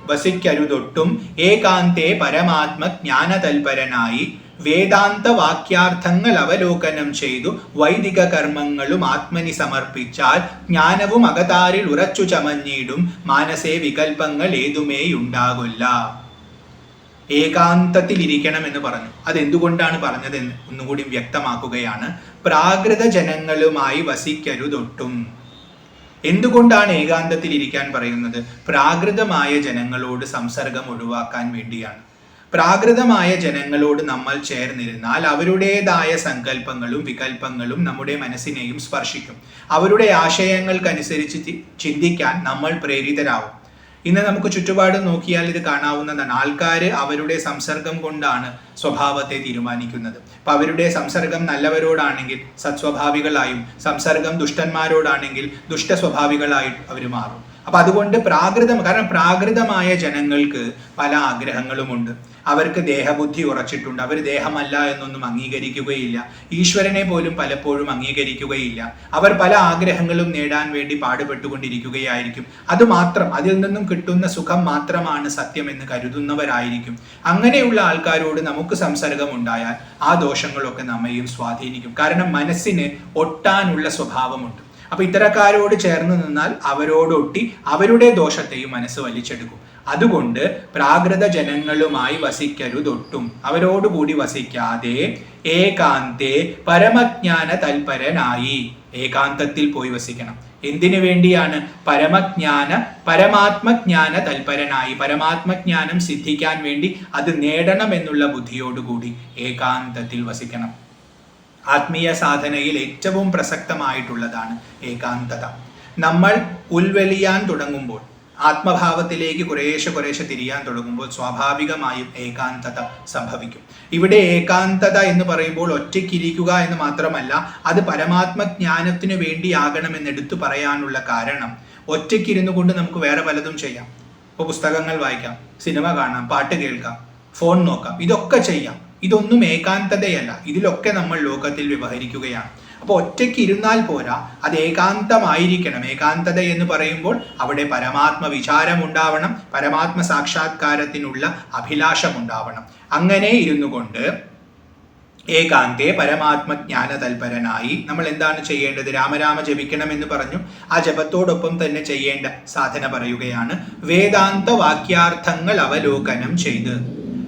വസിക്കരുതൊട്ടും ഏകാന്തേ പരമാത്മ ജ്ഞാനതൽപരനായി വേദാന്ത വാക്യാർത്ഥങ്ങൾ അവലോകനം ചെയ്തു വൈദിക കർമ്മങ്ങളും ആത്മനി സമർപ്പിച്ചാൽ ജ്ഞാനവും അകതാരിൽ ഉറച്ചു ചമഞ്ഞിടും, മാനസേ വികൽപ്പങ്ങൾ ഏതുമേയുണ്ടാകില്ല. ഏകാന്തത്തിൽ ഇരിക്കണം എന്ന് പറഞ്ഞു. അതെന്തുകൊണ്ടാണ് പറഞ്ഞതെന്ന് ഒന്നുകൂടി വ്യക്തമാക്കുകയാണ്. പ്രാകൃത ജനങ്ങളുമായി വസിക്കരുതൊട്ടും. എന്തുകൊണ്ടാണ് ഏകാന്തത്തിൽ ഇരിക്കാൻ പറയുന്നത്? പ്രാകൃതമായ ജനങ്ങളോട് സംസർഗം ഒഴിവാക്കാൻ വേണ്ടിയാണ്. പ്രാകൃതമായ ജനങ്ങളോട് നമ്മൾ ചേർന്നിരുന്നാൽ അവരുടേതായ സങ്കല്പങ്ങളും വികല്പങ്ങളും നമ്മുടെ മനസ്സിനെയും സ്പർശിക്കും. അവരുടെ ആശയങ്ങൾക്കനുസരിച്ച് ചിന്തിക്കാൻ നമ്മൾ പ്രേരിതരാകും. ഇന്ന് നമുക്ക് ചുറ്റുപാട് നോക്കിയാൽ ഇത് കാണാവുന്നതാണ്. ആൾക്കാർ അവരുടെ സംസർഗം കൊണ്ടാണ് സ്വഭാവത്തെ തീരുമാനിക്കുന്നത്. അപ്പൊ അവരുടെ സംസർഗം നല്ലവരോടാണെങ്കിൽ സത്സ്വഭാവികളായും, സംസർഗം ദുഷ്ടന്മാരോടാണെങ്കിൽ ദുഷ്ടസ്വഭാവികളായി അവർ മാറും. അപ്പൊ അതുകൊണ്ട് കാരണം പ്രാകൃതമായ ജനങ്ങൾക്ക് പല ആഗ്രഹങ്ങളുമുണ്ട്. അവർക്ക് ദേഹബുദ്ധി ഉറച്ചിട്ടുണ്ട്. അവർ ദേഹമല്ല എന്നൊന്നും അംഗീകരിക്കുകയില്ല. ഈശ്വരനെ പോലും പലപ്പോഴും അംഗീകരിക്കുകയില്ല. അവർ പല ആഗ്രഹങ്ങളും നേടാൻ വേണ്ടി പാടുപെട്ടുകൊണ്ടിരിക്കുകയായിരിക്കും. അതുമാത്രം, അതിൽ നിന്നും കിട്ടുന്ന സുഖം മാത്രമാണ് സത്യമെന്ന് കരുതുന്നവരായിരിക്കും. അങ്ങനെയുള്ള ആൾക്കാരോട് നമുക്ക് സംസർഗം ഉണ്ടായാൽ ആ ദോഷങ്ങളൊക്കെ നമ്മയും സ്വാധീനിക്കും. കാരണം മനസ്സിന് ഒട്ടാനുള്ള സ്വഭാവമുണ്ട്. അപ്പൊ ഇത്തരക്കാരോട് ചേർന്ന് നിന്നാൽ അവരോടൊട്ടി അവരുടെ ദോഷത്തെയും മനസ്സ് വലിച്ചെടുക്കും. അതുകൊണ്ട് പ്രാകൃത ജനങ്ങളുമായി വസിക്കരുതൊട്ടും, അവരോടുകൂടി വസിക്കാതെ ഏകാന്തേ പരമജ്ഞാന തൽപരനായി, ഏകാന്തത്തിൽ പോയി വസിക്കണം. എന്തിനു വേണ്ടിയാണ്? പരമാത്മജ്ഞാന തൽപരനായി, പരമാത്മജ്ഞാനം സിദ്ധിക്കാൻ വേണ്ടി, അത് നേടണം എന്നുള്ള ബുദ്ധിയോടുകൂടി ഏകാന്തത്തിൽ വസിക്കണം. ആത്മീയ സാധനയിൽ ഏറ്റവും പ്രസക്തമായിട്ടുള്ളതാണ് ഏകാന്തത. നമ്മൾ ഉൾവലിയാൻ തുടങ്ങുമ്പോൾ, ആത്മഭാവത്തിലേക്ക് കുറേശ്ശെ തിരിയാൻ തുടങ്ങുമ്പോൾ സ്വാഭാവികമായും ഏകാന്തത സംഭവിക്കും. ഇവിടെ ഏകാന്തത എന്ന് പറയുമ്പോൾ ഒറ്റയ്ക്കിരിക്കുക എന്ന് മാത്രമല്ല, അത് പരമാത്മജ്ഞാനത്തിനു വേണ്ടിയാകണമെന്ന് എടുത്തു പറയാനുള്ള കാരണം, ഒറ്റയ്ക്കിരുന്നു കൊണ്ട് നമുക്ക് വേറെ പലതും ചെയ്യാം. ഇപ്പോൾ പുസ്തകങ്ങൾ വായിക്കാം, സിനിമ കാണാം, പാട്ട് കേൾക്കാം, ഫോൺ നോക്കാം, ഇതൊക്കെ ചെയ്യാം. ഇതൊന്നും ഏകാന്തതയല്ല. ഇതിലൊക്കെ നമ്മൾ ലോകത്തിൽ വ്യവഹരിക്കുകയാണ്. അപ്പോൾ ഒറ്റയ്ക്ക് ഇരുന്നാൽ പോരാ, അത് ഏകാന്തമായിരിക്കണം. ഏകാന്തത എന്ന് പറയുമ്പോൾ അവിടെ പരമാത്മ വിചാരം ഉണ്ടാവണം, പരമാത്മ സാക്ഷാത്കാരത്തിനുള്ള അഭിലാഷം ഉണ്ടാവണം. അങ്ങനെ ഇരുന്നു കൊണ്ട് ഏകാന്തേ പരമാത്മജ്ഞാന തൽപരനായി നമ്മൾ എന്താണ് ചെയ്യേണ്ടത്? രാമരാമ ജപിക്കണം എന്ന് പറഞ്ഞു. ആ ജപത്തോടൊപ്പം തന്നെ ചെയ്യേണ്ട സാധന പറയുകയാണ്. വേദാന്ത വാക്യാർത്ഥങ്ങൾ അവലോകനം ചെയ്ത്,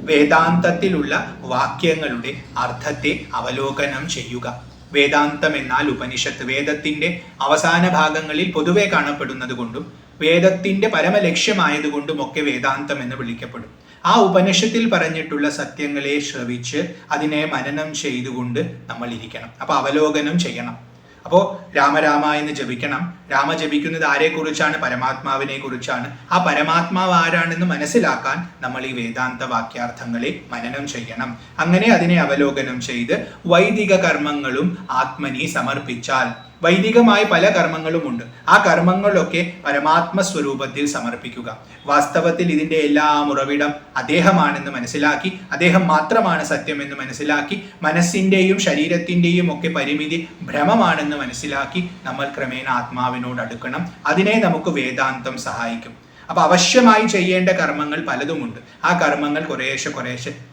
വേദാന്തത്തിലുള്ള വാക്യങ്ങളുടെ അർത്ഥത്തെ അവലോകനം ചെയ്യുക. വേദാന്തം എന്നാൽ ഉപനിഷത്ത്, വേദത്തിന്റെ അവസാന ഭാഗങ്ങളിൽ പൊതുവെ കാണപ്പെടുന്നത് കൊണ്ടും വേദത്തിന്റെ പരമലക്ഷ്യമായതുകൊണ്ടും ഒക്കെ വേദാന്തം എന്ന് വിളിക്കപ്പെടും. ആ ഉപനിഷത്തിൽ പറഞ്ഞിട്ടുള്ള സത്യങ്ങളെ ശ്രവിച്ച് അതിനെ മനനം ചെയ്തുകൊണ്ട് നമ്മൾ ഇരിക്കണം. അപ്പൊ അവലോകനം ചെയ്യണം. അപ്പോൾ രാമരാമ എന്ന് ജപിക്കണം. രാമ ജപിക്കുന്നത് ആരെക്കുറിച്ചാണ്? പരമാത്മാവിനെ കുറിച്ചാണ്. ആ പരമാത്മാവ് ആരാണെന്ന് മനസ്സിലാക്കാൻ നമ്മൾ ഈ വേദാന്ത വാക്യാർത്ഥങ്ങളെ മനനം ചെയ്യണം. അങ്ങനെ അതിനെ അവലോകനം ചെയ്ത് വൈദിക കർമ്മങ്ങളും ആത്മനി സമർപ്പിച്ചാൽ, വൈദികമായ പല കർമ്മങ്ങളുമുണ്ട്. ആ കർമ്മങ്ങളൊക്കെ പരമാത്മ സ്വരൂപത്തിൽ സമർപ്പിക്കുക. വാസ്തവത്തിൽ ഇതിൻ്റെ എല്ലാം ഉറവിടം അദ്ദേഹമാണെന്ന് മനസ്സിലാക്കി, അദ്ദേഹം മാത്രമാണ് സത്യമെന്ന് മനസ്സിലാക്കി, മനസ്സിൻ്റെയും ശരീരത്തിൻ്റെയും ഒക്കെ പരിമിതി ഭ്രമമാണെന്ന് മനസ്സിലാക്കി നമ്മൾ ക്രമേണ ആത്മാവിനോട് അടുക്കണം. അതിനെ നമുക്ക് വേദാന്തം സഹായിക്കും. അപ്പൊ അവശ്യമായി ചെയ്യേണ്ട കർമ്മങ്ങൾ പലതുമുണ്ട്. ആ കർമ്മങ്ങൾ കുറേശ്ശെ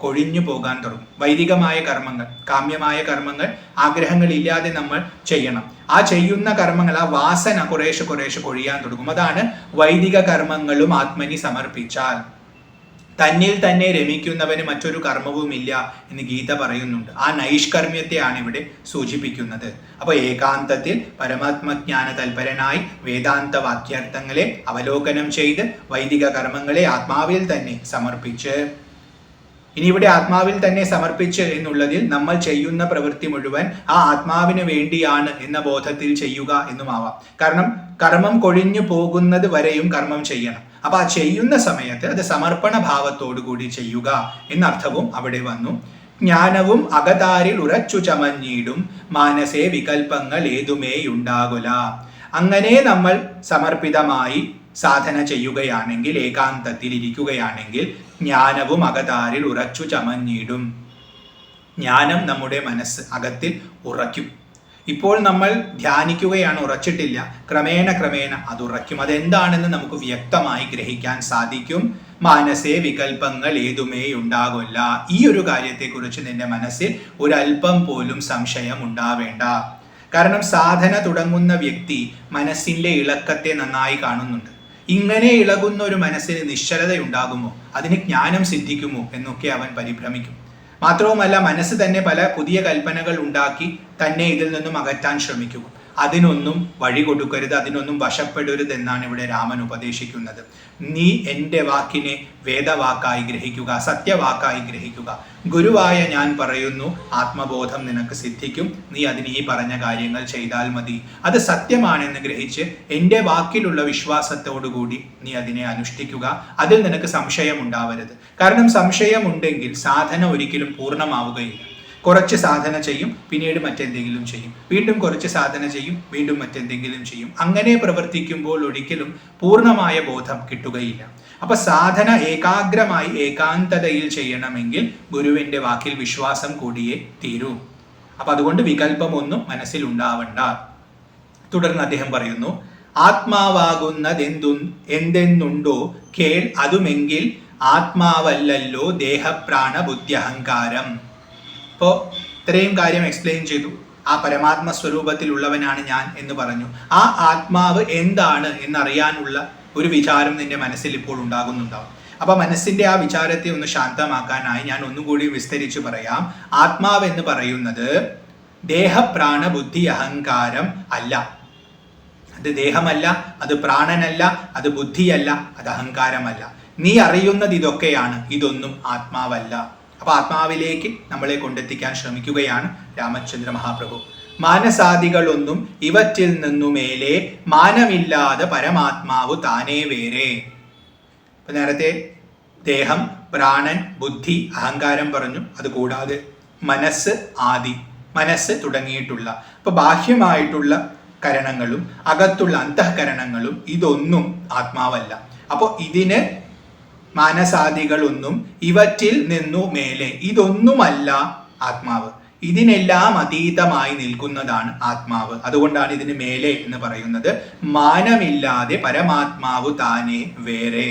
കൊഴിഞ്ഞു പോകാൻ തുടങ്ങും. വൈദികമായ കർമ്മങ്ങൾ, കാമ്യമായ കർമ്മങ്ങൾ, ആഗ്രഹങ്ങളില്ലാതെ നമ്മൾ ചെയ്യണം. ആ ചെയ്യുന്ന കർമ്മങ്ങൾ, ആ വാസന കുറേശ്ശെ കൊഴിയാൻ തുടങ്ങും. അതാണ് വൈദിക കർമ്മങ്ങളും ആത്മനി സമർപ്പിച്ചാൽ. തന്നിൽ തന്നെ രമിക്കുന്നവന് മറ്റൊരു കർമ്മവുമില്ല എന്ന് ഗീത പറയുന്നുണ്ട്. ആ നൈഷ്കർമ്മ്യത്തെയാണ് ഇവിടെ സൂചിപ്പിക്കുന്നത്. അപ്പോൾ ഏകാന്തത്തിൽ പരമാത്മജ്ഞാന തൽപരനായി വേദാന്ത വാക്യാർത്ഥങ്ങളെ അവലോകനം ചെയ്ത് വൈദിക കർമ്മങ്ങളെ ആത്മാവിൽ തന്നെ സമർപ്പിച്ച്, ഇനി ഇവിടെ ആത്മാവിൽ തന്നെ സമർപ്പിച്ച് എന്നുള്ളതിൽ നമ്മൾ ചെയ്യുന്ന പ്രവൃത്തി മുഴുവൻ ആ ആത്മാവിന് വേണ്ടിയാണ് എന്ന ബോധത്തിൽ ചെയ്യുക എന്നുമാവാം. കാരണം കർമ്മം കൊഴിഞ്ഞു പോകുന്നത് വരെയും കർമ്മം ചെയ്യണം. അപ്പൊ ആ ചെയ്യുന്ന സമയത്ത് അത് സമർപ്പണ ഭാവത്തോടു കൂടി ചെയ്യുക എന്നർത്ഥവും അവിടെ വന്നു. ജ്ഞാനവും അകതാരിൽ ഉറച്ചു ചമഞ്ഞിടും മാനസേ വികൽപ്പങ്ങൾ ഏതുമേയുണ്ടാകുല. അങ്ങനെ നമ്മൾ സമർപ്പിതമായി സാധന ചെയ്യുകയാണെങ്കിൽ, ഏകാന്തത്തിൽ ഇരിക്കുകയാണെങ്കിൽ ജ്ഞാനവും അകതാരിൽ ഉറച്ചു ചമഞ്ഞിടും. ജ്ഞാനം നമ്മുടെ മനസ്സ് അകത്തിൽ ഉറയ്ക്കും. ഇപ്പോൾ നമ്മൾ ധ്യാനിക്കുകയാണ്, ഉറച്ചിട്ടില്ല. ക്രമേണ അത് ഉറയ്ക്കും. അതെന്താണെന്ന് നമുക്ക് വ്യക്തമായി ഗ്രഹിക്കാൻ സാധിക്കും. മാനസേ വികൽപ്പങ്ങൾ ഏതുമേ ഉണ്ടാകില്ല. ഈ ഒരു കാര്യത്തെക്കുറിച്ച് നിന്റെ മനസ്സിൽ ഒരല്പം പോലും സംശയം ഉണ്ടാവേണ്ട. കാരണം സാധന തുടങ്ങുന്ന വ്യക്തി മനസ്സിന്റെ ഇളക്കത്തെ നന്നായി കാണുന്നുണ്ട്. ഇങ്ങനെ ഇളകുന്ന ഒരു മനസ്സിന് നിശ്ചലതയുണ്ടാകുമോ, അതിന് ജ്ഞാനം സിദ്ധിക്കുമോ എന്നൊക്കെ അവൻ പരിഭ്രമിക്കും. മാത്രവുമല്ല, മനസ്സ് തന്നെ പല പുതിയ കൽപ്പനകൾ ഉണ്ടാക്കി തന്നെ ഇതിൽ നിന്നും അകറ്റാൻ ശ്രമിക്കും. അതിനൊന്നും വഴി കൊടുക്കരുത്, അതിനൊന്നും വശപ്പെടരുത് എന്നാണ് ഇവിടെ രാമൻ ഉപദേശിക്കുന്നത്. നീ എൻ്റെ വാക്കിനെ വേദവാക്കായി ഗ്രഹിക്കുക, സത്യവാക്കായി ഗ്രഹിക്കുക. ഗുരുവായ ഞാൻ പറയുന്നു, ആത്മബോധം നിനക്ക് സിദ്ധിക്കും. നീ അതിന് ഈ പറഞ്ഞ കാര്യങ്ങൾ ചെയ്താൽ മതി. അത് സത്യമാണെന്ന് ഗ്രഹിച്ച് എൻ്റെ വാക്കിലുള്ള വിശ്വാസത്തോടുകൂടി നീ അതിനെ അനുഷ്ഠിക്കുക. അതിൽ നിനക്ക് സംശയം ഉണ്ടാവരുത്. കാരണം സംശയമുണ്ടെങ്കിൽ സാധന ഒരിക്കലും പൂർണ്ണമാവുകയില്ല. കുറച്ച് സാധന ചെയ്യും, പിന്നീട് മറ്റെന്തെങ്കിലും ചെയ്യും, വീണ്ടും കുറച്ച് സാധന ചെയ്യും, വീണ്ടും മറ്റെന്തെങ്കിലും ചെയ്യും. അങ്ങനെ പ്രവർത്തിക്കുമ്പോൾ ഒരിക്കലും പൂർണ്ണമായ ബോധം കിട്ടുകയില്ല. അപ്പൊ സാധന ഏകാഗ്രമായി ഏകാന്തതയിൽ ചെയ്യണമെങ്കിൽ ഗുരുവിന്റെ വാക്കിൽ വിശ്വാസം കൂടിയേ തീരൂ. അപ്പൊ അതുകൊണ്ട് വികല്പമൊന്നും മനസ്സിൽ ഉണ്ടാവണ്ട. തുടർന്ന് അദ്ദേഹം പറയുന്നു, എന്തെന്നുണ്ടോ കേൾ അതുമെങ്കിൽ ആത്മാവല്ലല്ലോ ദേഹപ്രാണ ബുദ്ധി അഹങ്കാരം. അപ്പോൾ ഇത്രയും കാര്യം എക്സ്പ്ലെയിൻ ചെയ്തു. ആ പരമാത്മ സ്വരൂപത്തിലുള്ളവനാണ് ഞാൻ എന്ന് പറഞ്ഞു. ആ ആത്മാവ് എന്താണ് എന്നറിയാനുള്ള ഒരു വിചാരം നിന്റെ മനസ്സിൽ ഇപ്പോൾ ഉണ്ടാകുന്നുണ്ടാവും. അപ്പൊ മനസ്സിന്റെ ആ വിചാരത്തെ ഒന്ന് ശാന്തമാക്കാനായി ഞാൻ ഒന്നുകൂടി വിസ്തരിച്ച് പറയാം. ആത്മാവ് എന്ന് പറയുന്നത് ദേഹപ്രാണ ബുദ്ധി അഹങ്കാരം അല്ല. അത് ദേഹമല്ല, അത് പ്രാണനല്ല, അത് ബുദ്ധിയല്ല, അത് അഹങ്കാരമല്ല. നീ അറിയുന്നത് ഇതൊക്കെയാണ്, ഇതൊന്നും ആത്മാവല്ല. അപ്പൊ ആത്മാവിലേക്ക് നമ്മളെ കൊണ്ടെത്തിക്കാൻ ശ്രമിക്കുകയാണ് രാമചന്ദ്ര മഹാപ്രഭു. മാനസാദികളൊന്നും ഇവറ്റിൽ നിന്നുമേലെ മാനമില്ലാതെ പരമാത്മാവ് താനേ വേറെ. ഇപ്പൊ നേരത്തെ ദേഹം, പ്രാണൻ, ബുദ്ധി, അഹങ്കാരം പറഞ്ഞു. അതുകൂടാതെ മനസ്സ്, ആദി മനസ്സ് തുടങ്ങിയിട്ടുള്ള ഇപ്പൊ ബാഹ്യമായിട്ടുള്ള കരണങ്ങളും അകത്തുള്ള അന്തഃകരണങ്ങളും ഇതൊന്നും ആത്മാവല്ല. അപ്പോൾ ഇതിന് മാനസാദികളൊന്നും ഇവറ്റിൽ നിന്നു മേലെ, ഇതൊന്നുമല്ല ആത്മാവ്. ഇതിനെല്ലാം അതീതമായി നിൽക്കുന്നതാണ് ആത്മാവ്. അതുകൊണ്ടാണ് ഇതിന് മേലെ എന്ന് പറയുന്നത്. മാനമില്ലാതെ പരമാത്മാവ് താനേ വേറെ.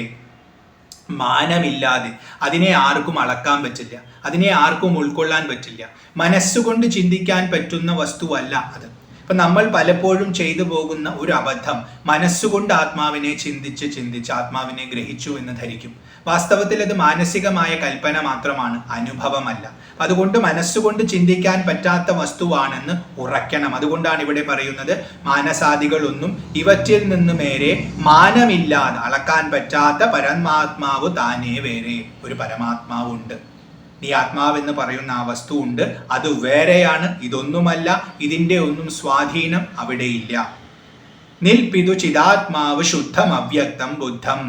മാനമില്ലാതെ അതിനെ ആർക്കും അളക്കാൻ പറ്റില്ല, അതിനെ ആർക്കും ഉൾക്കൊള്ളാൻ പറ്റില്ല. മനസ്സുകൊണ്ട് ചിന്തിക്കാൻ പറ്റുന്ന വസ്തുവല്ല അത്. ഇപ്പൊ നമ്മൾ പലപ്പോഴും ചെയ്തു പോകുന്ന ഒരു അബദ്ധം, മനസ്സുകൊണ്ട് ആത്മാവിനെ ചിന്തിച്ച് ആത്മാവിനെ ഗ്രഹിച്ചു എന്ന് ധരിക്കും. വാസ്തവത്തിൽ അത് മാനസികമായ കൽപ്പന മാത്രമാണ്, അനുഭവമല്ല. അതുകൊണ്ട് മനസ്സുകൊണ്ട് ചിന്തിക്കാൻ പറ്റാത്ത വസ്തുവാണെന്ന് ഉറയ്ക്കണം. അതുകൊണ്ടാണ് ഇവിടെ പറയുന്നത്, മാനസാദികളൊന്നും ഇവറ്റിൽ നിന്ന് മേരെ മാനമില്ലാതെ, അളക്കാൻ പറ്റാത്ത പരമാത്മാവ് താനേ വേറെ. ഒരു പരമാത്മാവുണ്ട്, ഈ ആത്മാവെന്ന് പറയുന്ന ആ വസ്തു ഉണ്ട്, അത് വേറെയാണ്, ഇതൊന്നുമല്ല, ഇതിൻ്റെ ഒന്നും സ്വാധീനം അവിടെയില്ല. നിൽപ്പിതു ചിദാത്മാവ് ശുദ്ധം അവ്യക്തം ബുദ്ധം.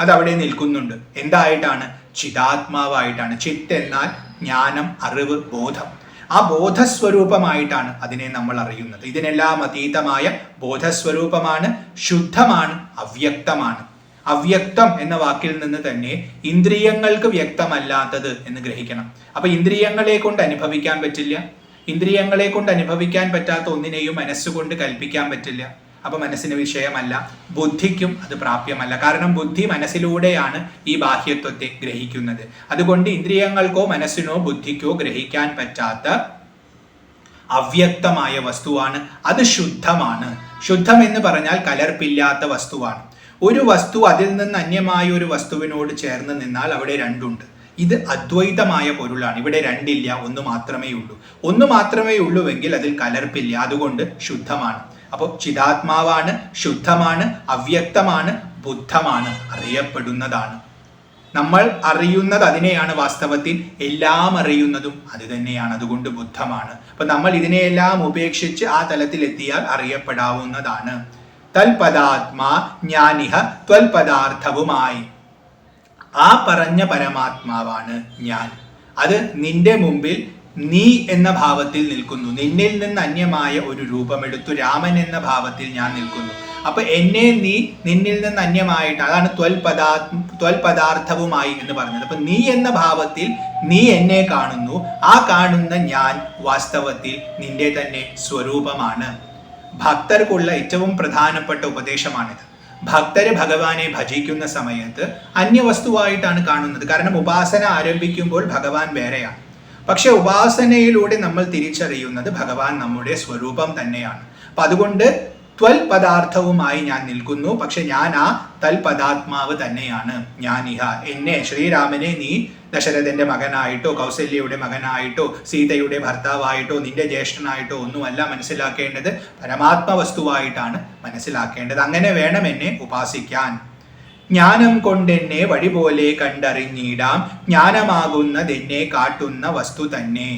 അതവിടെ നിൽക്കുന്നുണ്ട്. എന്തായിട്ടാണ്? ചിദാത്മാവായിട്ടാണ്. ചിത്ത് എന്നാൽ ജ്ഞാനം, അറിവ്, ബോധം. ആ ബോധസ്വരൂപമായിട്ടാണ് അതിനെ നമ്മൾ അറിയുന്നത്. ഇതിനെല്ലാം അതീതമായ ബോധസ്വരൂപമാണ്, ശുദ്ധമാണ്, അവ്യക്തമാണ്. അവ്യക്തം എന്ന വാക്കിൽ നിന്ന് തന്നെ ഇന്ദ്രിയങ്ങൾക്ക് വ്യക്തമല്ലാത്തത് എന്ന് ഗ്രഹിക്കണം. അപ്പൊ ഇന്ദ്രിയങ്ങളെ കൊണ്ട് അനുഭവിക്കാൻ പറ്റില്ല. ഇന്ദ്രിയങ്ങളെ കൊണ്ട് അനുഭവിക്കാൻ പറ്റാത്ത ഒന്നിനെയും മനസ്സുകൊണ്ട് കൽപ്പിക്കാൻ പറ്റില്ല. അപ്പൊ മനസ്സിന് വിഷയമല്ല, ബുദ്ധിക്കും അത് പ്രാപ്യമല്ല. കാരണം ബുദ്ധി മനസ്സിലൂടെയാണ് ഈ ബാഹ്യത്വത്തെ ഗ്രഹിക്കുന്നത്. അതുകൊണ്ട് ഇന്ദ്രിയങ്ങൾക്കോ മനസ്സിനോ ബുദ്ധിക്കോ ഗ്രഹിക്കാൻ പറ്റാത്ത അവ്യക്തമായ വസ്തുവാണ്. അത് ശുദ്ധമാണ്. ശുദ്ധം എന്ന് പറഞ്ഞാൽ കലർപ്പില്ലാത്ത വസ്തുവാണ്. ഒരു വസ്തു അതിൽ നിന്ന് അന്യമായ ഒരു വസ്തുവിനോട് ചേർന്ന് നിന്നാൽ അവിടെ രണ്ടുണ്ട്. ഇത് അദ്വൈതമായ പൊരുളാണ്. ഇവിടെ രണ്ടില്ല, ഒന്ന് മാത്രമേ ഉള്ളൂ. ഒന്ന് മാത്രമേ ഉള്ളൂവെങ്കിൽ അതിൽ കലർപ്പില്ല, അതുകൊണ്ട് ശുദ്ധമാണ്. അപ്പോൾ ചിദാത്മാവാണ്, ശുദ്ധമാണ്, അവ്യക്തമാണ്, ബുദ്ധമാണ്, അറിയപ്പെടുന്നതാണ്. നമ്മൾ അറിയുന്നത് അതിനെയാണ്. വാസ്തവത്തിൽ എല്ലാം അറിയുന്നതും അത് തന്നെയാണ്, അതുകൊണ്ട് ബുദ്ധമാണ്. അപ്പൊ നമ്മൾ ഇതിനെയെല്ലാം ഉപേക്ഷിച്ച് ആ തലത്തിൽ എത്തിയാൽ അറിയപ്പെടാവുന്നതാണ്. തൽപദാത്മാ ജ്ഞാനിഹ ത്വൽപദാർത്ഥവുമായി. ആ പറഞ്ഞ പരമാത്മാവാണ് ഞാൻ. അത് നിന്റെ മുമ്പിൽ നീ എന്ന ഭാവത്തിൽ നിൽക്കുന്നു. നിന്നിൽ നിന്ന് അന്യമായ ഒരു രൂപമെടുത്തു രാമൻ എന്ന ഭാവത്തിൽ ഞാൻ നിൽക്കുന്നു. അപ്പൊ എന്നെ നീ നിന്നിൽ നിന്ന് അന്യമായിട്ട്, അതാണ് ത്വൽപദാർത്ഥവുമായി എന്ന് പറഞ്ഞത്. അപ്പൊ നീ എന്ന ഭാവത്തിൽ നീ എന്നെ കാണുന്നു. ആ കാണുന്ന ഞാൻ വാസ്തവത്തിൽ നിന്റെ തന്നെ സ്വരൂപമാണ്. ഭക്തർക്കുള്ള ഏറ്റവും പ്രധാനപ്പെട്ട ഉപദേശമാണിത്. ഭക്തര് ഭഗവാനെ ഭജിക്കുന്ന സമയത്ത് അന്യവസ്തുവായിട്ടാണ് കാണുന്നത്. കാരണം ഉപാസന ആരംഭിക്കുമ്പോൾ ഭഗവാൻ വേറെയാണ്. പക്ഷെ ഉപാസനയിലൂടെ നമ്മൾ തിരിച്ചറിയുന്നത് ഭഗവാൻ നമ്മുടെ സ്വരൂപം തന്നെയാണ്. അപ്പൊ അതുകൊണ്ട് ത്വൽപദാർത്ഥവുമായി ഞാൻ നിൽക്കുന്നു. പക്ഷെ ഞാൻ ആ തൽപദാത്മാവ് തന്നെയാണ്. ഞാനിഹ, എന്നെ ശ്രീരാമനെ നീ ദശരഥന്റെ മകനായിട്ടോ കൗസല്യയുടെ മകനായിട്ടോ സീതയുടെ ഭർത്താവായിട്ടോ നിന്റെ ജ്യേഷ്ഠനായിട്ടോ ഒന്നുമല്ല മനസ്സിലാക്കേണ്ടത്, പരമാത്മ വസ്തുവായിട്ടാണ് മനസ്സിലാക്കേണ്ടത്. അങ്ങനെ വേണം എന്നെ ഉപാസിക്കാൻ. ജ്ഞാനം കൊണ്ടെന്നെ വഴി പോലെ കണ്ടറിഞ്ഞിടാം, ജ്ഞാനമാകുന്നതെന്നെ കാട്ടുന്ന വസ്തു തന്നെ.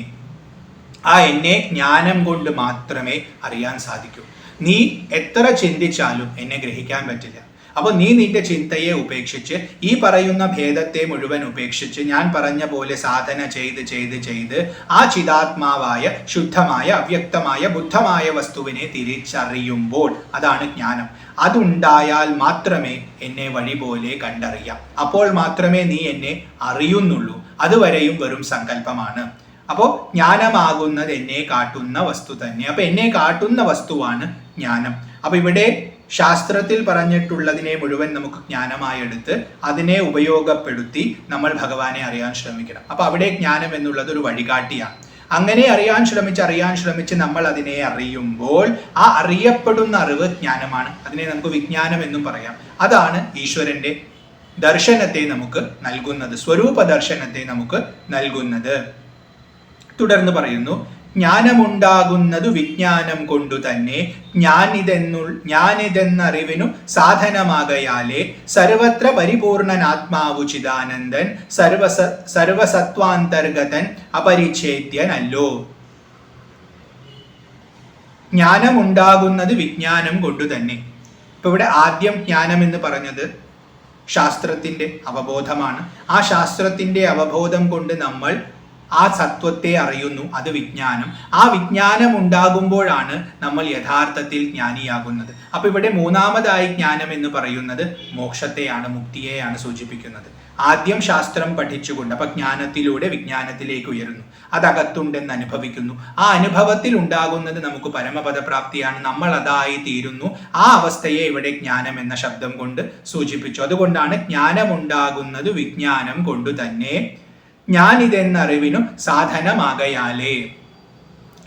ആ എന്നെ ജ്ഞാനം കൊണ്ട് മാത്രമേ അറിയാൻ സാധിക്കൂ. നീ എത്ര ചിന്തിച്ചാലും എന്നെ ഗ്രഹിക്കാൻ പറ്റില്ല. അപ്പോൾ നീ നിന്റെ ചിന്തയെ ഉപേക്ഷിച്ച് ഈ പറയുന്ന ഭേദത്തെ മുഴുവൻ ഉപേക്ഷിച്ച് ഞാൻ പറഞ്ഞ പോലെ സാധന ചെയ്ത് ചെയ്ത് ചെയ്ത് ആ ചിദാത്മാവായ ശുദ്ധമായ അവ്യക്തമായ ബുദ്ധമായ വസ്തുവിനെ തിരിച്ചറിയുമ്പോൾ അതാണ് ജ്ഞാനം. അതുണ്ടായാൽ മാത്രമേ എന്നെ വഴി പോലെ കണ്ടറിയാം. അപ്പോൾ മാത്രമേ നീ എന്നെ അറിയുന്നുള്ളൂ. അതുവരെയും വെറും സങ്കല്പമാണ്. അപ്പോൾ ജ്ഞാനമാകുന്നത് എന്നെ കാട്ടുന്ന വസ്തു തന്നെ. അപ്പൊ എന്നെ കാട്ടുന്ന വസ്തുവാണ് ജ്ഞാനം. അപ്പൊ ഇവിടെ ശാസ്ത്രത്തിൽ പറഞ്ഞിട്ടുള്ളതിനെ മുഴുവൻ നമുക്ക് ജ്ഞാനമായി എടുത്ത് അതിനെ ഉപയോഗപ്പെടുത്തി നമ്മൾ ഭഗവാനെ അറിയാൻ ശ്രമിക്കണം. അപ്പൊ അവിടെ ജ്ഞാനം എന്നുള്ളത് ഒരു വഴികാട്ടിയാണ്. അങ്ങനെ അറിയാൻ ശ്രമിച്ച് നമ്മൾ അതിനെ അറിയുമ്പോൾ ആ അറിയപ്പെടുന്ന അറിവ് ജ്ഞാനമാണ്. അതിനെ നമുക്ക് വിജ്ഞാനം എന്നും പറയാം. അതാണ് ഈശ്വരന്റെ ദർശനത്തെ നമുക്ക് നൽകുന്നത്, സ്വരൂപ ദർശനത്തെ നമുക്ക് നൽകുന്നത്. തുടർന്ന് പറയുന്നു, ജ്ഞാനമുണ്ടാകുന്നതു വിജ്ഞാനം കൊണ്ടു തന്നെ, ഞാനിതെന്നറിവിനു സാധനമാകയാലേ സർവത്ര പരിപൂർണനാത്മാവു ചിദാനന്ദൻ സർവസത്വാന്തർഗതൻ അപരിച്ഛേദ്യനല്ലോ. ജ്ഞാനമുണ്ടാകുന്നത് വിജ്ഞാനം കൊണ്ടു തന്നെ. ഇപ്പൊ ഇവിടെ ആദ്യം ജ്ഞാനം എന്ന് പറഞ്ഞത് ശാസ്ത്രത്തിന്റെ അവബോധമാണ്. ആ ശാസ്ത്രത്തിന്റെ അവബോധം കൊണ്ട് നമ്മൾ ആ സത്വത്തെ അറിയുന്നു, അത് വിജ്ഞാനം. ആ വിജ്ഞാനം ഉണ്ടാകുമ്പോഴാണ് നമ്മൾ യഥാർത്ഥത്തിൽ ജ്ഞാനിയാകുന്നത്. അപ്പൊ ഇവിടെ മൂന്നാമതായി ജ്ഞാനം എന്ന് പറയുന്നത് മോക്ഷത്തെയാണ്, മുക്തിയെയാണ് സൂചിപ്പിക്കുന്നത്. ആദ്യം ശാസ്ത്രം പഠിച്ചുകൊണ്ട് അപ്പൊ ജ്ഞാനത്തിലൂടെ വിജ്ഞാനത്തിലേക്ക് ഉയരുന്നു, അതകത്തുണ്ടെന്ന് അനുഭവിക്കുന്നു. ആ അനുഭവത്തിൽ ഉണ്ടാകുന്നത് നമുക്ക് പരമപദപ്രാപ്തിയാണ്, നമ്മൾ അതായി തീരുന്നു. ആ അവസ്ഥയെ ഇവിടെ ജ്ഞാനം എന്ന ശബ്ദം കൊണ്ട് സൂചിപ്പിച്ചു. അതുകൊണ്ടാണ് ജ്ഞാനമുണ്ടാകുന്നത് വിജ്ഞാനം കൊണ്ടു തന്നെ, ഞാനിതെന്നറിവിനും സാധനമാകയാലേ.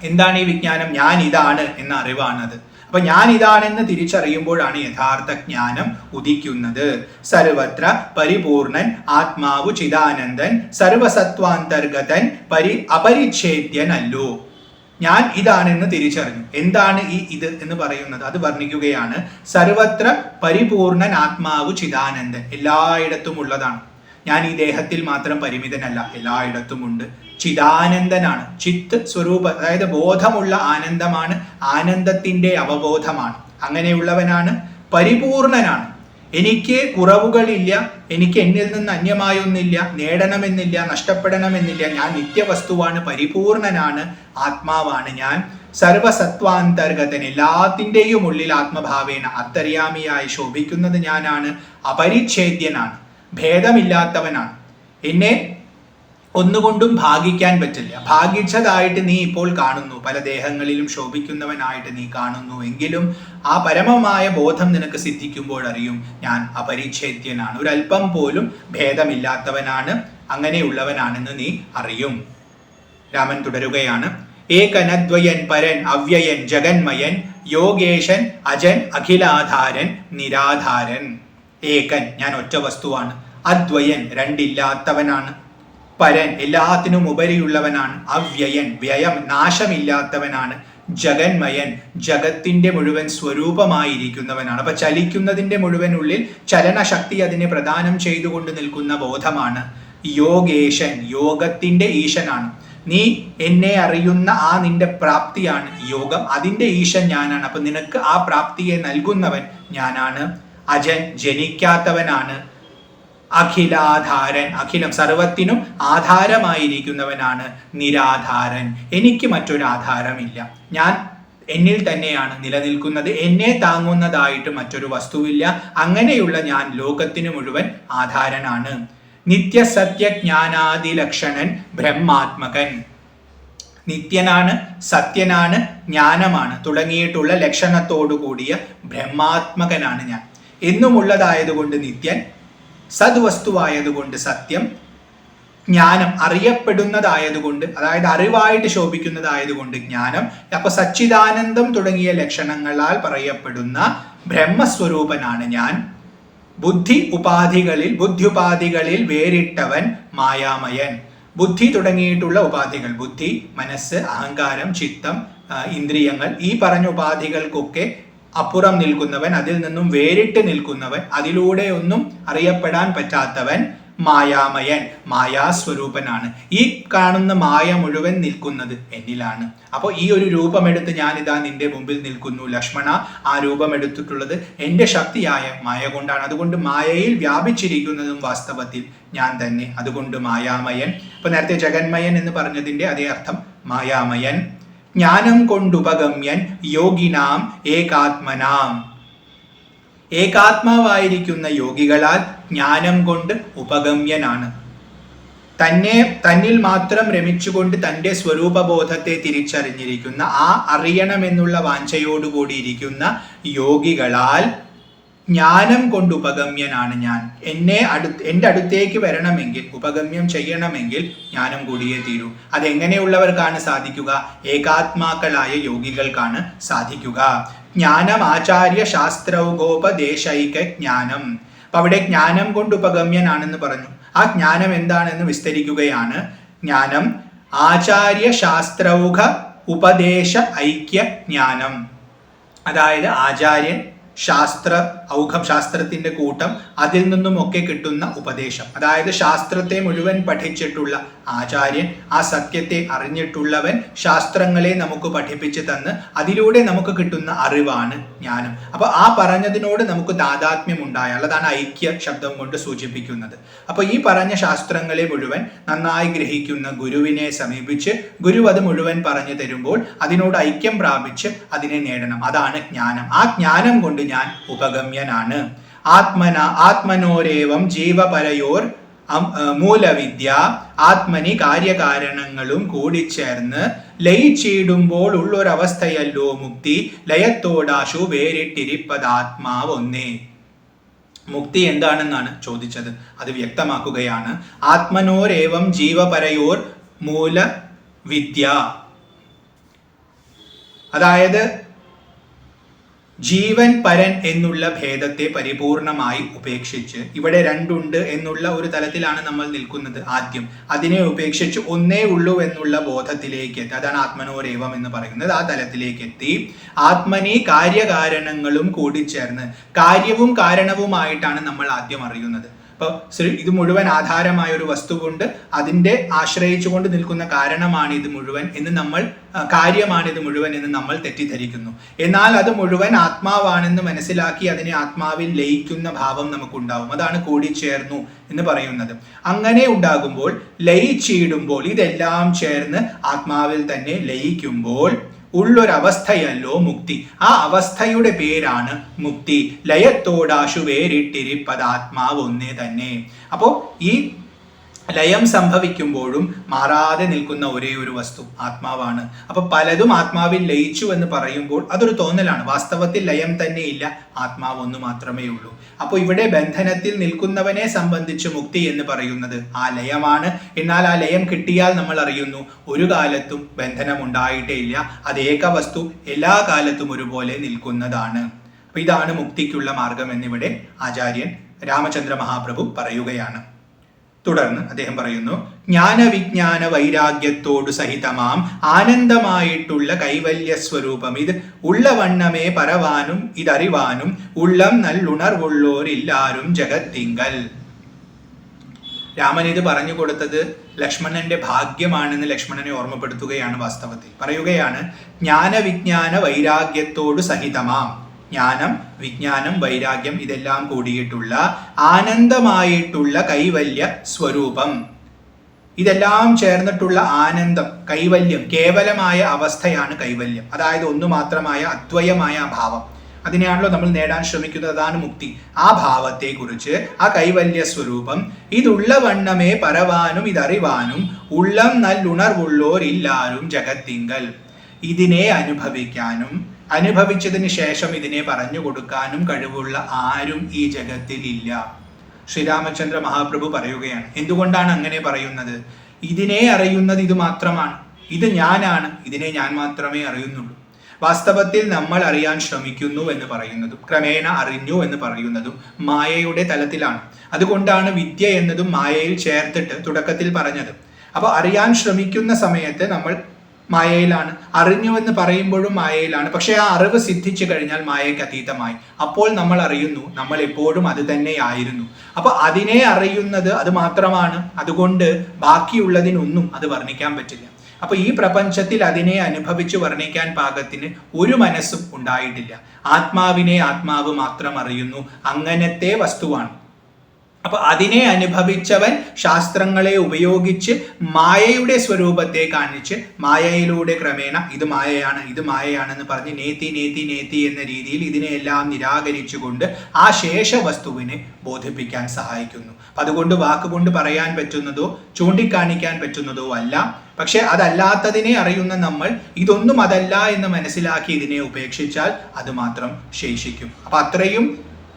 എന്താണ് ഈ വിജ്ഞാനം? ഞാൻ ഇതാണ് എന്ന അറിവാണത്. അപ്പൊ ഞാൻ ഇതാണെന്ന് തിരിച്ചറിയുമ്പോഴാണ് യഥാർത്ഥ ജ്ഞാനം ഉദിക്കുന്നത്. സർവത്ര പരിപൂർണൻ ആത്മാവു ചിദാനന്ദൻ സർവസത്വാന്തർഗതൻ അപരിച്ഛേദ്യനല്ലോ. ഞാൻ ഇതാണെന്ന് തിരിച്ചറിഞ്ഞു. എന്താണ് ഈ ഇത് എന്ന് പറയുന്നത്? അത് വർണ്ണിക്കുകയാണ്. സർവത്ര പരിപൂർണൻ ആത്മാവു ചിദാനന്ദൻ, എല്ലായിടത്തും ഉള്ളതാണ്. ഞാൻ ഈ ദേഹത്തിൽ മാത്രം പരിമിതനല്ല, എല്ലായിടത്തും ഉണ്ട്. ചിദാനന്ദനാണ്, ചിത്ത് സ്വരൂപ, അതായത് ബോധമുള്ള ആനന്ദമാണ്, ആനന്ദത്തിന്റെ അവബോധമാണ്. അങ്ങനെയുള്ളവനാണ്, പരിപൂർണനാണ്. എനിക്ക് കുറവുകളില്ല, എനിക്ക് എന്നിൽ നിന്ന് അന്യമായൊന്നില്ല, നേടണമെന്നില്ല, നഷ്ടപ്പെടണമെന്നില്ല. ഞാൻ നിത്യവസ്തുവാണ്, പരിപൂർണനാണ്, ആത്മാവാണ് ഞാൻ. സർവസത്വാന്തർഗതൻ, എല്ലാത്തിൻ്റെയും ഉള്ളിൽ ആത്മഭാവേന അന്തര്യാമിയായി ശോഭിക്കുന്നത് ഞാനാണ്. അപരിച്ഛേദ്യനാണ്, ഭേദമില്ലാത്തവനാണ്. എന്നെ ഒന്നുകൊണ്ടും ഭാഗിക്കാൻ പറ്റില്ല. ഭാഗിച്ചതായിട്ട് നീ ഇപ്പോൾ കാണുന്നു, പല ദേഹങ്ങളിലും ശോഭിക്കുന്നവനായിട്ട് നീ കാണുന്നു. എങ്കിലും ആ പരമമായ ബോധം നിനക്ക് സിദ്ധിക്കുമ്പോൾ അറിയും, ഞാൻ അപരിച്ഛേദ്യനാണ്, ഒരല്പം പോലും ഭേദമില്ലാത്തവനാണ്, അങ്ങനെയുള്ളവനാണെന്ന് നീ അറിയും. രാമൻ തുടരുകയാണ്. ഏകനദ്വയൻ പരൻ അവ്യയൻ ജഗന്മയൻ യോഗേശൻ അജൻ അഖിലാധാരൻ നിരാധാരൻ. ഏകൻ ഞാൻ ഒറ്റ വസ്തുവാണ്. അദ്വയൻ രണ്ടില്ലാത്തവനാണ്. പരൻ എല്ലാത്തിനും ഉപരിയുള്ളവനാണ്. അവ്യയൻ വ്യയം നാശമില്ലാത്തവനാണ്. ജഗന്മയൻ ജഗത്തിന്റെ മുഴുവൻ സ്വരൂപമായിരിക്കുന്നവനാണ്. അപ്പൊ ചലിക്കുന്നതിന്റെ മുഴുവൻ ഉള്ളിൽ ചലനശക്തി അതിനെ പ്രദാനം ചെയ്തുകൊണ്ട് നിൽക്കുന്ന ബോധമാണ്. യോഗേശൻ യോഗത്തിന്റെ ഈശനാണ്. നീ എന്നെ അറിയുന്ന ആ നിന്റെ പ്രാപ്തിയാണ് യോഗം. അതിന്റെ ഈശൻ ഞാനാണ്. അപ്പൊ നിനക്ക് ആ പ്രാപ്തിയെ നൽകുന്നവൻ ഞാനാണ്. അജൻ ജനിക്കാത്തവനാണ്. അഖിലാധാരൻ അഖിലം സർവത്തിനും ആധാരമായിരിക്കുന്നവനാണ്. നിരാധാരൻ എനിക്ക് മറ്റൊരു ആധാരമില്ല. ഞാൻ എന്നിൽ തന്നെയാണ് നിലനിൽക്കുന്നത്. എന്നെ താങ്ങുന്നതായിട്ട് മറ്റൊരു വസ്തുവില്ല. അങ്ങനെയുള്ള ഞാൻ ലോകത്തിന് മുഴുവൻ ആധാരനാണ്. നിത്യസത്യ ജ്ഞാനാദി ലക്ഷണൻ ബ്രഹ്മാത്മകൻ. നിത്യനാണ്, സത്യനാണ്, ജ്ഞാനമാണ് തുടങ്ങിയിട്ടുള്ള ലക്ഷണത്തോടു കൂടിയ ബ്രഹ്മാത്മകനാണ് ഞാൻ. എന്നുമുള്ളതായതുകൊണ്ട് നിത്യൻ, സദ്വസ്തുവായതുകൊണ്ട് സത്യം, ജ്ഞാനം അറിയപ്പെടുന്നതായതുകൊണ്ട് അതായത് അറിവായിട്ട് ശോഭിക്കുന്നതായതുകൊണ്ട് ജ്ഞാനം. അപ്പൊ സച്ചിദാനന്ദം തുടങ്ങിയ ലക്ഷണങ്ങളാൽ പറയപ്പെടുന്ന ബ്രഹ്മസ്വരൂപനാണ് ഞാൻ. ബുദ്ധ്യുപാധികളിൽ വേറിട്ടവൻ മായാമയൻ. ബുദ്ധി തുടങ്ങിയിട്ടുള്ള ഉപാധികൾ, ബുദ്ധി, മനസ്സ്, അഹങ്കാരം, ചിത്തം, ഇന്ദ്രിയങ്ങൾ, ഈ പറഞ്ഞ ഉപാധികൾക്കൊക്കെ അപ്പുറം നിൽക്കുന്നവൻ, അതിൽ നിന്നും വേറിട്ട് നിൽക്കുന്നവൻ, അതിലൂടെ ഒന്നും അറിയപ്പെടാൻ പറ്റാത്തവൻ മായാമയൻ മായാസ്വരൂപനാണ്. ഈ കാണുന്ന മായ മുഴുവൻ നിൽക്കുന്നത് എന്നിലാണ്. അപ്പോൾ ഈ ഒരു രൂപമെടുത്ത് ഞാൻ ഇതാ നിന്റെ മുമ്പിൽ നിൽക്കുന്നു ലക്ഷ്മണ. ആ രൂപമെടുത്തിട്ടുള്ളത് എൻ്റെ ശക്തിയായ മായ കൊണ്ടാണ്. അതുകൊണ്ട് മായയിൽ വ്യാപിച്ചിരിക്കുന്നതും വാസ്തവത്തിൽ ഞാൻ തന്നെ. അതുകൊണ്ട് മായാമയൻ. അപ്പൊ നേരത്തെ ജഗന്മയൻ എന്ന് പറഞ്ഞതിന്റെ അതേ അർത്ഥം മായാമയൻ. ജ്ഞാനം കൊണ്ടുപഗമ്യൻ യോഗിനാം ഏകാത്മനാം. ഏകാത്മാവായിരിക്കുന്ന യോഗികളാൽ ജ്ഞാനം കൊണ്ട് ഉപഗമ്യനാണ്. തന്നിൽ മാത്രം രമിച്ചുകൊണ്ട് തൻ്റെ സ്വരൂപബോധത്തെ തിരിച്ചറിഞ്ഞിരിക്കുന്ന ആ അറിയണമെന്നുള്ള വാഞ്ചയോടുകൂടി ഇരിക്കുന്ന യോഗികളാൽ ജ്ഞാനം കൊണ്ട് ഉപഗമ്യനാണ് ഞാൻ. എൻ്റെ അടുത്തേക്ക് വരണമെങ്കിൽ, ഉപഗമ്യം ചെയ്യണമെങ്കിൽ ജ്ഞാനം കൂടിയേ തീരൂ. അതെങ്ങനെയുള്ളവർക്കാണ് സാധിക്കുക? ഏകാത്മാക്കളായ യോഗികൾക്കാണ് സാധിക്കുക. ജ്ഞാനം ആചാര്യ ശാസ്ത്രൗകോപദേശൈക ജ്ഞാനം. അപ്പൊ അവിടെ ജ്ഞാനം കൊണ്ട് ഉപഗമ്യനാണെന്ന് പറഞ്ഞു. ആ ജ്ഞാനം എന്താണെന്ന് വിസ്തരിക്കുകയാണ്. ജ്ഞാനം ആചാര്യ ശാസ്ത്രൗക ഉപദേശ ഐക്യ ജ്ഞാനം. അതായത് ആചാര്യൻ, ഔഘം ശാസ്ത്രത്തിന്റെ കൂട്ടം, അതിൽ നിന്നുമൊക്കെ കിട്ടുന്ന ഉപദേശം. അതായത് ശാസ്ത്രത്തെ മുഴുവൻ പഠിച്ചിട്ടുള്ള ആചാര്യൻ, ആ സത്യത്തെ അറിഞ്ഞിട്ടുള്ളവൻ ശാസ്ത്രങ്ങളെ നമുക്ക് പഠിപ്പിച്ച് തന്ന് അതിലൂടെ നമുക്ക് കിട്ടുന്ന അറിവാണ് ജ്ഞാനം. അപ്പൊ ആ പറഞ്ഞതിനോട് നമുക്ക് താദാത്മ്യം ഉണ്ടായാൽ അതാണ് ഐക്യ ശബ്ദം കൊണ്ട് സൂചിപ്പിക്കുന്നത്. അപ്പൊ ഈ പറഞ്ഞ ശാസ്ത്രങ്ങളെ മുഴുവൻ നന്നായി ഗ്രഹിക്കുന്ന ഗുരുവിനെ സമീപിച്ച് ഗുരു അത് മുഴുവൻ പറഞ്ഞു തരുമ്പോൾ അതിനോട് ഐക്യം പ്രാപിച്ച് അതിനെ നേടണം. അതാണ് ജ്ഞാനം. ആ ജ്ഞാനം കൊണ്ട് ഞാൻ ഉപഗമ്യനാണ്. ആത്മനോരേവം ജീവപരയോർ മൂലവിദ്യ. ആത്മനി കാര്യകാരണങ്ങളും കൂടിച്ചേർന്ന് ലയിച്ചിടുമ്പോൾ ഉള്ളൊരവസ്ഥയല്ലോ മുക്തി. ലയത്തോടാശു വേറിട്ടിരിപ്പതാത്മാവൊന്നേ. മുക്തി എന്താണെന്നാണ് ചോദിച്ചത്. അത് വ്യക്തമാക്കുകയാണ്. ആത്മനോരേവം ജീവപരയോർ മൂലവിദ്യ. അതായത് ജീവൻ പരൻ എന്നുള്ള ഭേദത്തെ പരിപൂർണമായി ഉപേക്ഷിച്ച്, ഇവിടെ രണ്ടുണ്ട് എന്നുള്ള ഒരു തലത്തിലാണ് നമ്മൾ നിൽക്കുന്നത് ആദ്യം. അതിനെ ഉപേക്ഷിച്ച് ഒന്നേ ഉള്ളൂ എന്നുള്ള ബോധത്തിലേക്ക് എത്തി. അതാണ് ആത്മനോരേവം എന്ന് പറയുന്നത്. ആ തലത്തിലേക്ക് എത്തി ആത്മനി കാര്യകാരണങ്ങളും കൂടിച്ചേർന്ന്, കാര്യവും കാരണവുമായിട്ടാണ് നമ്മൾ ആദ്യം അറിയുന്നത്. അപ്പോൾ ഇത് മുഴുവൻ ആധാരമായ ഒരു വസ്തു കൊണ്ട് അതിൻ്റെ ആശ്രയിച്ചുകൊണ്ട് നിൽക്കുന്ന കാരണമാണ് ഇത് മുഴുവൻ എന്ന് നമ്മൾ, കാര്യമാണ് ഇത് മുഴുവൻ എന്ന് നമ്മൾ തെറ്റിദ്ധരിക്കുന്നു. എന്നാൽ അത് മുഴുവൻ ആത്മാവാണെന്ന് മനസ്സിലാക്കി അതിനെ ആത്മാവിൽ ലയിക്കുന്ന ഭാവം നമുക്കുണ്ടാവും. അതാണ് കൂടിച്ചേർന്നു എന്ന് പറയുന്നത്. അങ്ങനെ ഉണ്ടാകുമ്പോൾ, ലയിച്ചിടുമ്പോൾ, ഇതെല്ലാം ചേർന്ന് ആത്മാവിൽ തന്നെ ലയിക്കുമ്പോൾ ഉള്ളൊരവസ്ഥയല്ലോ മുക്തി. ആ അവസ്ഥയുടെ പേരാണ് മുക്തി. ലയത്തോടാശു വേറിട്ടിരിപ്പതാത്മാവ് ഒന്നേ തന്നെ. അപ്പോ ഈ ലയം സംഭവിക്കുമ്പോഴും മാറാതെ നിൽക്കുന്ന ഒരേ ഒരു വസ്തു ആത്മാവാണ്. അപ്പൊ പലതും ആത്മാവിൽ ലയിച്ചു എന്ന് പറയുമ്പോൾ അതൊരു തോന്നലാണ്. വാസ്തവത്തിൽ ലയം തന്നെ ഇല്ല, ആത്മാവ് ഒന്ന് മാത്രമേ ഉള്ളൂ. അപ്പോൾ ഇവിടെ ബന്ധനത്തിൽ നിൽക്കുന്നവനെ സംബന്ധിച്ച് മുക്തി എന്ന് പറയുന്നത് ആ ലയമാണ്. എന്നാൽ ആ ലയം കിട്ടിയാൽ നമ്മൾ അറിയുന്നു ഒരു കാലത്തും ബന്ധനം ഉണ്ടായിട്ടേ ഇല്ല. അത് ഏക വസ്തു എല്ലാ കാലത്തും ഒരുപോലെ നിൽക്കുന്നതാണ്. അപ്പൊ ഇതാണ് മുക്തിക്കുള്ള മാർഗം എന്നിവിടെ ആചാര്യൻ രാമചന്ദ്ര മഹാപ്രഭു പറയുകയാണ്. തുടർന്ന് അദ്ദേഹം പറയുന്നു, ജ്ഞാനവിജ്ഞാന വൈരാഗ്യത്തോടു സഹിതമാം ആനന്ദമായിട്ടുള്ള കൈവല്യ സ്വരൂപം ഇത് ഉള്ളവണ്ണമേ പരവാനും ഇതറിവാനും ഉള്ളം നല്ലുണർവുള്ളോരില്ലാരും ജഗത്തിങ്കൽ. രാമൻ ഇത് പറഞ്ഞു കൊടുത്തത് ലക്ഷ്മണന്റെ ഭാഗ്യമാണെന്ന് ലക്ഷ്മണനെ ഓർമ്മപ്പെടുത്തുകയാണ്. വാസ്തവത്തിൽ പറയുകയാണ്, ജ്ഞാനവിജ്ഞാന വൈരാഗ്യത്തോടു സഹിതമാം, ജ്ഞാനം, വിജ്ഞാനം, വൈരാഗ്യം ഇതെല്ലാം കൂടിയിട്ടുള്ള ആനന്ദമായിട്ടുള്ള കൈവല്യ സ്വരൂപം, ഇതെല്ലാം ചേർന്നിട്ടുള്ള ആനന്ദം, കൈവല്യം, കേവലമായ അവസ്ഥയാണ് കൈവല്യം. അതായത് ഒന്നു മാത്രമായ അദ്വയമായ ഭാവം, അതിനെയാണല്ലോ നമ്മൾ നേടാൻ ശ്രമിക്കുന്നത്. അതാണ് മുക്തി. ആ ഭാവത്തെ കുറിച്ച്, ആ കൈവല്യ സ്വരൂപം ഇതുള്ള വണ്ണമേ പരവാനും ഇതറിവാനും ഉള്ളം നല്ലുണർവുള്ളോരില്ലാരും ജഗത്തിങ്കൽ. ഇതിനെ അനുഭവിക്കാനും അനുഭവിച്ചതിന് ശേഷം ഇതിനെ പറഞ്ഞു കൊടുക്കാനും കഴിവുള്ള ആരും ഈ ജഗത്തിൽ ഇല്ല. ശ്രീരാമചന്ദ്ര മഹാപ്രഭു പറയുകയാണ്. എന്തുകൊണ്ടാണ് അങ്ങനെ പറയുന്നത്? ഇതിനെ അറിയുന്നത് ഇത് മാത്രമാണ്, ഇത് ഞാനാണ്, ഇതിനെ ഞാൻ മാത്രമേ അറിയുന്നുള്ളൂ. വാസ്തവത്തിൽ നമ്മൾ അറിയാൻ ശ്രമിക്കുന്നു എന്ന് പറയുന്നതും ക്രമേണ അറിഞ്ഞു എന്ന് പറയുന്നതും മായയുടെ തലത്തിലാണ്. അതുകൊണ്ടാണ് വിദ്യ എന്നതും മായയിൽ ചേർത്തിട്ട് തുടക്കത്തിൽ പറഞ്ഞത്. അപ്പോൾ അറിയാൻ ശ്രമിക്കുന്ന സമയത്ത് നമ്മൾ മായയിലാണ്, അറിഞ്ഞു എന്ന് പറയുമ്പോഴും മായയിലാണ്. പക്ഷെ ആ അറിവ് സിദ്ധിച്ചു കഴിഞ്ഞാൽ മായയ്ക്ക് അതീതമായി. അപ്പോൾ നമ്മൾ അറിയുന്നു നമ്മൾ എപ്പോഴും അത് തന്നെയായിരുന്നു. അപ്പൊ അതിനെ അറിയുന്നത് അത് മാത്രമാണ്. അതുകൊണ്ട് ബാക്കിയുള്ളതിനൊന്നും അത് വർണ്ണിക്കാൻ പറ്റില്ല. അപ്പൊ ഈ പ്രപഞ്ചത്തിൽ അതിനെ അനുഭവിച്ചു വർണ്ണിക്കാൻ പാകത്തിന് ഒരു മനസ്സും ഉണ്ടായിട്ടില്ല. ആത്മാവിനെ ആത്മാവ് മാത്രം അറിയുന്നു. അങ്ങനത്തെ വസ്തുവാണ്. അപ്പൊ അതിനെ അനുഭവിച്ചവൻ ശാസ്ത്രങ്ങളെ ഉപയോഗിച്ച് മായയുടെ സ്വരൂപത്തെ കാണിച്ച് മായയിലൂടെ ക്രമേണ ഇത് മായയാണ്, ഇത് മായയാണെന്ന് പറഞ്ഞ് നേത്തി നേത്തി നേത്തി എന്ന രീതിയിൽ ഇതിനെയെല്ലാം നിരാകരിച്ചുകൊണ്ട് ആ ശേഷ വസ്തുവിനെ ബോധിപ്പിക്കാൻ സഹായിക്കുന്നു. അതുകൊണ്ട് വാക്കുകൊണ്ട് പറയാൻ പറ്റുന്നതോ ചൂണ്ടിക്കാണിക്കാൻ പറ്റുന്നതോ അല്ല. പക്ഷെ അതല്ലാത്തതിനെ അറിയുന്ന നമ്മൾ ഇതൊന്നും അതല്ല എന്ന് മനസ്സിലാക്കി ഇതിനെ ഉപേക്ഷിച്ചാൽ അത് മാത്രം ശേഷിക്കും. അപ്പൊ അത്രയും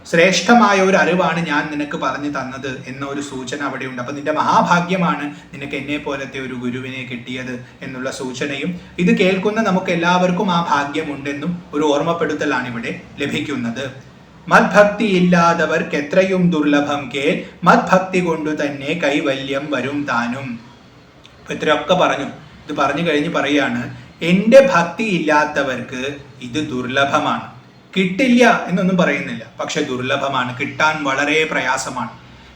ശ്രേഷ്ഠമായ ഒരു അറിവാണ് ഞാൻ നിനക്ക് പറഞ്ഞു തന്നത് എന്ന ഒരു സൂചന അവിടെയുണ്ട്. അപ്പൊ നിന്റെ മഹാഭാഗ്യമാണ് നിനക്ക് എന്നെ പോലത്തെ ഒരു ഗുരുവിനെ കിട്ടിയത് എന്നുള്ള സൂചനയും, ഇത് കേൾക്കുന്ന നമുക്ക് എല്ലാവർക്കും ആ ഭാഗ്യമുണ്ടെന്നും ഒരു ഓർമ്മപ്പെടുത്തലാണ് ഇവിടെ ലഭിക്കുന്നത്. മദ്ഭക്തി ഇല്ലാത്തവർക്ക് എത്രയും ദുർലഭം കേൾ, മദ്ഭക്തി കൊണ്ടു തന്നെ കൈവല്യം വരും താനും. ഇത്രയൊക്കെ പറഞ്ഞു. ഇത് പറഞ്ഞു കഴിഞ്ഞ് പറയാണ്, എൻ്റെ ഭക്തി ഇല്ലാത്തവർക്ക് ഇത് ദുർലഭമാണ്. കിട്ടില്ല എന്നൊന്നും പറയുന്നില്ല, പക്ഷെ ദുർലഭമാണ്, കിട്ടാൻ വളരെ പ്രയാസമാണ്.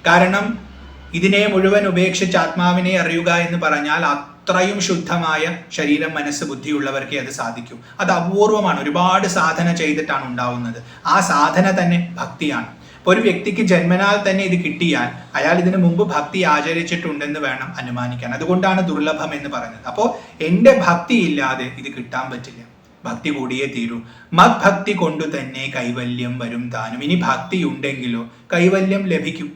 കാരണം ഇതിനെ മുഴുവൻ ഉപേക്ഷിച്ച് ആത്മാവിനെ അറിയുക എന്ന് പറഞ്ഞാൽ അത്രയും ശുദ്ധമായ ശരീരം, മനസ്സ്, ബുദ്ധിയുള്ളവർക്കേ അത് സാധിക്കൂ. അത് അപൂർവമാണ്. ഒരുപാട് സാധന ചെയ്തിട്ടാണ് ഉണ്ടാവുന്നത്. ആ സാധന തന്നെ ഭക്തിയാണ്. ഇപ്പോൾ ഒരു വ്യക്തിക്ക് ജന്മനാൽ തന്നെ ഇത് കിട്ടിയാൽ അയാൾ ഇതിനു മുമ്പ് ഭക്തി ആചരിച്ചിട്ടുണ്ടെന്ന് വേണം അനുമാനിക്കാൻ. അതുകൊണ്ടാണ് ദുർലഭം എന്ന് പറഞ്ഞത്. അപ്പോൾ എൻ്റെ ഭക്തി ഇല്ലാതെ ഇത് കിട്ടാൻ പറ്റില്ല. ഭക്തി കൂടിയേ തീരൂ. മദ്ഭക്തി കൊണ്ടു തന്നെ കൈവല്യം വരും താനും. ഇനി ഭക്തി ഉണ്ടെങ്കിലോ കൈവല്യം ലഭിക്കും.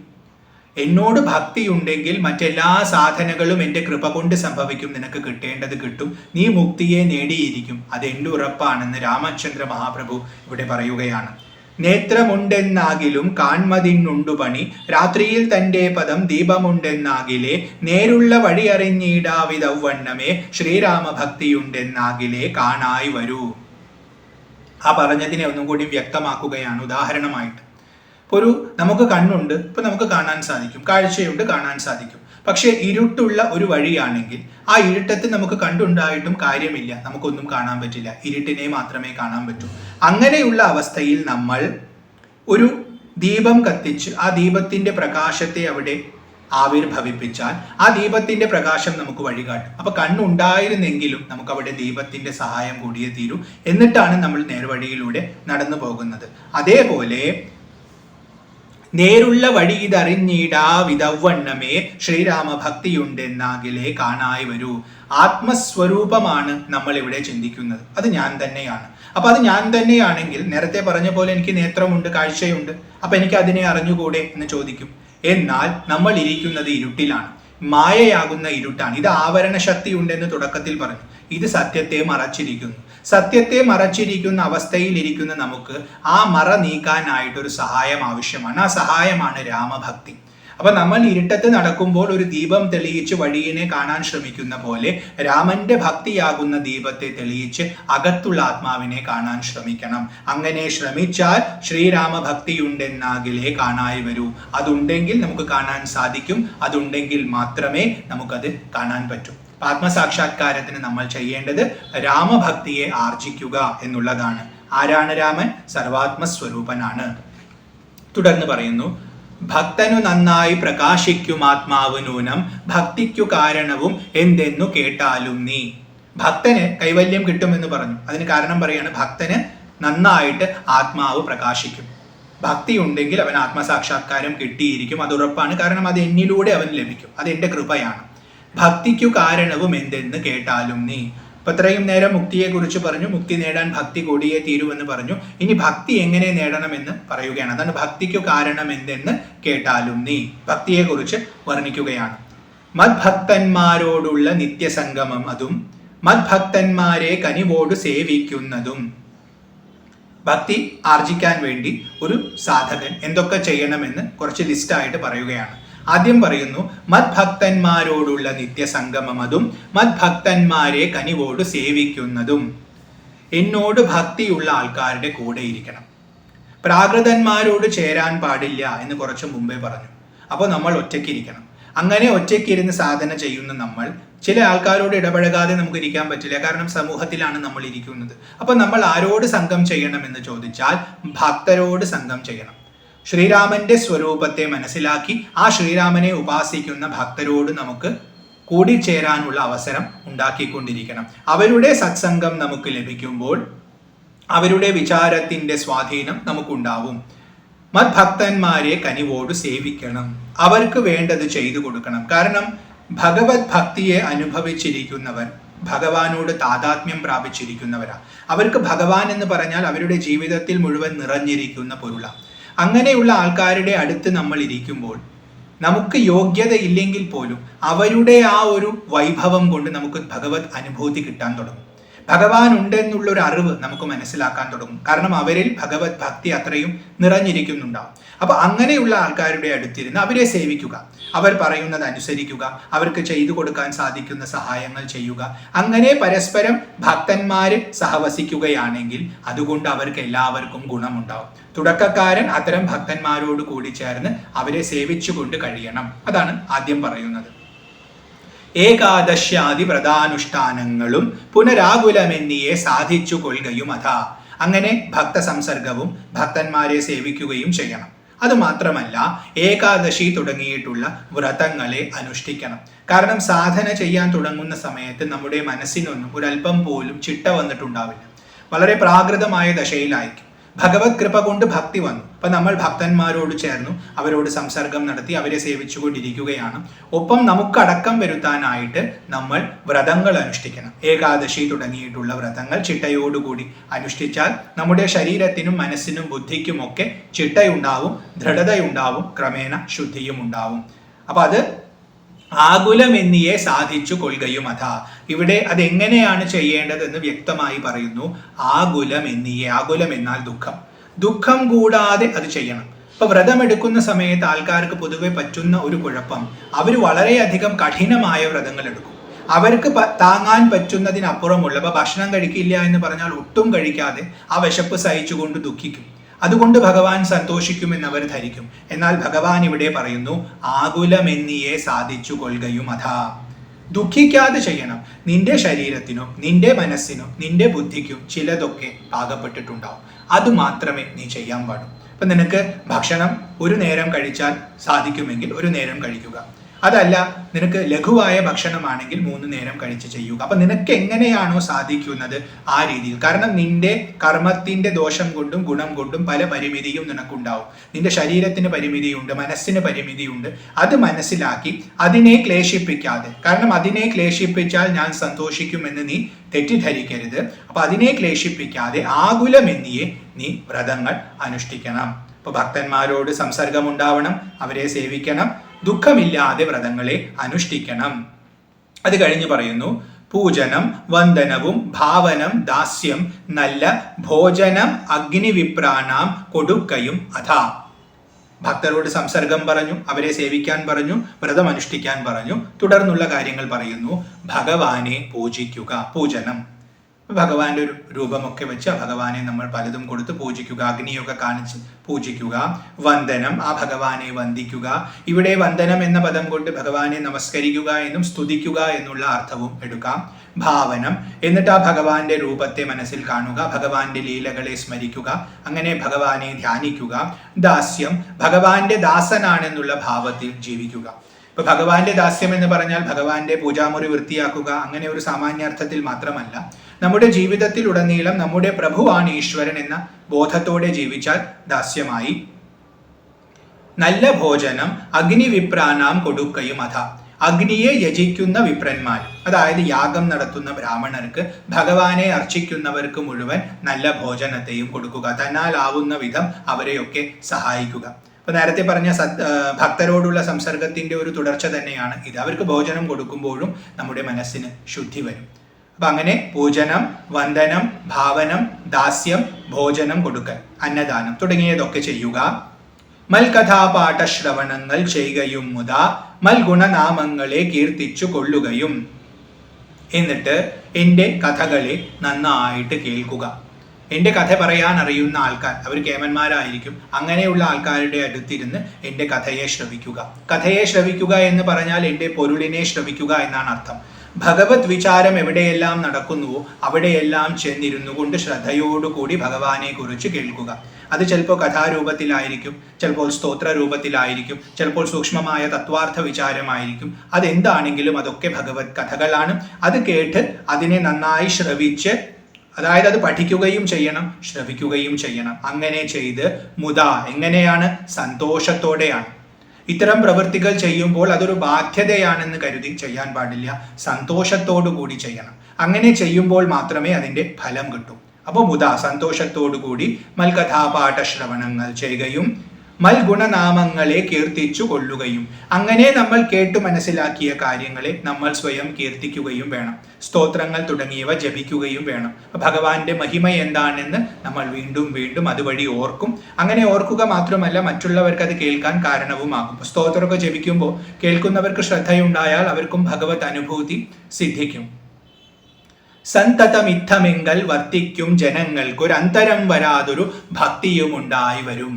എന്നോട് ഭക്തിയുണ്ടെങ്കിൽ മറ്റെല്ലാ സാധനങ്ങളും എൻ്റെ കൃപ കൊണ്ട് സംഭവിക്കും. നിനക്ക് കിട്ടേണ്ടത് കിട്ടും. നീ മുക്തിയെ നേടിയിരിക്കും. അത് എൻ്റെ ഉറപ്പാണെന്ന് രാമചന്ദ്ര മഹാപ്രഭു ഇവിടെ പറയുകയാണ്. നേത്രമുണ്ടെന്നാകിലും കാൺമതിനുണ്ടു പണി, രാത്രിയിൽ തൻ്റെ പദം ദീപമുണ്ടെന്നാകിലേ, നേരുള്ള വഴി അറിഞ്ഞിടാവിതവണ്ണമേ, ശ്രീരാമ ഭക്തിയുണ്ടെന്നാകിലേ കാണായി വരൂ. ആ പറഞ്ഞതിനെ ഒന്നും കൂടി വ്യക്തമാക്കുകയാണ് ഉദാഹരണമായിട്ട്. ഇപ്പോൾ നമുക്ക് കണ്ണുണ്ട്, ഇപ്പൊ നമുക്ക് കാണാൻ സാധിക്കും, കാഴ്ചയുണ്ട്, കാണാൻ സാധിക്കും. പക്ഷെ ഇരുട്ടുള്ള ഒരു വഴിയാണെങ്കിൽ ആ ഇരുട്ടത്ത് നമുക്ക് കണ്ടുണ്ടായിട്ടും കാര്യമില്ല, നമുക്കൊന്നും കാണാൻ പറ്റില്ല. ഇരുട്ടിനെ മാത്രമേ കാണാൻ പറ്റൂ. അങ്ങനെയുള്ള അവസ്ഥയിൽ നമ്മൾ ഒരു ദീപം കത്തിച്ച് ആ ദീപത്തിന്റെ പ്രകാശത്തെ അവിടെ ആവിർഭവിപ്പിച്ചാൽ ആ ദീപത്തിന്റെ പ്രകാശം നമുക്ക് വഴികാട്ടും. അപ്പൊ കണ്ണുണ്ടായിരുന്നെങ്കിലും നമുക്ക് അവിടെ ദീപത്തിന്റെ സഹായം കൂടിയേ തീരൂ. എന്നിട്ടാണ് നമ്മൾ നേർവഴിയിലൂടെ നടന്നു പോകുന്നത്. അതേപോലെ നേരുള്ള വഴി ഇതറിഞ്ഞിടാ വിധവണ്ണമേ, ശ്രീരാമ ഭക്തിയുണ്ടെന്നാകിലേ കാണായി വരൂ. ആത്മസ്വരൂപമാണ് നമ്മൾ ഇവിടെ ചിന്തിക്കുന്നത്. അത് ഞാൻ തന്നെയാണ്. അപ്പൊ അത് ഞാൻ തന്നെയാണെങ്കിൽ നേരത്തെ പറഞ്ഞ പോലെ എനിക്ക് നേത്രമുണ്ട്, കാഴ്ചയുണ്ട്, അപ്പൊ എനിക്ക് അതിനെ അറിഞ്ഞുകൂടെ എന്ന് ചോദിക്കും. എന്നാൽ നമ്മൾ ഇരിക്കുന്നത് ഇരുട്ടിലാണ്, മായയാകുന്ന ഇരുട്ടാണ്. ഇത് ആവരണ ശക്തി ഉണ്ടെന്ന് തുടക്കത്തിൽ പറഞ്ഞു. ഇത് സത്യത്തെ മറച്ചിരിക്കുന്നു. സത്യത്തെ മറച്ചിരിക്കുന്ന അവസ്ഥയിൽ ഇരിക്കുന്ന നമുക്ക് ആ മറ നീക്കാനായിട്ടൊരു സഹായം ആവശ്യമാണ്. ആ സഹായമാണ് രാമഭക്തി. അപ്പൊ നമ്മൾ ഇരുട്ടത്ത് നടക്കുമ്പോൾ ഒരു ദീപം തെളിയിച്ച് വഴിയിനെ കാണാൻ ശ്രമിക്കുന്ന പോലെ രാമന്റെ ഭക്തിയാകുന്ന ദീപത്തെ തെളിയിച്ച് അകത്തുള്ള ആത്മാവിനെ കാണാൻ ശ്രമിക്കണം. അങ്ങനെ ശ്രമിച്ചാൽ ശ്രീരാമ ഭക്തിയുണ്ടെന്നാകിലേ കാണായി വരൂ. അതുണ്ടെങ്കിൽ നമുക്ക് കാണാൻ സാധിക്കും. അതുണ്ടെങ്കിൽ മാത്രമേ നമുക്കത് കാണാൻ പറ്റൂ. ആത്മസാക്ഷാത്കാരത്തിന് നമ്മൾ ചെയ്യേണ്ടത് രാമഭക്തിയെ ആർജിക്കുക എന്നുള്ളതാണ്. ആരാണ് രാമൻ? സർവാത്മസ്വരൂപനാണ്. തുടർന്ന് പറയുന്നു, ഭക്തനു നന്നായി പ്രകാശിക്കും ആത്മാവ് നൂനം ഭക്തിക്കു കാരണവും എന്തെന്നു കേട്ടാലും നീ. ഭക്തന് കൈവല്യം കിട്ടുമെന്ന് പറഞ്ഞു. അതിന് കാരണം പറയാണ്, ഭക്തന് നന്നായിട്ട് ആത്മാവ് പ്രകാശിക്കും. ഭക്തി ഉണ്ടെങ്കിൽ അവൻ ആത്മസാക്ഷാത്കാരം കിട്ടിയിരിക്കും. അത് ഉറപ്പാണ്. കാരണം അത് എന്നിലൂടെ അവൻ ലഭിക്കും. അത് എൻ്റെ കൃപയാണ്. ഭക്തിക്കു കാരണവും എന്തെന്ന് കേട്ടാലും നീ. ഇപ്പൊ ഇത്രയും നേരം മുക്തിയെ കുറിച്ച് പറഞ്ഞു. മുക്തി നേടാൻ ഭക്തി കൂടിയേ തീരുവെന്ന് പറഞ്ഞു. ഇനി ഭക്തി എങ്ങനെ നേടണമെന്ന് പറയുകയാണ്. അതാണ് ഭക്തിക്കു കാരണം എന്തെന്ന് കേട്ടാലും നീ. ഭക്തിയെ കുറിച്ച് വർണ്ണിക്കുകയാണ്. മദ്ഭക്തന്മാരോടുള്ള നിത്യസംഗമം അതും മദ്ഭക്തന്മാരെ കനിവോട് സേവിക്കുന്നതും. ഭക്തി ആർജിക്കാൻ വേണ്ടി ഒരു സാധകൻ എന്തൊക്കെ ചെയ്യണമെന്ന് കുറച്ച് ലിസ്റ്റായിട്ട് പറയുകയാണ്. ആദ്യം പറയുന്നു, മദ്ഭക്തന്മാരോടുള്ള നിത്യസംഗമം അതും മദ്ഭക്തന്മാരെ കനിവോട് സേവിക്കുന്നതും. എന്നോട് ഭക്തിയുള്ള ആൾക്കാരുടെ കൂടെ ഇരിക്കണം. പ്രാകൃതന്മാരോട് ചേരാൻ പാടില്ല എന്ന് കുറച്ച് മുമ്പേ പറഞ്ഞു. അപ്പോൾ നമ്മൾ ഒറ്റയ്ക്കിരിക്കണം. അങ്ങനെ ഒറ്റയ്ക്കിരുന്ന് സാധന ചെയ്യുന്ന നമ്മൾ ചില ആൾക്കാരോട് ഇടപഴകാതെ നമുക്ക് ഇരിക്കാൻ പറ്റില്ല. കാരണം സമൂഹത്തിലാണ് നമ്മൾ ഇരിക്കുന്നത്. അപ്പോൾ നമ്മൾ ആരോട് സംഘം ചെയ്യണമെന്ന് ചോദിച്ചാൽ ഭക്തരോട് സംഘം ചെയ്യണം. ശ്രീരാമന്റെ സ്വരൂപത്തെ മനസ്സിലാക്കി ആ ശ്രീരാമനെ ഉപാസിക്കുന്ന ഭക്തരോട് നമുക്ക് കൂടിച്ചേരാനുള്ള അവസരം ഉണ്ടാക്കിക്കൊണ്ടിരിക്കണം. അവരുടെ സത്സംഗം നമുക്ക് ലഭിക്കുമ്പോൾ അവരുടെ വിചാരത്തിന്റെ സ്വാധീനം നമുക്കുണ്ടാവും. മദ്ഭക്തന്മാരെ കനിവോട് സേവിക്കണം. അവർക്ക് വേണ്ടത് ചെയ്തു കൊടുക്കണം. കാരണം ഭഗവത് ഭക്തിയെ അനുഭവിച്ചിരിക്കുന്നവർ ഭഗവാനോട് താതാത്മ്യം പ്രാപിച്ചിരിക്കുന്നവരാ. അവർക്ക് ഭഗവാൻ എന്ന് പറഞ്ഞാൽ അവരുടെ ജീവിതത്തിൽ മുഴുവൻ നിറഞ്ഞിരിക്കുന്ന പൊരുളാണ്. അങ്ങനെയുള്ള ആൾക്കാരുടെ അടുത്ത് നമ്മൾ ഇരിക്കുമ്പോൾ നമുക്ക് യോഗ്യത ഇല്ലെങ്കിൽ പോലും അവരുടെ ആ ഒരു വൈഭവം കൊണ്ട് നമുക്ക് ഭഗവത് അനുഭൂതി കിട്ടാൻ തുടങ്ങും. ഭഗവാൻ ഉണ്ടെന്നുള്ള ഒരു അറിവ് നമുക്ക് മനസ്സിലാക്കാൻ തുടങ്ങും. കാരണം അവരിൽ ഭഗവത് ഭക്തി അത്രയും നിറഞ്ഞിരിക്കുന്നുണ്ടാവും. അപ്പൊ അങ്ങനെയുള്ള ആൾക്കാരുടെ അടുത്തിരുന്ന് അവരെ സേവിക്കുക, അവർ പറയുന്നത് അനുസരിക്കുക, അവർക്ക് ചെയ്തു കൊടുക്കാൻ സാധിക്കുന്ന സഹായങ്ങൾ ചെയ്യുക. അങ്ങനെ പരസ്പരം ഭക്തന്മാര് സഹവസിക്കുകയാണെങ്കിൽ അതുകൊണ്ട് അവർക്ക് എല്ലാവർക്കും ഗുണമുണ്ടാവും. തുടക്കക്കാരൻ അത്തരം ഭക്തന്മാരോട് കൂടി ചേർന്ന് അവരെ സേവിച്ചുകൊണ്ട് കഴിയണം. അതാണ് ആദ്യം പറയുന്നത്. ഏകാദശ്യാദി വ്രതാനുഷ്ഠാനങ്ങളും പുനരാകുലമെന്നിയെ സാധിച്ചു കൊള്ളുകയും അതാ. അങ്ങനെ ഭക്ത സംസർഗവും ഭക്തന്മാരെ സേവിക്കുകയും ചെയ്യണം. അതുമാത്രമല്ല, ഏകാദശി തുടങ്ങിയിട്ടുള്ള വ്രതങ്ങളെ അനുഷ്ഠിക്കണം. കാരണം സാധന ചെയ്യാൻ തുടങ്ങുന്ന സമയത്ത് നമ്മുടെ മനസ്സിനൊന്നും ഒരല്പം പോലും ചിട്ട വന്നിട്ടുണ്ടാവില്ല. വളരെ പ്രാകൃതമായ ദശയിലായിരിക്കും. ഭഗവത് കൃപ കൊണ്ട് ഭക്തി വന്നു. അപ്പൊ നമ്മൾ ഭക്തന്മാരോട് ചേർന്നു അവരോട് സംസർഗം നടത്തി അവരെ സേവിച്ചുകൊണ്ടിരിക്കുകയാണ്. ഒപ്പം നമുക്കടക്കം വരുത്താനായിട്ട് നമ്മൾ വ്രതങ്ങൾ അനുഷ്ഠിക്കണം. ഏകാദശി തുടങ്ങിയിട്ടുള്ള വ്രതങ്ങൾ ചിട്ടയോടുകൂടി അനുഷ്ഠിച്ചാൽ നമ്മുടെ ശരീരത്തിനും മനസ്സിനും ബുദ്ധിക്കുമൊക്കെ ചിട്ടയുണ്ടാവും, ദൃഢതയുണ്ടാവും, ക്രമേണ ശുദ്ധിയും ഉണ്ടാവും. അപ്പൊ അത് ആകുലമെന്നിയെ സാധിച്ചു കൊള്ളുകയും അതാ. ഇവിടെ അതെങ്ങനെയാണ് ചെയ്യേണ്ടതെന്ന് വ്യക്തമായി പറയുന്നു. ആകുലമെന്നിയെ, ആകുലം എന്നാൽ ദുഃഖം, ദുഃഖം കൂടാതെ അത് ചെയ്യണം. ഇപ്പൊ വ്രതമെടുക്കുന്ന സമയത്ത് ആൾക്കാർക്ക് പൊതുവെ പറ്റുന്ന ഒരു കുഴപ്പം, അവർ വളരെയധികം കഠിനമായ വ്രതങ്ങൾ എടുക്കും. അവർക്ക് താങ്ങാൻ പറ്റുന്നതിനപ്പുറമുള്ള, ഇപ്പൊ ഭക്ഷണം കഴിക്കില്ല എന്ന് പറഞ്ഞാൽ ഒട്ടും കഴിക്കാതെ ആ വിശപ്പ് സഹിച്ചുകൊണ്ട് ദുഃഖിക്കും. അതുകൊണ്ട് ഭഗവാൻ സന്തോഷിക്കുമെന്ന് അവർ ധരിക്കും. എന്നാൽ ഭഗവാൻ ഇവിടെ പറയുന്നു, ആകുലമെന്നിയെ സാധിച്ചു കൊള്ളുകയും അതാ. ദുഃഖിക്കാതെ ചെയ്യണം. നിന്റെ ശരീരത്തിനും നിന്റെ മനസ്സിനും നിന്റെ ബുദ്ധിക്കും ചിലതൊക്കെ പാകപ്പെട്ടിട്ടുണ്ടാവും. അത് മാത്രമേ നീ ചെയ്യാൻ പാടൂ. ഇപ്പൊ നിനക്ക് ഭക്ഷണം ഒരു നേരം കഴിച്ചാൽ സാധിക്കുമെങ്കിൽ ഒരു നേരം കഴിക്കുക. അതല്ല, നിനക്ക് ലഘുവായ ഭക്ഷണമാണെങ്കിൽ 3 നേരം കഴിച്ച് ചെയ്യുക. അപ്പൊ നിനക്ക് എങ്ങനെയാണോ സാധിക്കുന്നത് ആ രീതിയിൽ. കാരണം നിന്റെ കർമ്മത്തിന്റെ ദോഷം കൊണ്ടും ഗുണം കൊണ്ടും പല പരിമിതിയും നിനക്കുണ്ടാവും. നിന്റെ ശരീരത്തിന് പരിമിതിയുണ്ട്, മനസ്സിന് പരിമിതിയുണ്ട്. അത് മനസ്സിലാക്കി അതിനെ ക്ലേശിപ്പിക്കാതെ, കാരണം അതിനെ ക്ലേശിപ്പിച്ചാൽ ഞാൻ സന്തോഷിക്കുമെന്ന് നീ തെറ്റിദ്ധരിക്കരുത്. അപ്പൊ അതിനെ ക്ലേശിപ്പിക്കാതെ ആകുലമെന്നിയെ നീ വ്രതങ്ങൾ അനുഷ്ഠിക്കണം. ഇപ്പൊ ഭക്തന്മാരോട് സംസർഗമുണ്ടാവണം, അവരെ സേവിക്കണം, ദുഃഖമില്ലാതെ വ്രതങ്ങളെ അനുഷ്ഠിക്കണം. അത് കഴിഞ്ഞ് പറയുന്നു, പൂജനം വന്ദനവും ഭാവനം ദാസ്യം നല്ല ഭോജനം അഗ്നിവിപ്രാണാം കൊടുക്കയും അഥാ. ഭക്തരോട് സംസർഗം പറഞ്ഞു, അവരെ സേവിക്കാൻ പറഞ്ഞു, വ്രതം അനുഷ്ഠിക്കാൻ പറഞ്ഞു. തുടർന്നുള്ള കാര്യങ്ങൾ പറയുന്നു. ഭഗവാനെ പൂജിക്കുക, പൂജനം. ഭഗവാന്റെ ഒരു രൂപമൊക്കെ വെച്ച് ആ ഭഗവാനെ നമ്മൾ പലതും കൊടുത്ത് പൂജിക്കുക, അഗ്നിയൊക്കെ കാണിച്ച് പൂജിക്കുക. വന്ദനം, ആ ഭഗവാനെ വന്ദിക്കുക. ഇവിടെ വന്ദനം എന്ന പദം കൊണ്ട് ഭഗവാനെ നമസ്കരിക്കുക എന്നും സ്തുതിക്കുക എന്നുള്ള അർത്ഥവും എടുക്കാം. ഭാവനം, എന്നിട്ട് ആ ഭഗവാന്റെ രൂപത്തെ മനസ്സിൽ കാണുക, ഭഗവാന്റെ ലീലകളെ സ്മരിക്കുക, അങ്ങനെ ഭഗവാനെ ധ്യാനിക്കുക. ദാസ്യം, ഭഗവാന്റെ ദാസനാണെന്നുള്ള ഭാവത്തിൽ ജീവിക്കുക. ഇപ്പൊ ഭഗവാന്റെ ദാസ്യം എന്ന് പറഞ്ഞാൽ ഭഗവാന്റെ പൂജാമുറി വൃത്തിയാക്കുക, അങ്ങനെ ഒരു സാമാന്യാർത്ഥത്തിൽ മാത്രമല്ല. നമ്മുടെ ജീവിതത്തിൽ ഉടനീളം നമ്മുടെ പ്രഭുവാണ് ഈശ്വരൻ എന്ന ബോധത്തോടെ ജീവിച്ചാൽ ദാസ്യമായി. നല്ല ഭോജനം അഗ്നിവിപ്രാനാം കൊടുക്കയും അഥ, അഗ്നിയെ യജിക്കുന്ന വിപ്രന്മാർ, അതായത് യാഗം നടത്തുന്ന ബ്രാഹ്മണർക്ക്, ഭഗവാനെ അർച്ചിക്കുന്നവർക്ക് മുഴുവൻ നല്ല ഭോജനത്തെയും കൊടുക്കുക, തന്നാൽ ആവുന്ന വിധം അവരെയൊക്കെ സഹായിക്കുക. അപ്പൊ നേരത്തെ പറഞ്ഞ ഭക്തരോടുള്ള സംസർഗത്തിന്റെ ഒരു തുടർച്ച തന്നെയാണ് ഇത്. അവർക്ക് ഭോജനം കൊടുക്കുമ്പോഴും നമ്മുടെ മനസ്സിന് ശുദ്ധി വരും. അപ്പൊ അങ്ങനെ പൂജനം, വന്ദനം, ഭാവനം, ദാസ്യം, ഭോജനം കൊടുക്കൽ, അന്നദാനം തുടങ്ങിയതൊക്കെ ചെയ്യുക. മൽകഥാപാഠ ശ്രവണങ്ങൾ ചെയ്യുകയും മുതാ മൽഗുണനാമങ്ങളെ കീർത്തിച്ചു കൊള്ളുകയും, എന്നിട്ട് എൻ്റെ കഥകളെ നന്നായിട്ട് കേൾക്കുക. എൻ്റെ കഥ പറയാൻ അറിയുന്ന ആൾക്കാർ, അവർ കേമന്മാരായിരിക്കും, അങ്ങനെയുള്ള ആൾക്കാരുടെ അടുത്തിരുന്ന് എൻ്റെ കഥയെ ശ്രവിക്കുക. കഥയെ ശ്രവിക്കുക എന്ന് പറഞ്ഞാൽ എൻ്റെ പൊരുളിനെ ശ്രവിക്കുക എന്നാണ് അർത്ഥം. ഭഗവത് വിചാരം എവിടെയെല്ലാം നടക്കുന്നുവോ അവിടെയെല്ലാം ചെന്നിരുന്നു കൊണ്ട് ശ്രദ്ധയോടുകൂടി ഭഗവാനെ കുറിച്ച് കേൾക്കുക. അത് ചിലപ്പോൾ കഥാരൂപത്തിലായിരിക്കും, ചിലപ്പോൾ സ്തോത്ര രൂപത്തിലായിരിക്കും, ചിലപ്പോൾ സൂക്ഷ്മമായ തത്വാർത്ഥ വിചാരമായിരിക്കും. അതെന്താണെങ്കിലും അതൊക്കെ ഭഗവത് കഥകളാണ്. അത് കേട്ട് അതിനെ നന്നായി ശ്രവിച്ച്, അതായത് അത് പഠിക്കുകയും ചെയ്യണം, ശ്രവിക്കുകയും ചെയ്യണം. അങ്ങനെ ചെയ്ത് മുത, എങ്ങനെയാണ്? സന്തോഷത്തോടെയാണ്. ഇത്തരം പ്രവൃത്തികൾ ചെയ്യുമ്പോൾ അതൊരു ബാധ്യതയാണെന്ന് കരുതി ചെയ്യാൻ പാടില്ല, സന്തോഷത്തോടു കൂടി ചെയ്യണം. അങ്ങനെ ചെയ്യുമ്പോൾ മാത്രമേ അതിൻ്റെ ഫലം കിട്ടൂ. അപ്പോൾ മുത, സന്തോഷത്തോടു കൂടി മൽകഥാപാഠ ശ്രവണങ്ങൾ ചെയ്യുകയും മൽഗുണനാമങ്ങളെ കീർത്തിച്ചു കൊള്ളുകയും, അങ്ങനെ നമ്മൾ കേട്ടു മനസ്സിലാക്കിയ കാര്യങ്ങളെ നമ്മൾ സ്വയം കീർത്തിക്കുകയും വേണം. സ്തോത്രങ്ങൾ തുടങ്ങിയവ ജപിക്കുകയും വേണം. ഭഗവാന്റെ മഹിമ എന്താണെന്ന് നമ്മൾ വീണ്ടും വീണ്ടും അതുവഴി ഓർക്കും. അങ്ങനെ ഓർക്കുക മാത്രമല്ല, മറ്റുള്ളവർക്ക് അത് കേൾക്കാൻ കാരണവുമാകും. സ്തോത്രമൊക്കെ ജപിക്കുമ്പോൾ കേൾക്കുന്നവർക്ക് ശ്രദ്ധയുണ്ടായാൽ അവർക്കും ഭഗവത് അനുഭൂതി സിദ്ധിക്കും. സന്തതമിത്തമെങ്കൽ വർത്തിക്കും ജനങ്ങൾക്കൊരന്തരം വരാതൊരു ഭക്തിയുമുണ്ടായി വരും.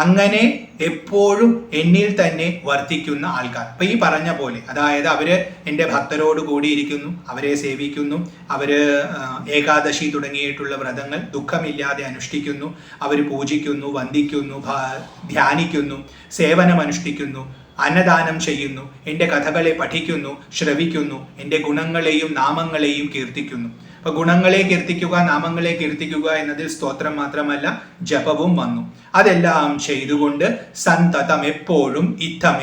അങ്ങനെ എപ്പോഴും എന്നിൽ തന്നെ വർദ്ധിക്കുന്ന ആൾക്കാർ. അപ്പൊ ഈ പറഞ്ഞ പോലെ, അതായത് അവര് എൻ്റെ ഭക്തരോട് കൂടിയിരിക്കുന്നു, അവരെ സേവിക്കുന്നു, അവര് ഏകാദശി തുടങ്ങിയിട്ടുള്ള വ്രതങ്ങൾ ദുഃഖമില്ലാതെ അനുഷ്ഠിക്കുന്നു, അവർ പൂജിക്കുന്നു, വന്ദിക്കുന്നു, ധ്യാനിക്കുന്നു, സേവനം അനുഷ്ഠിക്കുന്നു, അന്നദാനം ചെയ്യുന്നു, എൻ്റെ കഥകളെ പഠിക്കുന്നു, ശ്രവിക്കുന്നു, എൻ്റെ ഗുണങ്ങളെയും നാമങ്ങളെയും കീർത്തിക്കുന്നു. അപ്പൊ ഗുണങ്ങളെ കീർത്തിക്കുക, നാമങ്ങളെ കീർത്തിക്കുക എന്നതിൽ സ്തോത്രം മാത്രമല്ല ജപവും വന്നു. അതെല്ലാം ചെയ്തുകൊണ്ട് സന്തതം എപ്പോഴും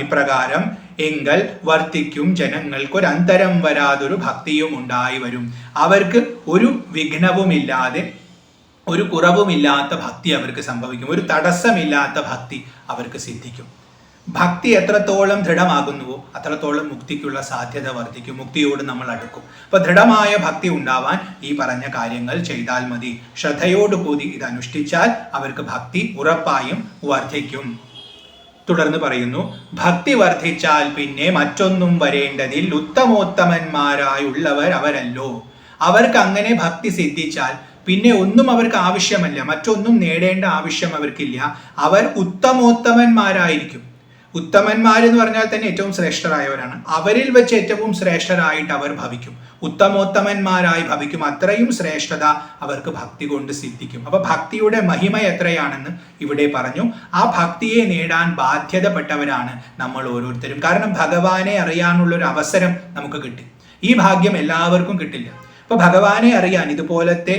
ഇപ്രകാരം എങ്കൽ വർത്തിക്കും ജനങ്ങൾക്കൊരന്തരം വരാതൊരു ഭക്തിയും ഉണ്ടായി വരും. അവർക്ക് ഒരു വിഘ്നവുമില്ലാതെ, ഒരു കുറവുമില്ലാത്ത ഭക്തി അവർക്ക് സംഭവിക്കും. ഒരു തടസ്സമില്ലാത്ത ഭക്തി അവർക്ക് സിദ്ധിക്കും. ഭക്തി എത്രത്തോളം ദൃഢമാകുന്നുവോ അത്രത്തോളം മുക്തിക്കുള്ള സാധ്യത വർദ്ധിക്കും. മുക്തിയോട് നമ്മൾ അടുക്കും. അപ്പൊ ദൃഢമായ ഭക്തി ഉണ്ടാവാൻ ഈ പറഞ്ഞ കാര്യങ്ങൾ ചെയ്താൽ മതി. ശ്രദ്ധയോടുകൂടി ഇത് അനുഷ്ഠിച്ചാൽ അവർക്ക് ഭക്തി ഉറപ്പായും വർദ്ധിക്കും. തുടർന്ന് പറയുന്നു, ഭക്തി വർദ്ധിച്ചാൽ പിന്നെ മറ്റൊന്നും വരേണ്ടതിൽ ഉത്തമോത്തമന്മാരായുള്ളവർ അവരല്ലോ. അവർക്ക് അങ്ങനെ ഭക്തി സിദ്ധിച്ചാൽ പിന്നെ ഒന്നും അവർക്ക് ആവശ്യമല്ല, മറ്റൊന്നും നേടേണ്ട ആവശ്യം അവർക്കില്ല. അവർ ഉത്തമോത്തമന്മാരായിരിക്കും. ഉത്തമന്മാരെന്ന് പറഞ്ഞാൽ തന്നെ ഏറ്റവും ശ്രേഷ്ഠരായവരാണ്. അവരിൽ വെച്ച് ഏറ്റവും ശ്രേഷ്ഠരായിട്ട് അവർ ഭവിക്കും, ഉത്തമോത്തമന്മാരായി ഭവിക്കും. അത്രയും ശ്രേഷ്ഠത അവർക്ക് ഭക്തി കൊണ്ട് സിദ്ധിക്കും. അപ്പൊ ഭക്തിയുടെ മഹിമ എത്രയാണെന്ന് ഇവിടെ പറഞ്ഞു. ആ ഭക്തിയെ നേടാൻ ബാധ്യതപ്പെട്ടവരാണ് നമ്മൾ ഓരോരുത്തരും. കാരണം ഭഗവാനെ അറിയാനുള്ള ഒരു അവസരം നമുക്ക് കിട്ടി. ഈ ഭാഗ്യം എല്ലാവർക്കും കിട്ടില്ല. അപ്പൊ ഭഗവാനെ അറിയാൻ ഇതുപോലത്തെ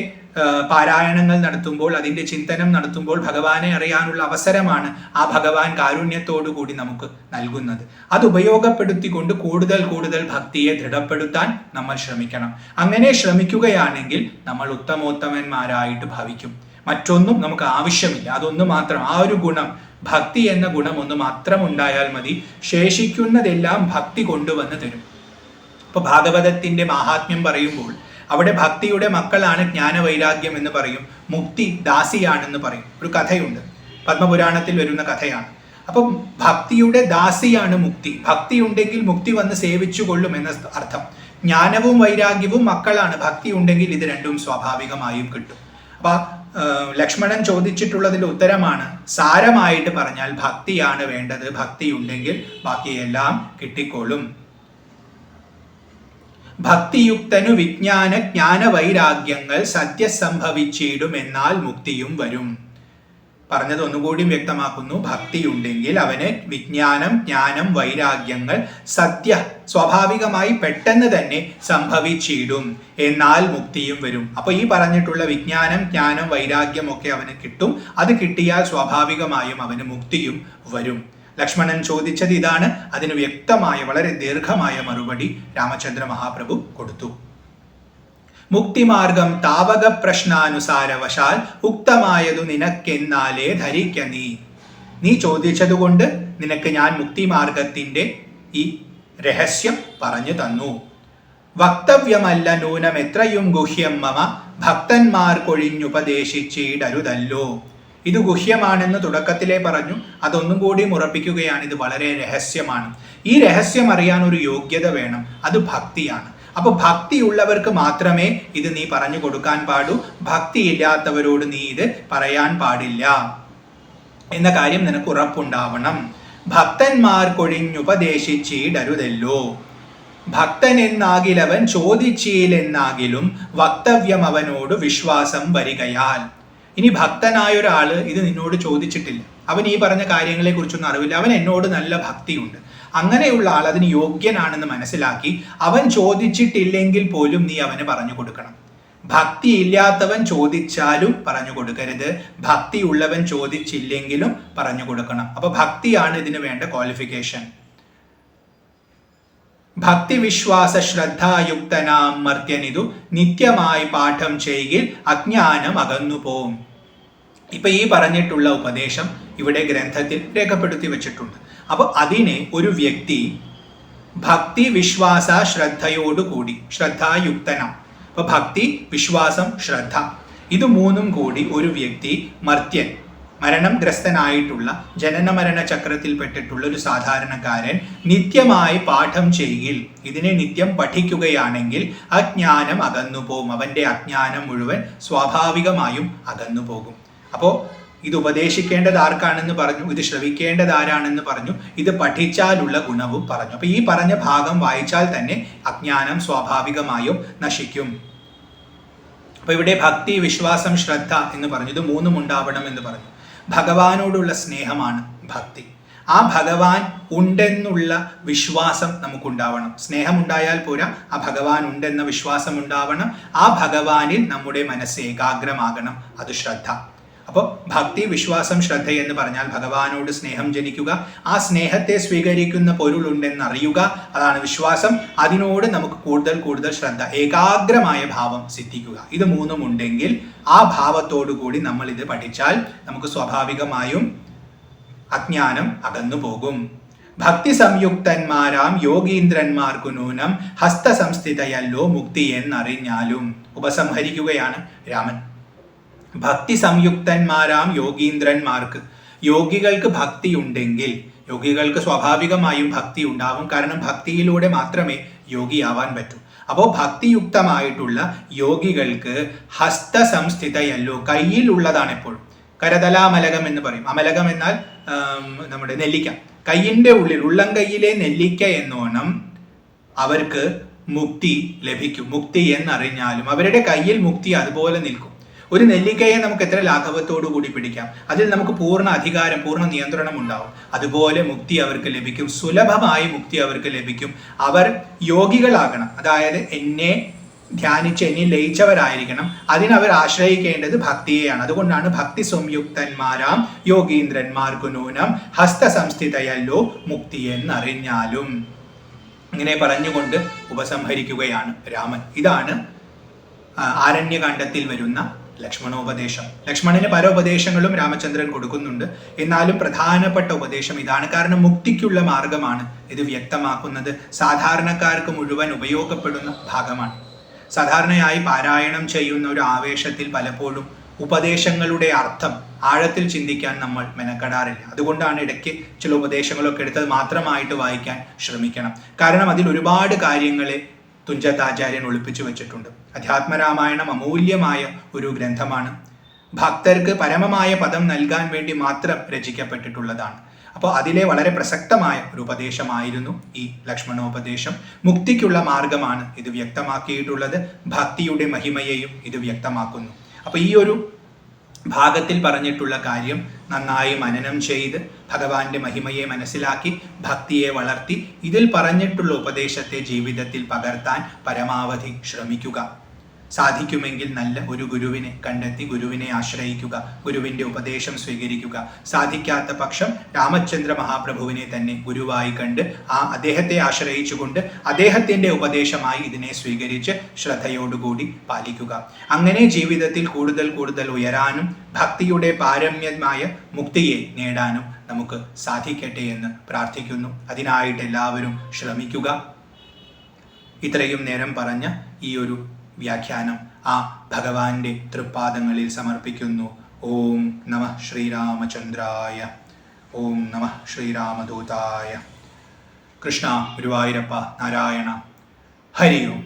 പാരായണങ്ങൾ നടത്തുമ്പോൾ, അതിൻ്റെ ചിന്തനം നടത്തുമ്പോൾ ഭഗവാനെ അറിയാനുള്ള അവസരമാണ് ആ ഭഗവാൻ കാരുണ്യത്തോടു കൂടി നമുക്ക് നൽകുന്നത്. അത് ഉപയോഗപ്പെടുത്തിക്കൊണ്ട് കൂടുതൽ കൂടുതൽ ഭക്തിയെ ദൃഢപ്പെടുത്താൻ നമ്മൾ ശ്രമിക്കണം. അങ്ങനെ ശ്രമിക്കുകയാണെങ്കിൽ നമ്മൾ ഉത്തമോത്തമന്മാരായിട്ട് ഭവിക്കും. മറ്റൊന്നും നമുക്ക് ആവശ്യമില്ല. അതൊന്നു മാത്രം, ആ ഒരു ഗുണം, ഭക്തി എന്ന ഗുണം ഒന്ന് മാത്രം ഉണ്ടായാൽ മതി. ശേഷിക്കുന്നതെല്ലാം ഭക്തി കൊണ്ടുവന്ന് തരും. ഇപ്പൊ ഭാഗവതത്തിന്റെ മാഹാത്മ്യം പറയുമ്പോൾ അവിടെ ഭക്തിയുടെ മക്കളാണ് ജ്ഞാനവൈരാഗ്യം എന്ന് പറയും, മുക്തി ദാസിയാണെന്ന് പറയും. ഒരു കഥയുണ്ട്, പത്മപുരാണത്തിൽ വരുന്ന കഥയാണ്. അപ്പം ഭക്തിയുടെ ദാസിയാണ് മുക്തി. ഭക്തി ഉണ്ടെങ്കിൽ മുക്തി വന്ന് സേവിച്ചു കൊള്ളും എന്ന അർത്ഥം. ജ്ഞാനവും വൈരാഗ്യവും മക്കളാണ്. ഭക്തി ഉണ്ടെങ്കിൽ ഇത് രണ്ടും സ്വാഭാവികമായും കിട്ടും. അപ്പൊ ലക്ഷ്മണൻ ചോദിച്ചിട്ടുള്ളതിന്റെ ഉത്തരമാണ്, സാരമായിട്ട് പറഞ്ഞാൽ ഭക്തിയാണ് വേണ്ടത്. ഭക്തി ഉണ്ടെങ്കിൽ ബാക്കിയെല്ലാം കിട്ടിക്കോളും. ഭക്തിയുക്തനു വിജ്ഞാന ജ്ഞാന വൈരാഗ്യങ്ങൾ സദ്യ സംഭവിച്ചിടും, എന്നാൽ മുക്തിയും വരും. പറഞ്ഞത് ഒന്നുകൂടി വ്യക്തമാക്കുന്നു. ഭക്തിയുണ്ടെങ്കിൽ അവന് വിജ്ഞാനം, ജ്ഞാനം, വൈരാഗ്യങ്ങൾ സദ്യ സ്വാഭാവികമായി പെട്ടെന്ന് തന്നെ സംഭവിച്ചിടും, എന്നാൽ മുക്തിയും വരും. അപ്പൊ ഈ പറഞ്ഞിട്ടുള്ള വിജ്ഞാനം, ജ്ഞാനം, വൈരാഗ്യം ഒക്കെ അവന് കിട്ടും. അത് കിട്ടിയാൽ സ്വാഭാവികമായും അവന് മുക്തിയും വരും. ലക്ഷ്മണൻ ചോദിച്ചത് ഇതാണ്. അതിന് വ്യക്തമായ വളരെ ദീർഘമായ മറുപടി രാമചന്ദ്ര മഹാപ്രഭു കൊടുത്തു. മുക്തിമാർഗം താവക പ്രശ്നാനുസാരവശാൽ ഉക്തമായതു നിനക്കെന്നാലേ ധരിക്ക നീ ചോദിച്ചതുകൊണ്ട് നിനക്ക് ഞാൻ മുക്തിമാർഗത്തിന്റെ ഈ രഹസ്യം പറഞ്ഞു തന്നു. വക്തവ്യമല്ല നൂനം എത്രയും ഗുഹ്യം മമ ഭക്തന്മാർക്കൊഴിഞ്ഞുപദേശിച്ചിടരുതല്ലോ. ഇത് ഗുഹ്യമാണെന്ന് തുടക്കത്തിലേ പറഞ്ഞു. അതൊന്നും കൂടി ഉറപ്പിക്കുകയാണ്. ഇത് വളരെ രഹസ്യമാണ്. ഈ രഹസ്യം അറിയാൻ ഒരു യോഗ്യത വേണം. അത് ഭക്തിയാണ്. അപ്പൊ ഭക്തിയുള്ളവർക്ക് മാത്രമേ ഇത് നീ പറഞ്ഞു കൊടുക്കാൻ പാടൂ. ഭക്തിയില്ലാത്തവരോട് നീ ഇത് പറയാൻ പാടില്ല എന്ന കാര്യം നിനക്ക് ഉറപ്പുണ്ടാവണം. ഭക്തന്മാർക്കൊഴിഞ്ഞുപദേശിച്ചിടരുതല്ലോ. ഭക്തൻ എന്നാകിലവൻ ചോദിച്ചീലെന്നാകിലും വക്തവ്യം അവനോട് വിശ്വാസം വരികയാൽ. ഇനി ഭക്തനായ ഒരാള് ഇത് നിന്നോട് ചോദിച്ചിട്ടില്ല, അവൻ ഈ പറഞ്ഞ കാര്യങ്ങളെ കുറിച്ചൊന്നും അറിവില്ല, അവൻ എന്നോട് നല്ല ഭക്തിയുണ്ട്, അങ്ങനെയുള്ള ആൾ അതിന് യോഗ്യനാണെന്ന് മനസ്സിലാക്കി അവൻ ചോദിച്ചിട്ടില്ലെങ്കിൽ പോലും നീ അവന് പറഞ്ഞു കൊടുക്കണം. ഭക്തി ഇല്ലാത്തവൻ ചോദിച്ചാലും പറഞ്ഞു കൊടുക്കരുത്, ഭക്തി ഉള്ളവൻ ചോദിച്ചില്ലെങ്കിലും പറഞ്ഞു കൊടുക്കണം. അപ്പൊ ഭക്തിയാണ് ഇതിന് വേണ്ട ക്വാളിഫിക്കേഷൻ. ഭക്തി വിശ്വാസ ശ്രദ്ധായുക്തനാം മർത്യനിതു നിത്യമായി പാഠം ചെയ്യിൽ അജ്ഞാനം അകന്നു പോവും. ഇപ്പൊ ഈ പറഞ്ഞിട്ടുള്ള ഉപദേശം ഇവിടെ ഗ്രന്ഥത്തിൽ രേഖപ്പെടുത്തി വെച്ചിട്ടുണ്ട്. അപ്പൊ അതിനെ ഒരു വ്യക്തി ഭക്തി വിശ്വാസ ശ്രദ്ധയോടുകൂടി, ശ്രദ്ധായുക്തനാം. അപ്പൊ ഭക്തി, വിശ്വാസം, ശ്രദ്ധ, ഇത് മൂന്നും കൂടി ഒരു വ്യക്തി മർത്യൻ, മരണം ഗ്രസ്തനായിട്ടുള്ള, ജനന മരണ ചക്രത്തിൽപ്പെട്ടിട്ടുള്ള ഒരു സാധാരണക്കാരൻ നിത്യമായി പാഠം ചെയ്യിൽ, ഇതിനെ നിത്യം പഠിക്കുകയാണെങ്കിൽ അജ്ഞാനം അകന്നു പോകും. അവന്റെ അജ്ഞാനം മുഴുവൻ സ്വാഭാവികമായും അകന്നു പോകും. അപ്പോ ഇത് ഉപദേശിക്കേണ്ടത് ആർക്കാണെന്ന് പറഞ്ഞു, ഇത് ശ്രവിക്കേണ്ടത് ആരാണെന്ന് പറഞ്ഞു, ഇത് പഠിച്ചാലുള്ള ഗുണവും പറഞ്ഞു. അപ്പൊ ഈ പറഞ്ഞ ഭാഗം വായിച്ചാൽ തന്നെ അജ്ഞാനം സ്വാഭാവികമായും നശിക്കും. അപ്പൊ ഇവിടെ ഭക്തി, വിശ്വാസം, ശ്രദ്ധ എന്ന് പറഞ്ഞു, ഇത് മൂന്നും ഉണ്ടാവണം എന്ന് പറഞ്ഞു. ഭഗവാനോടുള്ള സ്നേഹമാണ് ഭക്തി. ആ ഭഗവാൻ ഉണ്ടെന്നുള്ള വിശ്വാസം നമുക്കുണ്ടാവണം. സ്നേഹമുണ്ടായാൽ പോരാ, ആ ഭഗവാൻ ഉണ്ടെന്ന വിശ്വാസം ഉണ്ടാവണം. ആ ഭഗവാനിൽ നമ്മുടെ മനസ്സ് ഏകാഗ്രമാകണം, അത് ശ്രദ്ധ. അപ്പോൾ ഭക്തി, വിശ്വാസം, ശ്രദ്ധ എന്ന് പറഞ്ഞാൽ ഭഗവാനോട് സ്നേഹം ജനിക്കുക, ആ സ്നേഹത്തെ സ്വീകരിക്കുന്ന പൊരുളുണ്ടെന്ന് അറിയുക, അതാണ് വിശ്വാസം. അതിനോട് നമുക്ക് കൂടുതൽ കൂടുതൽ ശ്രദ്ധ, ഏകാഗ്രമായ ഭാവം സിദ്ധിക്കുക. ഇത് മൂന്നും ഉണ്ടെങ്കിൽ ആ ഭാവത്തോടു കൂടി നമ്മൾ ഇത് പഠിച്ചാൽ നമുക്ക് സ്വാഭാവികമായും അജ്ഞാനം അകന്നു പോകും. ഭക്തി സംയുക്തന്മാരാം യോഗീന്ദ്രന്മാർക്കു നൂനം ഹസ്തസംസ്ഥിതയല്ലോ മുക്തി എന്നറിഞ്ഞാലും. ഉപസംഹരിക്കുകയാണ് രാമൻ. ഭക്തി സംയുക്തന്മാരാം യോഗീന്ദ്രന്മാർക്ക്, യോഗികൾക്ക് ഭക്തി ഉണ്ടെങ്കിൽ, യോഗികൾക്ക് സ്വാഭാവികമായും ഭക്തി ഉണ്ടാവും, കാരണം ഭക്തിയിലൂടെ മാത്രമേ യോഗിയാവാൻ പറ്റൂ. അപ്പോൾ ഭക്തിയുക്തമായിട്ടുള്ള യോഗികൾക്ക് ഹസ്തസംസ്ഥിതയല്ലോ, കയ്യിലുള്ളതാണ് എപ്പോഴും. കരതലാമലകം എന്ന് പറയും. അമലകം എന്നാൽ നമ്മുടെ നെല്ലിക്ക, കയ്യിൻ്റെ ഉള്ളിൽ, ഉള്ളം കയ്യിലെ നെല്ലിക്ക എന്നോണം അവർക്ക് മുക്തി ലഭിക്കും. മുക്തി എന്നറിഞ്ഞാലും അവരുടെ കയ്യിൽ മുക്തി അതുപോലെ നിൽക്കും. ഒരു നെല്ലിക്കയെ നമുക്ക് എത്ര ലാഘവത്തോടു കൂടി പിടിക്കാം, അതിൽ നമുക്ക് പൂർണ്ണ അധികാരം, പൂർണ്ണ നിയന്ത്രണം ഉണ്ടാവും. അതുപോലെ മുക്തി അവർക്ക് ലഭിക്കും, സുലഭമായി മുക്തി അവർക്ക് ലഭിക്കും. അവർ യോഗികളാകണം, അതായത് എന്നെ ധ്യാനിച്ച് എന്നിൽ ലയിച്ചവരായിരിക്കണം. അതിനവർ ആശ്രയിക്കേണ്ടത് ഭക്തിയെയാണ്. അതുകൊണ്ടാണ് ഭക്തി സംയുക്തന്മാരാം യോഗീന്ദ്രന്മാർക്കു നൂനം ഹസ്തസംസ്ഥിതയല്ലോ മുക്തി എന്നറിഞ്ഞാലും. ഇങ്ങനെ പറഞ്ഞുകൊണ്ട് ഉപസംഹരിക്കുകയാണ് രാമൻ. ഇതാണ് ആരണ്യകാണ്ഡത്തിൽ വരുന്ന ലക്ഷ്മണോപദേശം. ലക്ഷ്മണന് പല ഉപദേശങ്ങളും രാമചന്ദ്രൻ കൊടുക്കുന്നുണ്ട്. എന്നാലും പ്രധാനപ്പെട്ട ഉപദേശം ഇതാണ്. കാരണം മുക്തിക്കുള്ള മാർഗമാണ് ഇത് വ്യക്തമാക്കുന്നത്. സാധാരണക്കാർക്ക് മുഴുവൻ ഉപയോഗപ്പെടുന്ന ഭാഗമാണ്. സാധാരണയായി പാരായണം ചെയ്യുന്ന ഒരു ആവേശത്തിൽ പലപ്പോഴും ഉപദേശങ്ങളുടെ അർത്ഥം ആഴത്തിൽ ചിന്തിക്കാൻ നമ്മൾ മെനക്കെടാറില്ല. അതുകൊണ്ടാണ് ഇടയ്ക്ക് ചില ഉപദേശങ്ങളൊക്കെ എടുത്തത് മാത്രമായിട്ട് വായിക്കാൻ ശ്രമിക്കണം. കാരണം അതിൽ ഒരുപാട് കാര്യങ്ങളെ തുഞ്ചത്താചാര്യൻ ഒളിപ്പിച്ചു വെച്ചിട്ടുണ്ട്. അധ്യാത്മരാമായണം അമൂല്യമായ ഒരു ഗ്രന്ഥമാണ്. ഭക്തർക്ക് പരമമായ പദം നൽകാൻ വേണ്ടി മാത്രം രചിക്കപ്പെട്ടിട്ടുള്ളതാണ്. അപ്പോൾ അതിലെ വളരെ പ്രസക്തമായ ഒരു ഉപദേശമായിരുന്നു ഈ ലക്ഷ്മണോപദേശം. മുക്തിക്കുള്ള മാർഗമാണ് ഇത് വ്യക്തമാക്കിയിട്ടുള്ളത്. ഭക്തിയുടെ മഹിമയെയും ഇത് വ്യക്തമാക്കുന്നു. അപ്പോൾ ഈ ഒരു ഭാഗത്തിൽ പറഞ്ഞിട്ടുള്ള കാര്യം നന്നായി മനനം ചെയ്ത് ഭഗവാന്റെ മഹിമയെ മനസ്സിലാക്കി ഭക്തിയെ വളർത്തി ഇതിൽ പറഞ്ഞിട്ടുള്ള ഉപദേശത്തെ ജീവിതത്തിൽ പകർത്താൻ പരമാവധി ശ്രമിക്കുക. സാധിക്കുമെങ്കിൽ നല്ല ഒരു ഗുരുവിനെ കണ്ടെത്തി ഗുരുവിനെ ആശ്രയിക്കുക, ഗുരുവിൻ്റെ ഉപദേശം സ്വീകരിക്കുക. സാധിക്കാത്ത പക്ഷം രാമചന്ദ്ര മഹാപ്രഭുവിനെ തന്നെ ഗുരുവായി കണ്ട് അദ്ദേഹത്തെ ആശ്രയിച്ചുകൊണ്ട് അദ്ദേഹത്തിൻ്റെ ഉപദേശമായി ഇതിനെ സ്വീകരിച്ച് ശ്രദ്ധയോടുകൂടി പാലിക്കുക. അങ്ങനെ ജീവിതത്തിൽ കൂടുതൽ കൂടുതൽ ഉയരാനും ഭക്തിയുടെ പാരമ്യമായ മുക്തിയെ നേടാനും നമുക്ക് സാധിക്കട്ടെ എന്ന് പ്രാർത്ഥിക്കുന്നു. അതിനായിട്ട് എല്ലാവരും ശ്രമിക്കുക. ഇത്രയും നേരം പറഞ്ഞ ഈ ഒരു വ്യാഖ്യാനം ആ ഭഗവാന്റെ തൃപ്പാദങ്ങളിൽ സമർപ്പിക്കുന്നു. ഓം നമഃ ശ്രീരാമചന്ദ്രായ. ഓം നമഃ ശ്രീരാമദൂതായ. കൃഷ്ണ ഗുരുവായൂരപ്പ നാരായണ. ഹരി ഓം.